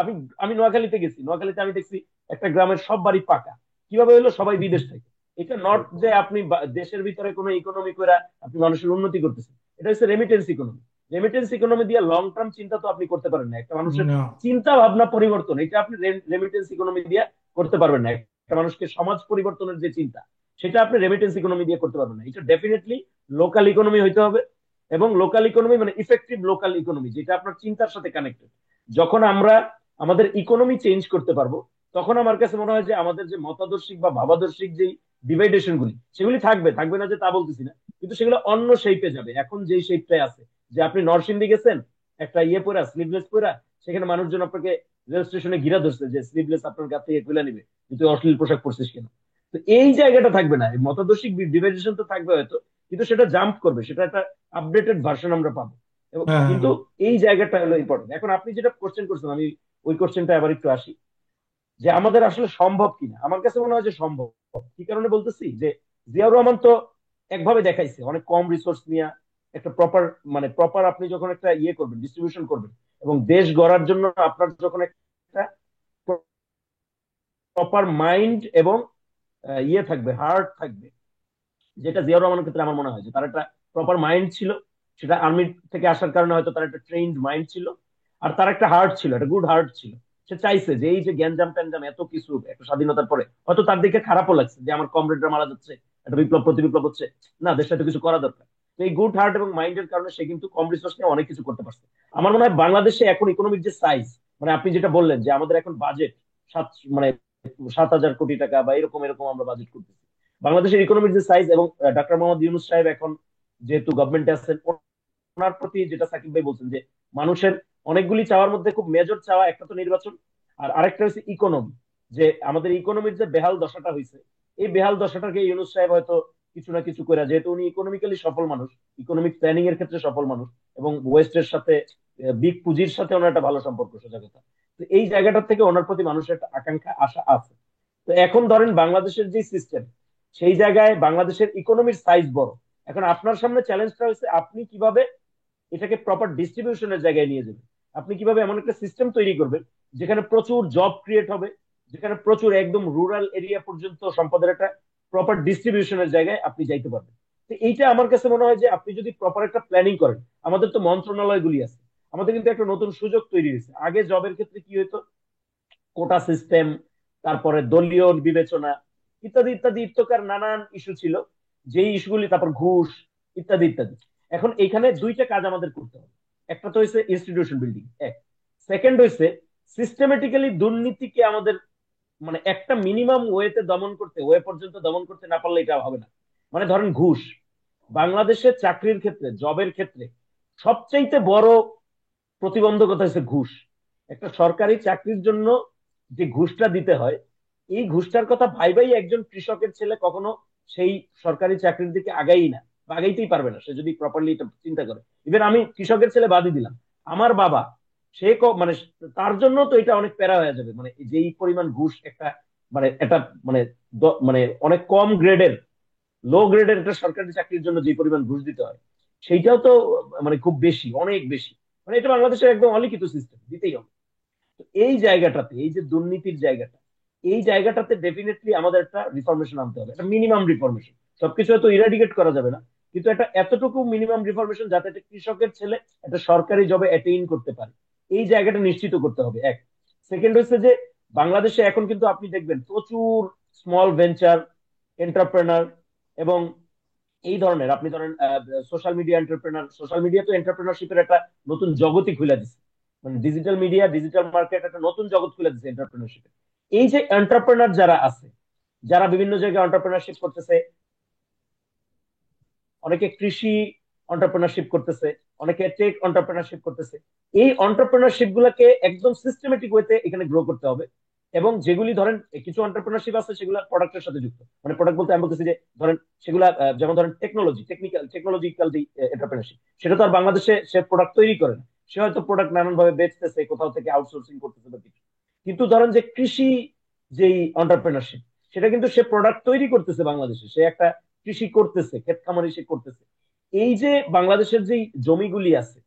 আমি আমি নোয়াখালীতে গেছি, নোয়াখালীতে আমি দেখছি একটা গ্রামের সব বাড়ি পাকা। কিভাবে হলো? সবাই বিদেশ থেকে। এটা নট যে আপনি দেশের ভিতরে কোনো ইকোনমি করে আপনি মানুষের উন্নতি করতেছেন, এটা হচ্ছে রেমিটেন্স ইকোনমি। রেমিটেন্স ইকোনমি দিয়ে লং টার্ম চিন্তা তো আপনি করতে পারেন না। একটা মানুষের না। চিন্তা ভাবনা পরিবর্তন, এটা আপনি রেমিটেন্স ইকোনমি দিয়ে করতে পারবেন না। একটা মানুষকে সমাজ পরিবর্তনের যে চিন্তা, সেটা আপনি রেমিটেন্স ইকোনমি দিয়ে করতে পারবেন না। এটা ডেফিনেটলি লোকাল ইকোনমি হইতে হবে। এবং লোকাল ইকোনমি মানে ইফেক্টিভ লোকাল ইকোনমি, যেটা আপনার চিন্তার সাথে কানেক্টেড। যখন আমরা আমাদের ইকোনমি চেঞ্জ করতে পারবো, তখন আমার কাছে মনে হয় যে আমাদের যে মতাদর্শিক বা ভাবাদর্শিক যে ডিভাইডেশন গুলি, সেগুলি থাকবে, থাকবে না যে তা বলতেছি না, কিন্তু সেগুলো অন্য শেপে যাবে। এখন যেই শেপটাই আছে, যে আপনি নরসিংদী গেছেন একটা ইয়ে পরা, স্লিভলেস পরা, সেখানে মানুষজন আপনাকে রেল স্টেশনে ঘিরা ধরছে যে স্লিভলেস আপনার কাছ থেকে খুলে নিবে, তুই অশ্লীল পোশাক পরছিস কেন। তো এই জায়গাটা থাকবে না, এই মতাদর্শিক ডিভাইডেশন তো থাকবে হয়তো, কিন্তু সেটা জাম্প করবে, সেটা একটা আপডেটেড ভার্সন আমরা পাবো। এবং হ্যাঁ, কিন্তু হ্যাঁ, এই জায়গাটা হলো ইম্পর্টেন্ট। এখন আপনি যেটা কোশ্চেন করছেন, আমি ওই কোশ্চেনটা আবার একটু আসি, যে আমাদের আসলে সম্ভব কিনা। আমার কাছে মনে হয় যে সম্ভব। কি কারণে বলতেছি, যে জিয়াউর রহমান তো একভাবে দেখাইছে, অনেক কম রিসোর্স নিয়ে একটা প্রপার, মানে প্রপার আপনি যখন একটা ইয়ে করবেন, ডিস্ট্রিবিউশন করবেন, এবং দেশ গড়ার জন্য আপনার যখন একটা প্রপার মাইন্ড এবং ইয়ে থাকবে, হার্ট থাকবে, যেটা জিয়াউর রহমানের ক্ষেত্রে আমার মনে হয় যে তার একটা প্রপার মাইন্ড ছিল। সেটা আর্মি থেকে আসার কারণে হয়তো তার একটা ট্রেইনড মাইন্ড ছিল। আর তার একটা হার্ট ছিল, একটা গুড হার্ট ছিল। সে চাইছে যে এই যে গ্যাঞ্জাম ট্যাঞ্জাম এত কিছু একটা স্বাধীনতার পরে হয়তো তার দিকে খারাপও লাগছে যে আমার কমরেডরা মারা যাচ্ছে, একটা বিপ্লব প্রতি বিপ্লব হচ্ছে, না দেশটা তো কিছু করা দরকার। তো এই গুড হার্ট এবং মাইন্ডের কারণে সে কিন্তু কম রিসোর্স নিয়ে অনেক কিছু করতে পারছে। আমার মনে হয় বাংলাদেশে এখন ইকোনমিক যে সাইজ, মানে আপনি যেটা বললেন যে আমাদের এখন বাজেট সাত, মানে 7,000 কোটি টাকা বা এরকম এরকম আমরা বাজেট করতেছি। বাংলাদেশের ইকোনমিক যে সাইজ, এবং ডক্টর মোহাম্মদ ইউনূস সাহেব এখন যেহেতু গভর্নমেন্টে আছেন, ওনার প্রতি যেটা সাকিব ভাই বলছেন, যে মানুষের অনেকগুলি চাওয়ার মধ্যে খুব মেজর চাওয়া একটা তো নির্বাচন, আর আরেকটা হচ্ছে ইকোনমি। যে আমাদের ইকোনমির যে বেহাল দশাটা হয়েছে, এই বেহাল দশাটাকে ইউনূস সাহেব হয়তো কিছু না কিছু করে, যেহেতু উনি ইকোনমিক্যালি সফল মানুষ, ইকোনমিক প্ল্যানিং এর ক্ষেত্রে সফল মানুষ, এবং ওয়েস্টের সাথে বিগ পুঁজির সাথে ওনার একটা ভালো সম্পর্ক, সোজা কথা। তো এই জায়গাটা থেকে ওনার প্রতি মানুষের একটা আকাঙ্ক্ষা আশা আছে। তো এখন ধরেন বাংলাদেশের যে সিস্টেম, সেই জায়গায় বাংলাদেশের ইকোনমির সাইজ বড়। এখন আপনার সামনে চ্যালেঞ্জটা হচ্ছে আপনি কিভাবে এটাকে প্রপার ডিস্ট্রিবিউশনের জায়গায় নিয়ে যাবেন। আপনি কিভাবে এমন একটা সিস্টেম তৈরি করবেন যেখানে প্রচুর জব ক্রিয়েট হবে, যেখানে প্রচুর একদম রুরাল এরিয়া পর্যন্ত সম্পদের একটা প্রপার ডিস্ট্রিবিউশনের জায়গায় আপনি যাইতে পারবেন। তো এইটা আমার কাছে মনে হয় যে আপনি যদি প্রপার একটা প্ল্যানিং করেন, আমাদের তো মন্ত্রণালয়গুলি আছে, আমাদের কিন্তু একটা নতুন সুযোগ তৈরি হয়েছে। আগে জবের ক্ষেত্রে কি হতো, কোটা সিস্টেম, তারপরে দলীয় বিবেচনা, ইত্যাদি ইত্যাদি ইত্যাকার নানান ইস্যু ছিল, যে ইস্যুগুলি, তারপর ঘুষ, ইত্যাদি ইত্যাদি। এখন এইখানে দুইটা কাজ আমাদের করতে হবে। একটা তো হচ্ছে ইনস্টিটিউশন বিল্ডিং, এক। সেকেন্ড হচ্ছে সিস্টেমেটিক্যালি দুর্নীতিকে আমাদের, মানে একটা মিনিমাম ওয়েতে দমন করতে, ওয়ে পর্যন্ত দমন করতে না পারলে এটা হবে না। মানে ধরেন ঘুষ, বাংলাদেশের চাকরির ক্ষেত্রে, জবের ক্ষেত্রে সবচাইতে বড় প্রতিবন্ধকতা হচ্ছে ঘুষ। একটা সরকারি চাকরির জন্য যে ঘুষটা দিতে হয়, এই ঘুষটার কথা ভাইবাই একজন কৃষকের ছেলে কখনো সেই সরকারি চাকরির দিকে আগাই না, বা আগাইতেই পারবে না সে যদি প্রপারলি এটা চিন্তা করে। ইভেন আমি কৃষকের ছেলে বাদই দিলাম, আমার বাবা, সে মানে তার জন্য তো এটা অনেক প্যারা হয়ে যাবে, মানে যেই পরিমাণ ঘুষ একটা, মানে এটা, মানে মানে অনেক কম গ্রেডের, লো গ্রেডের একটা সরকারি চাকরির জন্য যে পরিমাণ ঘুষ দিতে হয়, সেইটাও তো মানে খুব বেশি, অনেক বেশি। মানে এটা বাংলাদেশের একদম অলিখিত সিস্টেম, দিতেই হবে। তো এই জায়গাটাতে, এই যে দুর্নীতির জায়গাটা, এই জায়গাটাতে ডেফিনেটলি আমাদের একটা রিফরমেশন আনতে হবে, একটা মিনিমাম রিফরমেশন। সবকিছু হয়তো ইরাডিকেট করা যাবে না, কিন্তু একটা এতটুকু মিনিমাম রিফরমেশন যাতে একটা কৃষকের ছেলে একটা সরকারি জবে অ্যাটেইন করতে পারে, এই জায়গাটা নিশ্চিত করতে হবে, এক। সেকেন্ড হচ্ছে যে বাংলাদেশে এখন কিন্তু আপনি দেখবেন প্রচুর স্মল ভেঞ্চার এন্টারপ্রেনার, এবং এই ধরনের আপনি ধরেন social media entrepreneur, social media তো এন্টারপ্রেনারশিপের একটা নতুন জগতই খুলে দিচ্ছে। মানে ডিজিটাল মিডিয়া, ডিজিটাল মার্কেট একটা নতুন জগৎ খুলে দিচ্ছে এন্টারপ্রেনারশিপে। এই যে এন্টারপ্রেনার যারা আছে, যারা বিভিন্ন জায়গায় এন্টারপ্রেনারশিপ করতেছে, অনেকে কৃষি এন্টারপ্রেনারশিপ করতেছে, অনেকে টেক এন্টারপ্রেনারশিপ করতেছে, এই এন্টারপ্রেনারশিপ গুলাকে একদম সিস্টেমেটিক ওয়েতে এখানে গ্রো করতে হবে। এবং যেগুলি ধরেন কিছু এন্টারপ্রেনারশিপ আছে সেগুলা প্রোডাক্টের সাথে যুক্ত, মানে প্রোডাক্ট বলতে আমি বলতেছি যে ধরেন সেগুলা যেমন ধরেন টেকনোলজি, টেকনোলজিক্যাল এন্টারপ্রেনারশিপ, সেটা তো আর বাংলাদেশে সে প্রোডাক্ট তৈরি করে না, সে হয়তো প্রোডাক্ট নানান ভাবে বেচতেছে, কোথাও থেকে আউটসোর্সিং করতেছে বা কিছু। কিন্তু ধরেন যে কৃষি, যেই এন্টারপ্রেনারশিপ, সেটা কিন্তু সে প্রোডাক্ট তৈরি করতেছে বাংলাদেশে, সে একটা কৃষি করতেছে, ক্ষেত খামারি সে করতেছে। এই যে বাংলাদেশের যে জমিগুলি আছে,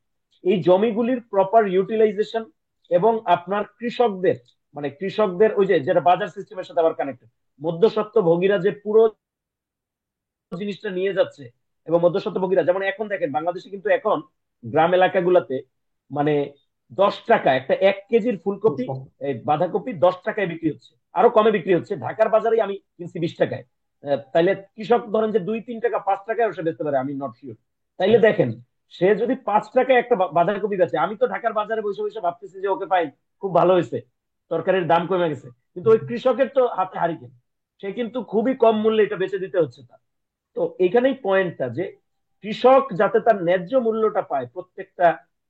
এই জমিগুলির প্রপার ইউটিলাইজেশন, এবং আপনার কৃষকদের, মানে কৃষকদের ওই যে যেটা বাজার সিস্টেমের সাথে আবার কানেক্টেড, মধ্যস্বত্ব ভোগীরা যে পুরো জিনিসটা নিয়ে যাচ্ছে, এবং মধ্যস্বত্ব ভোগীরা, যেমন এখন দেখেন বাংলাদেশে কিন্তু এখন গ্রাম এলাকাগুলোতে মানে 10 টাকা একটা 1 কেজির ফুলকপি, এই বাঁধাকপি 10 টাকায় বিক্রি হচ্ছে, আরো কমে বিক্রি হচ্ছে। ঢাকার বাজারে আমি কিনছি 20 টাকায়। তাইলে কৃষক ধরেন যে 2-3 টাকা 5 টাকায় সে বেচতে পারে, আমি নট শিওর। তাইলে দেখেন, সে যদি 5 টাকায় একটা বাঁধাকপি বেচে, আমি তো ঢাকার বাজারে বসে বসে ভাবতেছি যে ওকে পাই, খুব ভালো হয়েছে, তরকারির দাম কমে গেছে। কিন্তু ওই কৃষকের তো হাতে হারিকেন, সে কিন্তু খুবই কম মূল্যে এটা বেচে দিতে হচ্ছে তার। তো এখানেই পয়েন্টটা যে কৃষক যাতে তার ন্যায্য মূল্যটা পায় প্রত্যেকটা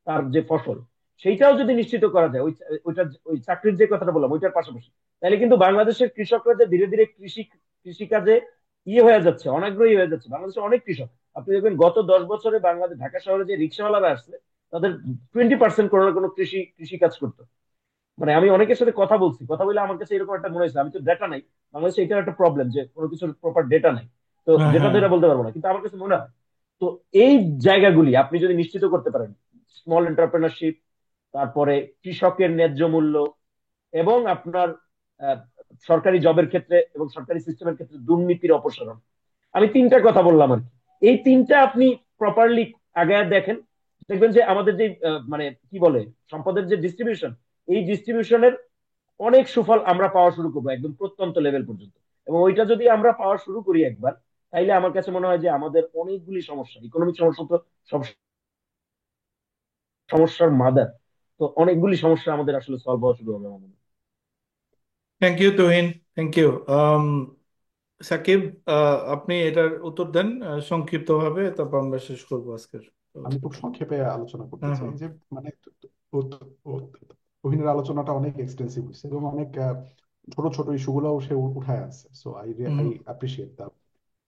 তার যে ফসল, সেইটাও যদি নিশ্চিত করা যায়, ওইটা ওই চাকরির যে কথাটা বললাম ওইটার পাশাপাশি, তাহলে কিন্তু বাংলাদেশের কৃষকরা যে ধীরে ধীরে কৃষিকাজে হয়ে যাচ্ছে, অনাগ্রহী হয়ে যাচ্ছে। বাংলাদেশের অনেক কৃষক, আপনি দেখবেন গত 10 বছরে বাংলাদেশ ঢাকা শহরে যে রিক্সাওয়ালারা আসছে, তাদের 20% কোনো না কোনো কৃষি কাজ করতো। মানে আমি অনেকের সাথে কথা বলছি, কথা বলে আমার কাছে এরকম একটা মনে হয়েছে, আমি তো ডেটা নাই বাংলাদেশে, এটার একটা প্রবলেম যে কোনো কিছুর প্রপার ডেটা নাই, তো হ্যাঁ, ডেটা হ্যাঁ। ধরে বলতে পারবো না, কিন্তু আমার কাছে মনে হয়। তো এই জায়গাগুলি আপনি যদি নিশ্চিত করতে পারেন, স্মল এন্টারপ্রেনারশিপ, তারপরে কৃষকের ন্যায্য মূল্য, এবং আপনার আহ, সরকারি জবের ক্ষেত্রে এবং সরকারি সিস্টেমের ক্ষেত্রে দুর্নীতির অপসারণ, আমি 3টা কথা বললাম আর কি, এই 3টা আপনি প্রপারলি আগায় দেখেন, দেখবেন যে আমাদের যে মানে কি বলে সম্পদের যে ডিস্ট্রিবিউশন, এই ডিস্ট্রিবিউশনের অনেক সুফল আমরা পাওয়া শুরু করবো একদম প্রত্যন্ত লেভেল পর্যন্ত। এবং ওইটা যদি আমরা পাওয়া শুরু করি একবার, তাইলে আমার কাছে মনে হয় যে আমাদের অনেকগুলি সমস্যা, ইকোনমিক সমস্যা তো সব সমস্যার মাদার, তো অনেকগুলি সমস্যা আমাদের আসলে সলভ হওয়া শুরু হবে আমার মনে হয়। Thank you Tuhin, thank you. Sakib, আপনি এটার উত্তর দেন সংক্ষিপ্তভাবে, তারপর আমরা শেষ করবো আজকের আমি খুব আলোচনা। সংক্ষেপে আলোচনা করতে হ্যাঁ, চাই হ্যাঁ। যে মানে ও- ও- অভিনয়ের আলোচনাটা অনেক এক্সটেন্সিভ হয়েছে এবং অনেক ছোট ছোট ইস্যুগুলোও সে উঠায় আছে, so I hmm. Appreciate the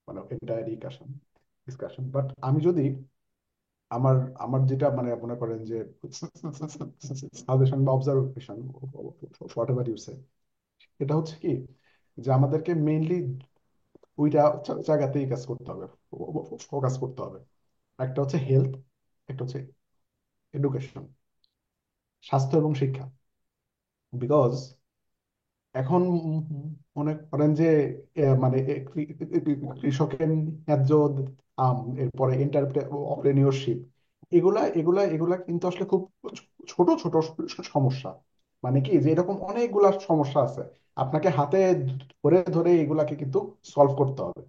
মানে এন্টায়ার ডিসকাশন। বাট আমি যদি আমার আমার যেটা মানে মনে করেন যে সাজেশন বা অবজারভেশন, হোয়াট এভার ইউ সে, এটা হচ্ছে কি যে আমাদেরকে মেইনলি দুইটা জায়গাতেই কাজ করতে হবে, ফোকাস করতে হবে। একটা হচ্ছে হেলথ, একটা হচ্ছে এডুকেশন, স্বাস্থ্য এবং শিক্ষা। বিকজ এখন মনে করেন যে মানে কৃষকের ন্যায্য এরপরে এন্টারপ্রেনিয়রশিপ, এগুলা এগুলা এগুলা কিন্তু আসলে খুব ছোট ছোট সমস্যা। মানে কি যে এরকম অনেকগুলা সমস্যা আছে, আপনাকে হাতে ধরে ধরে এগুলাকে কিন্তু সলভ করতে হবে।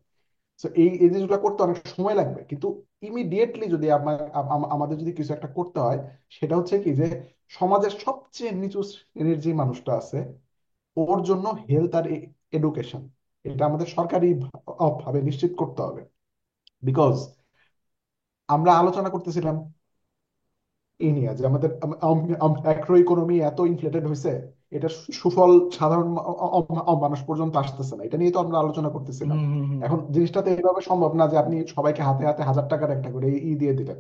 তো এই জিনিসগুলো করতে অনেক সময় লাগবে, কিন্তু ইমিডিয়েটলি যদি আমাদের যদি কিছু একটা করতে হয়, সেটা হচ্ছে কি যে সমাজের সবচেয়ে নিচু শ্রেণীর যে মানুষটা আছে, ওর জন্য হেলথ আর এডুকেশন, এটা আমাদের সরকারি ভাবে নিশ্চিত করতে হবে। বিকজ আমরা আলোচনা করতেছিলাম এই নিয়ে যে আমাদের ম্যাক্রো ইকোনমি এত ইনফ্লেটেড হয়েছে, এটা সুফল সাধারণ মানুষ পর্যন্ত আসতেছে না, এটা নিয়ে তো আমরা আলোচনা করতেছিলাম। হুম, হুম, হুম। এখন জিনিসটাতে এইভাবে সম্ভব না যে আপনি সবাইকে হাতে হাতে 1000 টাকার একটা করে দিয়ে দিলেন,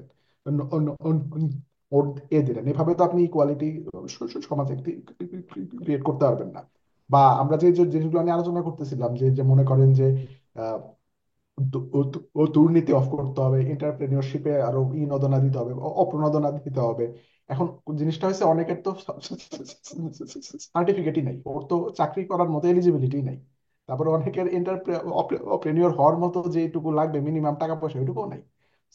নোট দিলেন, এভাবে তো আপনি ইকুয়ালিটি সমাজে ক্রিয়েট করতে পারবেন না। বা আমরা যে যে জিনিসগুলো নিয়ে আলোচনা করতেছিলাম যে যে মনে করেন যে ও দুর্নীতি অফ করতে হবে, এন্টারপ্রেনিয়রশিপে আরো নদনা দিতে হবে, অপ্রণোদনা দিতে হবে। এখন জিনিসটা হচ্ছে অনেকের তো সার্টিফিকেটই নাই, ওর তো চাকরি করার মতো এলিজিবিলিটি নাই। তারপরে অনেকের এন্টারপ্রেনিয়র হওয়ার মতো যেটুকু লাগবে মিনিমাম টাকা পয়সা ওইটুকুও নাই।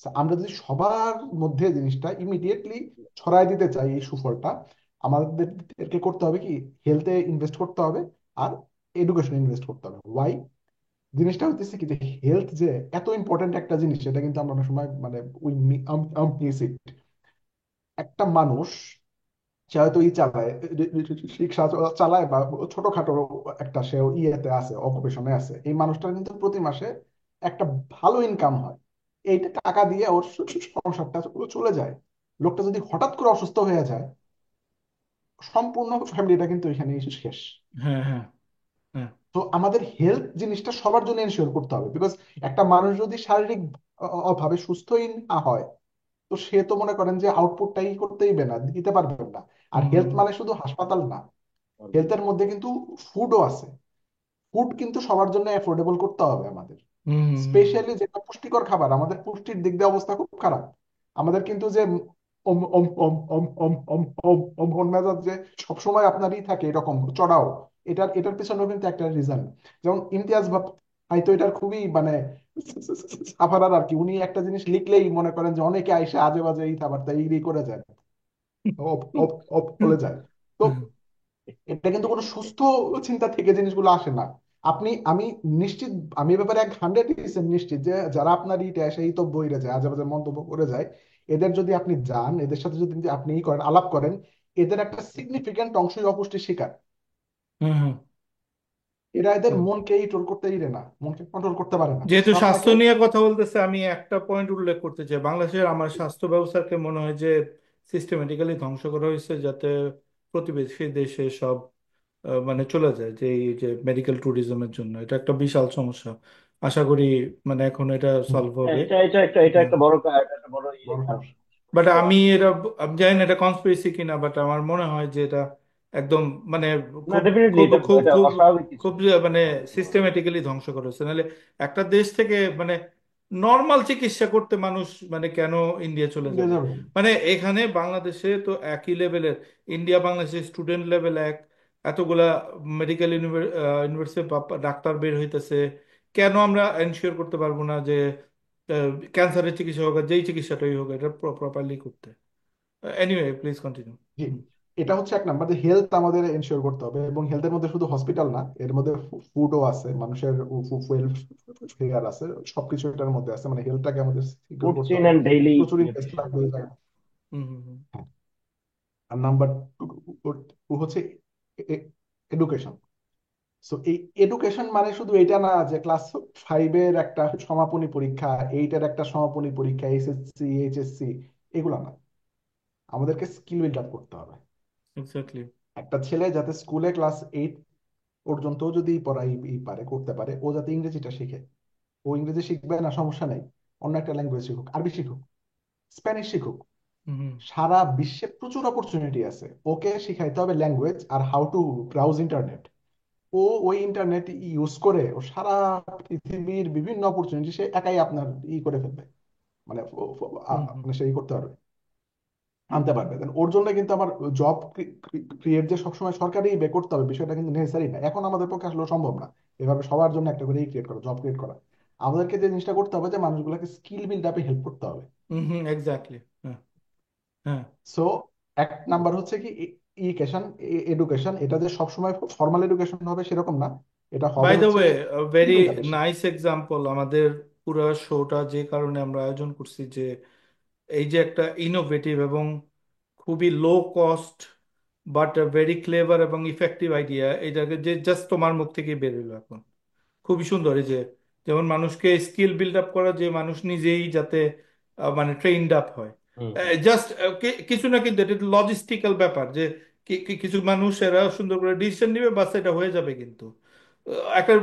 So, আমরা যদি সবার মধ্যে জিনিসটা ইমিডিয়েটলি ছড়াই দিতে চাই এই সুফলটা, আমাদেরকে করতে হবে কি, হেলথে ইনভেস্ট করতে হবে আর এডুকেশনে ইনভেস্ট করতে হবে। ওয়াই? জিনিসটা হচ্ছে কি যে হেলথ যে এত ইম্পর্টেন্ট একটা জিনিস, সেটা কিন্তু আমরা অনেক সময় মানে উই মিস ইট। একটা মানুষ সে হয়তো চালায়, রিক্সা চালায় বা ছোটখাটো একটা সে ইয়েতে আছে, অকুপেশনে আছে, এই মানুষটার কিন্তু প্রতি মাসে একটা ভালো ইনকাম হয়, এইটা টাকা দিয়ে ওর সংসারটা চলে যায়। লোকটা যদি হঠাৎ করে অসুস্থ হয়ে যায়, সম্পূর্ণ ফ্যামিলিটা কিন্তু এখানে এসে শেষ। হ্যাঁ, হ্যাঁ, হ্যাঁ। তো আমাদের হেলথ জিনিসটা সবার জন্য এনশিওর করতে হবে। বিকজ একটা মানুষ যদি শারীরিক ভাবে সুস্থই না হয়, তো সে তো মনে করেন যে আউটপুটটাই করতেই না, দিতে পারবেন না। আর হুম, হেলথ মানে শুধু হাসপাতাল না, হেলথের মধ্যে কিন্তু ফুডও আছে। ফুড কিন্তু সবার জন্য অ্যাফোর্ডেবল করতে হবে আমাদের। হুম, হুম, হুম, হুম। স্পেশালি যেটা পুষ্টিকর খাবার, আমাদের পুষ্টির দিক দিয়ে অবস্থা খুব খারাপ। আমাদের কিন্তু যে ওম ওম ওম ওম ওম ওম ওম ওম মন মেজাজ যে সবসময় আপনারই থাকে এরকম চড়াও, এটার এটার পিছনেও কিন্তু একটা রিজন। যেমন ইমতিয়াজ ভাই তো এটার খুবই মানে সাফারার আর কি, উনি একটা জিনিস লিখলেই মনে করেন যে অনেকে আইসে আজে বাজে এই খাবার এই করে যায়, বলে যায়। তো এটা কিন্তু কোনো সুস্থ চিন্তা থেকে জিনিসগুলো আসে না। আমি নিশ্চিত, আমি এ ব্যাপারে 100% নিশ্চিত যে যারা আপনার ইটা সেই তো বইরে যায়, আজে বাজে মন্তব্য করে যায়, এদের যদি আপনি যান, এদের সাথে যদি আপনি ই করেন, আলাপ করেন, এদের একটা সিগনিফিকেন্ট অংশই অপুষ্টির শিকার। হুম হুম। এরা এদের হুম। মনকেই কন্ট্রোল করতেই পারে না, মনকে কন্ট্রোল করতে পারে না। যেহেতু So স্বাস্থ্য আপনাকে, নিয়ে কথা বলতেছে, আমি একটা পয়েন্ট উল্লেখ করতে চাই। বাংলাদেশের আমার স্বাস্থ্য ব্যবস্থাকে মনে হয় যে সিস্টেমেটিক্যালি ধ্বংস করা হয়েছে, যাতে প্রতিবেশী দেশে সব মানে চলে যায়, যে এই যে মেডিকেল ট্যুরিজমের জন্য এটা একটা বিশাল সমস্যা। আশা করি মানে এখন এটা সলভ হ্যাঁ, হবে। এটা হ্যাঁ। একটা বড় এটা একটা বড় বড় কারণ। সমস্যা। বাট তো আমি জানি না এটা কনস্পিরেসি কিনা, বাট আমার মনে হয় যে এটা একদম মানে না, খুব ডেফিনেটলি খুব এটা খুব এটা খুব অস্বাভাবিক কিছু খুব না। মানে সিস্টেমেটিক্যালি ধ্বংস করা হচ্ছে। নাহলে একটা দেশ থেকে মানে নর্মাল চিকিৎসা করতে মানুষ মানে কেন ইন্ডিয়া চলে ইন্ডিয়া যাবে? যাবে। মানে এখানে বাংলাদেশে তো একই লেভেলের, ইন্ডিয়া বাংলাদেশের স্টুডেন্ট লেভেল এক, এতগুলা মেডিকেল ইউনিভার্সিটি ডাক্তার বের হইতেছে। কেন আমরা এনশিওর করতে পারবো না যে ক্যান্সারের চিকিৎসা হোক আর যেই চিকিৎসাটাই হোক, এটা প্রপারলি করতে? Anyway, please continue. জি, এটা হচ্ছে এক নাম্বার, যে হেলথ আমাদের এনশিওর করতে হবে, এবং হেলথের মধ্যে শুধু হসপিটাল না, এর মধ্যে ফুডও আছে, মানুষের ওয়েলফেয়ার আছে, সবকিছু এটার মধ্যে আছে, মানে হেলথটাকে আমাদের সিকিউর ফুড করতে চেইন হবে। এন্ড ডেইলি প্রচুর ইনভেস্ট নিউট্রিশন। লাগবে এই জায়গায়। হুম হুম হুম। হ্যাঁ। আর নাম্বার টু হচ্ছে এডুকেশন। সো এই এডুকেশন মানে শুধু এটা না যে ক্লাস ফাইভের একটা সমাপনী পরীক্ষা, এইটার একটা সমাপনী পরীক্ষা, এসএসসি এইচএসসি, এগুলো না, আমাদেরকে স্কিল বিল্ড আপ করতে হবে। এক্স্যাক্টলি। একটা ছেলে যাতে স্কুলে ক্লাস 8 পর্যন্ত যদি পড়াই পারে, করতে পারে, ও যাতে ইংরেজিটা শিখে। ও ইংরেজি শিখবে না সমস্যা নাই, অন্য একটা ল্যাঙ্গুয়েজ শিখুক, আরবি শিখুক, স্প্যানিশ শিখুক। হুম হুম সারা বিশ্বে প্রচুর অপরচুনিটি আছে, ওকে শিখাইতে হবে ল্যাঙ্গুয়েজ আর হাউ টু ব্রাউজ ইন্টারনেট। ও ওই ইন্টারনেট ইউজ করে ও সারা পৃথিবীর বিভিন্ন অপরচুনিটি সে একাই আপনার করে ফেলবে, মানে হুম হুম মানে সেই করতে পারবে, আনতে পারবে। Then ওর জন্য কিন্তু আমার জব ক্রিয়েট যে সবসময় সরকারি বে করতে হবে বিষয়টা কিন্তু নেসেসারি না, এখন আমাদের পক্ষে আসলে সম্ভব না এভাবে সবার জন্য একটা করে ক্রিয়েট করা, জব ক্রিয়েট করা। আমাদেরকে যে জিনিসটা করতে হবে যে মানুষগুলোকে স্কিল বিল্ড আপে হেল্প করতে হবে। হুম হুম। এক্স্যাক্টলি। হ্যাঁ হ্যাঁ। সো এক নাম্বার হচ্ছে কি এডুকেশন। এডুকেশন এটা যে সবসময় ফর্মাল এডুকেশন হবে সেরকম না, এটা হবে বাই দ্য হচ্ছে ওয়ে, স্কিল ভেরি বিল্ড আপে শিক্ষা। Nice example. আমাদের পুরো শোটা যে কারণে আমরা আয়োজন করছি, যে এই যে একটা ইনোভেটিভ এবং খুবই low cost but very clever এবং ইফেক্টিভ আইডিয়া, এটাকে যে জাস্ট তোমার মুখ থেকে বেরোলো এখন, খুবই সুন্দর। এই যে যেমন মানুষকে স্কিল বিল্ড আপ করা, যে মানুষ নিজেই যাতে মানে ট্রেইনড আপ হয়। হুম। জাস্ট কিছু না, কিন্তু এটা লজিস্টিক্যাল ব্যাপার যে কিছু মানুষ এরা সুন্দর করে ডিসিশন নিবে, বাস এটা হয়ে যাবে। কিন্তু একটা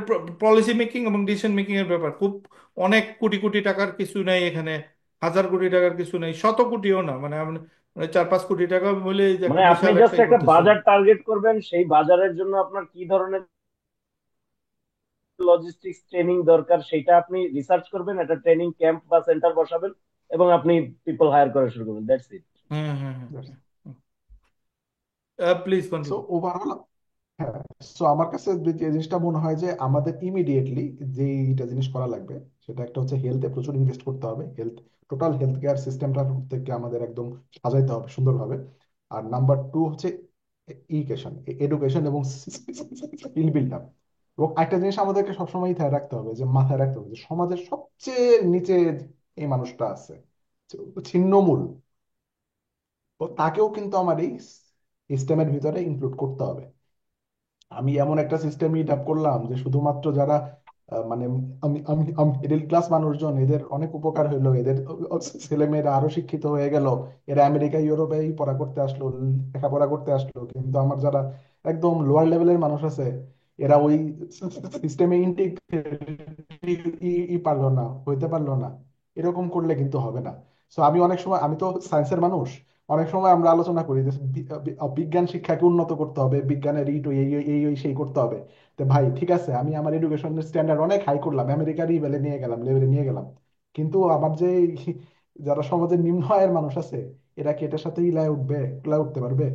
পলিসি মেকিং এবং ডিসিশন মেকিং এর ব্যাপার খুব, অনেক কোটি কোটি টাকার কিছু নাই এখানে, হাজার কোটি টাকার কিছু নাই, শত কোটিও না, মানে মানে 4-5 কোটি টাকা বলে এই যে মানে একটা আপনি বিশাল জাস্ট একটাই একটা করতেছে। বাজার টার্গেট করবেন, সেই বাজারের জন্য আপনার কি ধরনের লজিস্টিক্স ট্রেনিং দরকার সেটা আপনি রিসার্চ করবেন, একটা ট্রেনিং ক্যাম্প বা সেন্টার বসাবেন, এবং আপনি পিপল হায়ার করা শুরু করবেন, দ্যাটস ইট। হ্যাঁ হ্যাঁ হ্যাঁ। Please so continue. ওভারঅল, হ্যাঁ, সো আমার কাছে যে জিনিসটা মনে হয় যে আমাদের ইমিডিয়েটলি যেইটা জিনিস করা লাগবে, সেটা একটা হচ্ছে হেলথে প্রচুর ইনভেস্ট করতে হবে। টোটাল হেলথ কেয়ার সিস্টেমটা থেকে আমাদের একদম সাজাইতে হবে সুন্দরভাবে। আর নাম্বার টু হচ্ছে এডুকেশন, এডুকেশন এবং স্কিল বিল্ড আপ। এবং একটা জিনিস আমাদেরকে সবসময় মাথায় রাখতে হবে যে সমাজের সবচেয়ে নিচে এই মানুষটা আছে, ছিন্নমূল, ও তাকেও কিন্তু আমার এই সিস্টেমের ভিতরে ইনক্লুড করতে হবে। আমি এমন একটা সিস্টেম ইট আপ করলাম যে শুধুমাত্র যারা মানে আমি আমি মিডল ক্লাস মানুষজন, এদের অনেক উপকার হইলো, এদের ছেলে মেয়েরা আরো শিক্ষিত হয়ে গেল, এরা আমেরিকা ইউরোপে পড়া করতে আসলো, লেখাপড়া করতে আসলো, কিন্তু আমার যারা একদম লোয়ার লেভেলের মানুষ আছে, এরা ওই সিস্টেমে পারলো না, হইতে পারলো না। এরকম করলে কিন্তু হবে না। তো আমি অনেক সময়, আমি তো সায়েন্সের মানুষ, অনেক সময় আমরা আলোচনা করি যে বিজ্ঞান শিক্ষাকে উন্নত করতে হবে, বিজ্ঞানের এই তো এই সেই করতে হবে। তো ভাই ঠিক আছে, আমি আমার এডুকেশনের স্ট্যান্ডার্ড অনেক হাই করলাম, আমেরিকার লেভেলে নিয়ে গেলাম, কিন্তু আমার যে যারা সমাজের নিম্ন আয়ের মানুষ আছে, এরা কি এটার সাথে ইলায় উঠতে পারবে?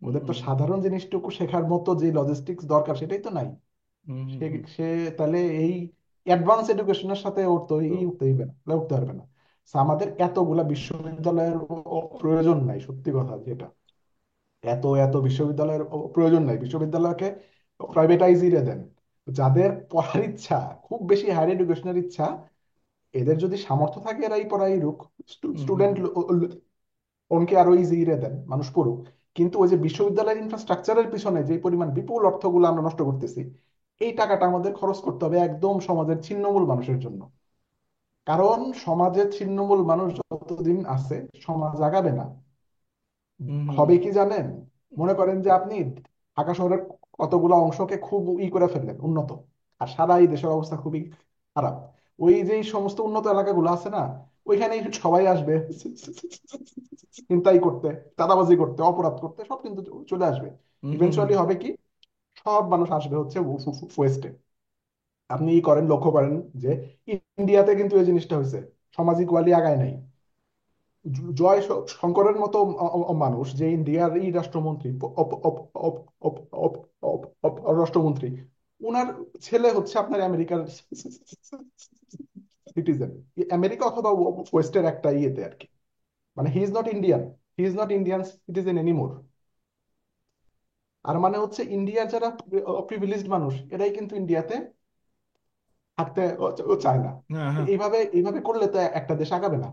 হুম ওদের তো হুম সাধারণ জিনিসটুকু শেখার মতো যে লজিস্টিক্স দরকার সেটাই তো নাই। হুম সে হুম সে তাহলে এই অ্যাডভান্স এডুকেশনের সাথে ওর তো তো উঠতে দিবে না, উঠতে পারবে না। So, আমাদের এতগুলা বিশ্ববিদ্যালয়ের প্রয়োজন নাই, সত্যি কথা যেটা। এত এত বিশ্ববিদ্যালয়ের প্রয়োজন নাই, বিশ্ববিদ্যালয়কে প্রাইভেটাইজিয়ে দেন। যাদের পড়ার ইচ্ছা, খুব বেশি হায়ার এডুকেশনের ইচ্ছা, এদের যদি সামর্থ্য থাকে এরাই পড়াই রুক। হুম হুম স্টুডেন্ট অনকে আরো ইজিয়ে দেন, মানুষ পড়ুক। কিন্তু ওই যে বিশ্ববিদ্যালয়ের ইনফ্রাস্ট্রাকচারের পিছনে যে পরিমাণ বিপুল অর্থগুলো আমরা নষ্ট করতেছি, এই টাকাটা আমাদের খরচ করতে হবে একদম সমাজের ছিন্নমূল মানুষের জন্য। কারণ সমাজের ছিন্নমূল মানুষ যতদিন আছে, সমাজ আগাবে না। হুম হুম হবে কি জানেন? মনে করেন যে আপনি ঢাকা শহরের কতগুলো অংশকে খুব করে ফেললেন উন্নত, আর সারা এই দেশের অবস্থা খুবই খারাপ। ওই যে সমস্ত উন্নত এলাকাগুলো আছে না, ওইখানে সবাই আসবে চিন্তাই করতে, চাঁদাবাজি করতে, অপরাধ করতে, সব কিন্তু চলে আসবে। হুম হুম হুম। ইভেনচুয়ালি হবে কি, সব মানুষ আসবে হচ্ছে ওয়েস্টে। আপনি করেন, লক্ষ্য করেন যে ইন্ডিয়াতে কিন্তু এই জিনিসটা হয়েছে, সমাজ ইকুয়ালি আগায় নাই। জয় শঙ্করের মতো মানুষ, যে ইন্ডিয়ার এই রাষ্ট্রমন্ত্রী, রাষ্ট্রমন্ত্রী, উনার ছেলে হচ্ছে আপনার আমেরিকার সিটিজেন, আমেরিকা অথবা ওয়েস্টের একটা ইয়েতে আর কি। মানে he is not Indian, he is not Indian citizen anymore. আর মানে হচ্ছে ইন্ডিয়ার যারা প্রিভিলেজড মানুষ, এরাই কিন্তু ইন্ডিয়াতে থাকতে চায় না। হ্যাঁ তো হ্যাঁ এইভাবে এইভাবে করলে তো একটা দেশ আগাবে না।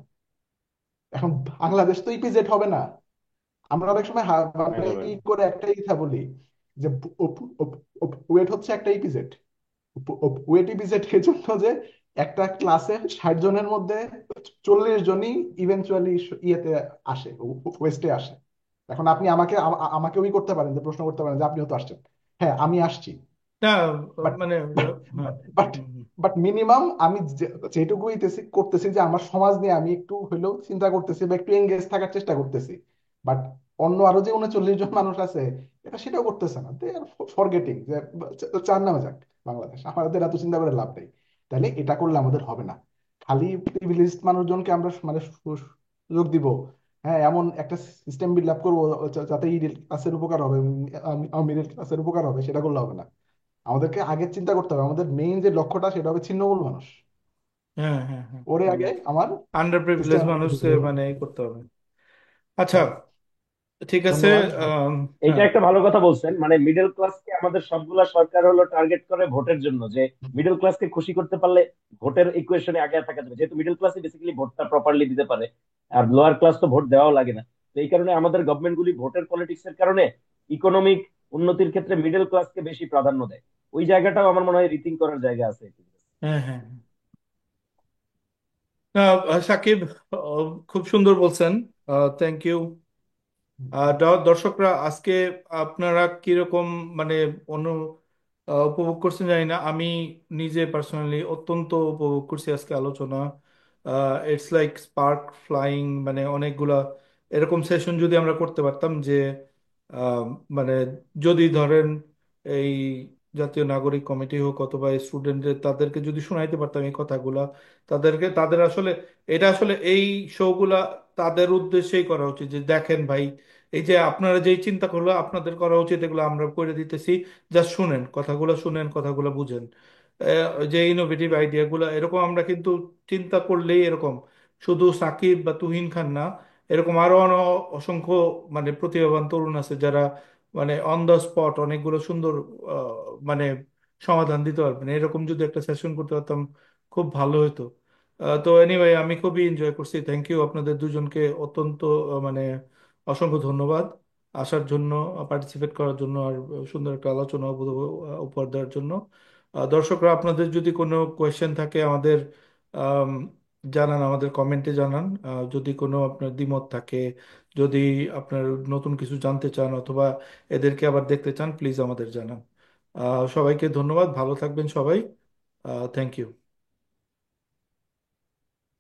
এখন বাংলাদেশ তো ইপিজেড হবে না। আমরা অনেক সময় মানে একেবারে ই করে একটাই কথা বলি যে ওয়েট হচ্ছে একটা ইপিজেড। ওয়েট ইপিজেড এর জন্য যে একটা ক্লাসে 60 জনের মধ্যে 40 জনই ইভেনচুয়ালি ইয়েতে আসে, ওয়েস্টে আসে। এখন আপনি আমাকে আমাকে ওই করতে পারেন, যে প্রশ্ন করতে পারেন যে আপনিও তো আসছেন। হ্যাঁ, আমি আসছি, না বাট মানে হ্যাঁ but hmm hmm but minimum আমি যেটুকু হইতেছি করতেছি, যে আমার সমাজ নিয়ে আমি একটু হলেও চিন্তা করতেছি বা একটু এঙ্গেজ থাকার চেষ্টা করতেছি। বাট অন্য আরো যে 39 জন মানুষ আছে, এটা সেটাও করতেছে না, দে আর ফরগেটিং যে চার নামে যাক বাংলাদেশ, আমাদের এত চিন্তা করে লাভ নেই। তাহলে এটা করলে আমাদের হবে না। খালি প্রিভিলেজড মানুষজনকে আমরা মানে সুযোগ দিব, হ্যাঁ, এমন একটা সিস্টেম বিল্ড আপ করবো যাতে মিডল ক্লাসের উপকার হবে, মিডল ক্লাসের উপকার হবে, সেটা করলে হবে না। আমাদেরকে আগে চিন্তা করতে হবে, আমাদের মেইন যে লক্ষ্যটা সেটা হবে ছিন্নমূল মানুষ। হ্যাঁ হ্যাঁ হ্যাঁ ওরে মানে আগে আমার আন্ডার প্রিভিলেজ সিস্টেমের মধ্যে মানুষ ঢুকাতে হবে। মানে এই করতে হবে। আচ্ছা, হ্যাঁ, ঠিক আছে। ধন্যবাদ। এটা হ্যাঁ একটা ভালো কথা বলছেন, মানে মিডল ক্লাসকে আমাদের সবগুলা সরকার হলো টার্গেট করে ভোটের জন্য, যে মিডল ক্লাসকে খুশি করতে পারলে ভোটের ইকুয়েশনে আগে থাকা যাবে, যেহেতু মিডল ক্লাসই বেসিক্যালি ভোটটা প্রপারলি দিতে পারে, আর লোয়ার ক্লাস তো ভোট দেওয়াও লাগে না। তো এই কারণে আমাদের গভর্নমেন্ট গুলি ভোটের পলিটিক্স এর কারণে ইকোনমিক উন্নতির ক্ষেত্রে মিডল ক্লাসকে বেশি প্রাধান্য দেয়। ওই জায়গাটাও আমার মনে হয় রিথিঙ্ক করার জায়গা আছে। হ্যাঁ হ্যাঁ হ্যাঁ। না, সাকিব, খুব সুন্দর বলছেন, থ্যাংক ইউ। দর্শকরা আজকে আপনারা কিরকম মানে অনু উপভোগ করছেন জানি না, আমি নিজে পার্সোনালি অত্যন্ত উপভোগ করছি আজকে আলোচনা। ইটস লাইক স্পার্ক ফ্লাইং, মানে অনেকগুলা এরকম সেশন যদি আমরা করতে পারতাম যে আহ, মানে যদি ধরেন এই জাতীয় নাগরিক কমিটি হোক অথবা স্টুডেন্টদের, তাদেরকে যদি শোনাইতে পারতাম এই কথাগুলা, তাদের আসলে এটা আসলে এই শোগুলা তাদের উদ্দেশ্যেই করা উচিত যে দেখেন ভাই, এই যে আপনারা যেই চিন্তা করলো আপনাদের করা উচিত, এগুলো আমরা করে দিতেছি, জাস্ট শুনেন কথাগুলো, শুনেন কথাগুলো বুঝেন। যে ইনোভেটিভ আইডিয়াগুলো এরকম আমরা কিন্তু চিন্তা করলেই এরকম, শুধু সাকিব বা তুহিন খান না, এরকম আরো অসংখ্য মানে প্রতিভাবান তরুণ আছে যারা মানে অন দ্য স্পট অনেকগুলো সুন্দর আহ, মানে সমাধান দিতে পারবেন। এরকম যদি একটা সেশন করতে পারতাম খুব ভালো হতো। তো এনিওয়ে, আমি খুবই এনজয় করছি। থ্যাংক ইউ আপনাদের দুজনকে, অত্যন্ত মানে অসংখ্য ধন্যবাদ আসার জন্য, পার্টিসিপেট করার জন্য, আর সুন্দর একটা আলোচনা উপহার দেওয়ার জন্য। দর্শকরা, আপনাদের যদি কোনো কোয়েশ্চেন থাকে আমাদের আম, জানান, আমাদের কমেন্টে জানান। যদি কোনো আপনার দ্বিমত থাকে, যদি আপনার নতুন কিছু জানতে চান অথবা এদেরকে আবার দেখতে চান, প্লিজ আমাদের জানান। সবাইকে ধন্যবাদ, ভালো থাকবেন সবাই। Thank you.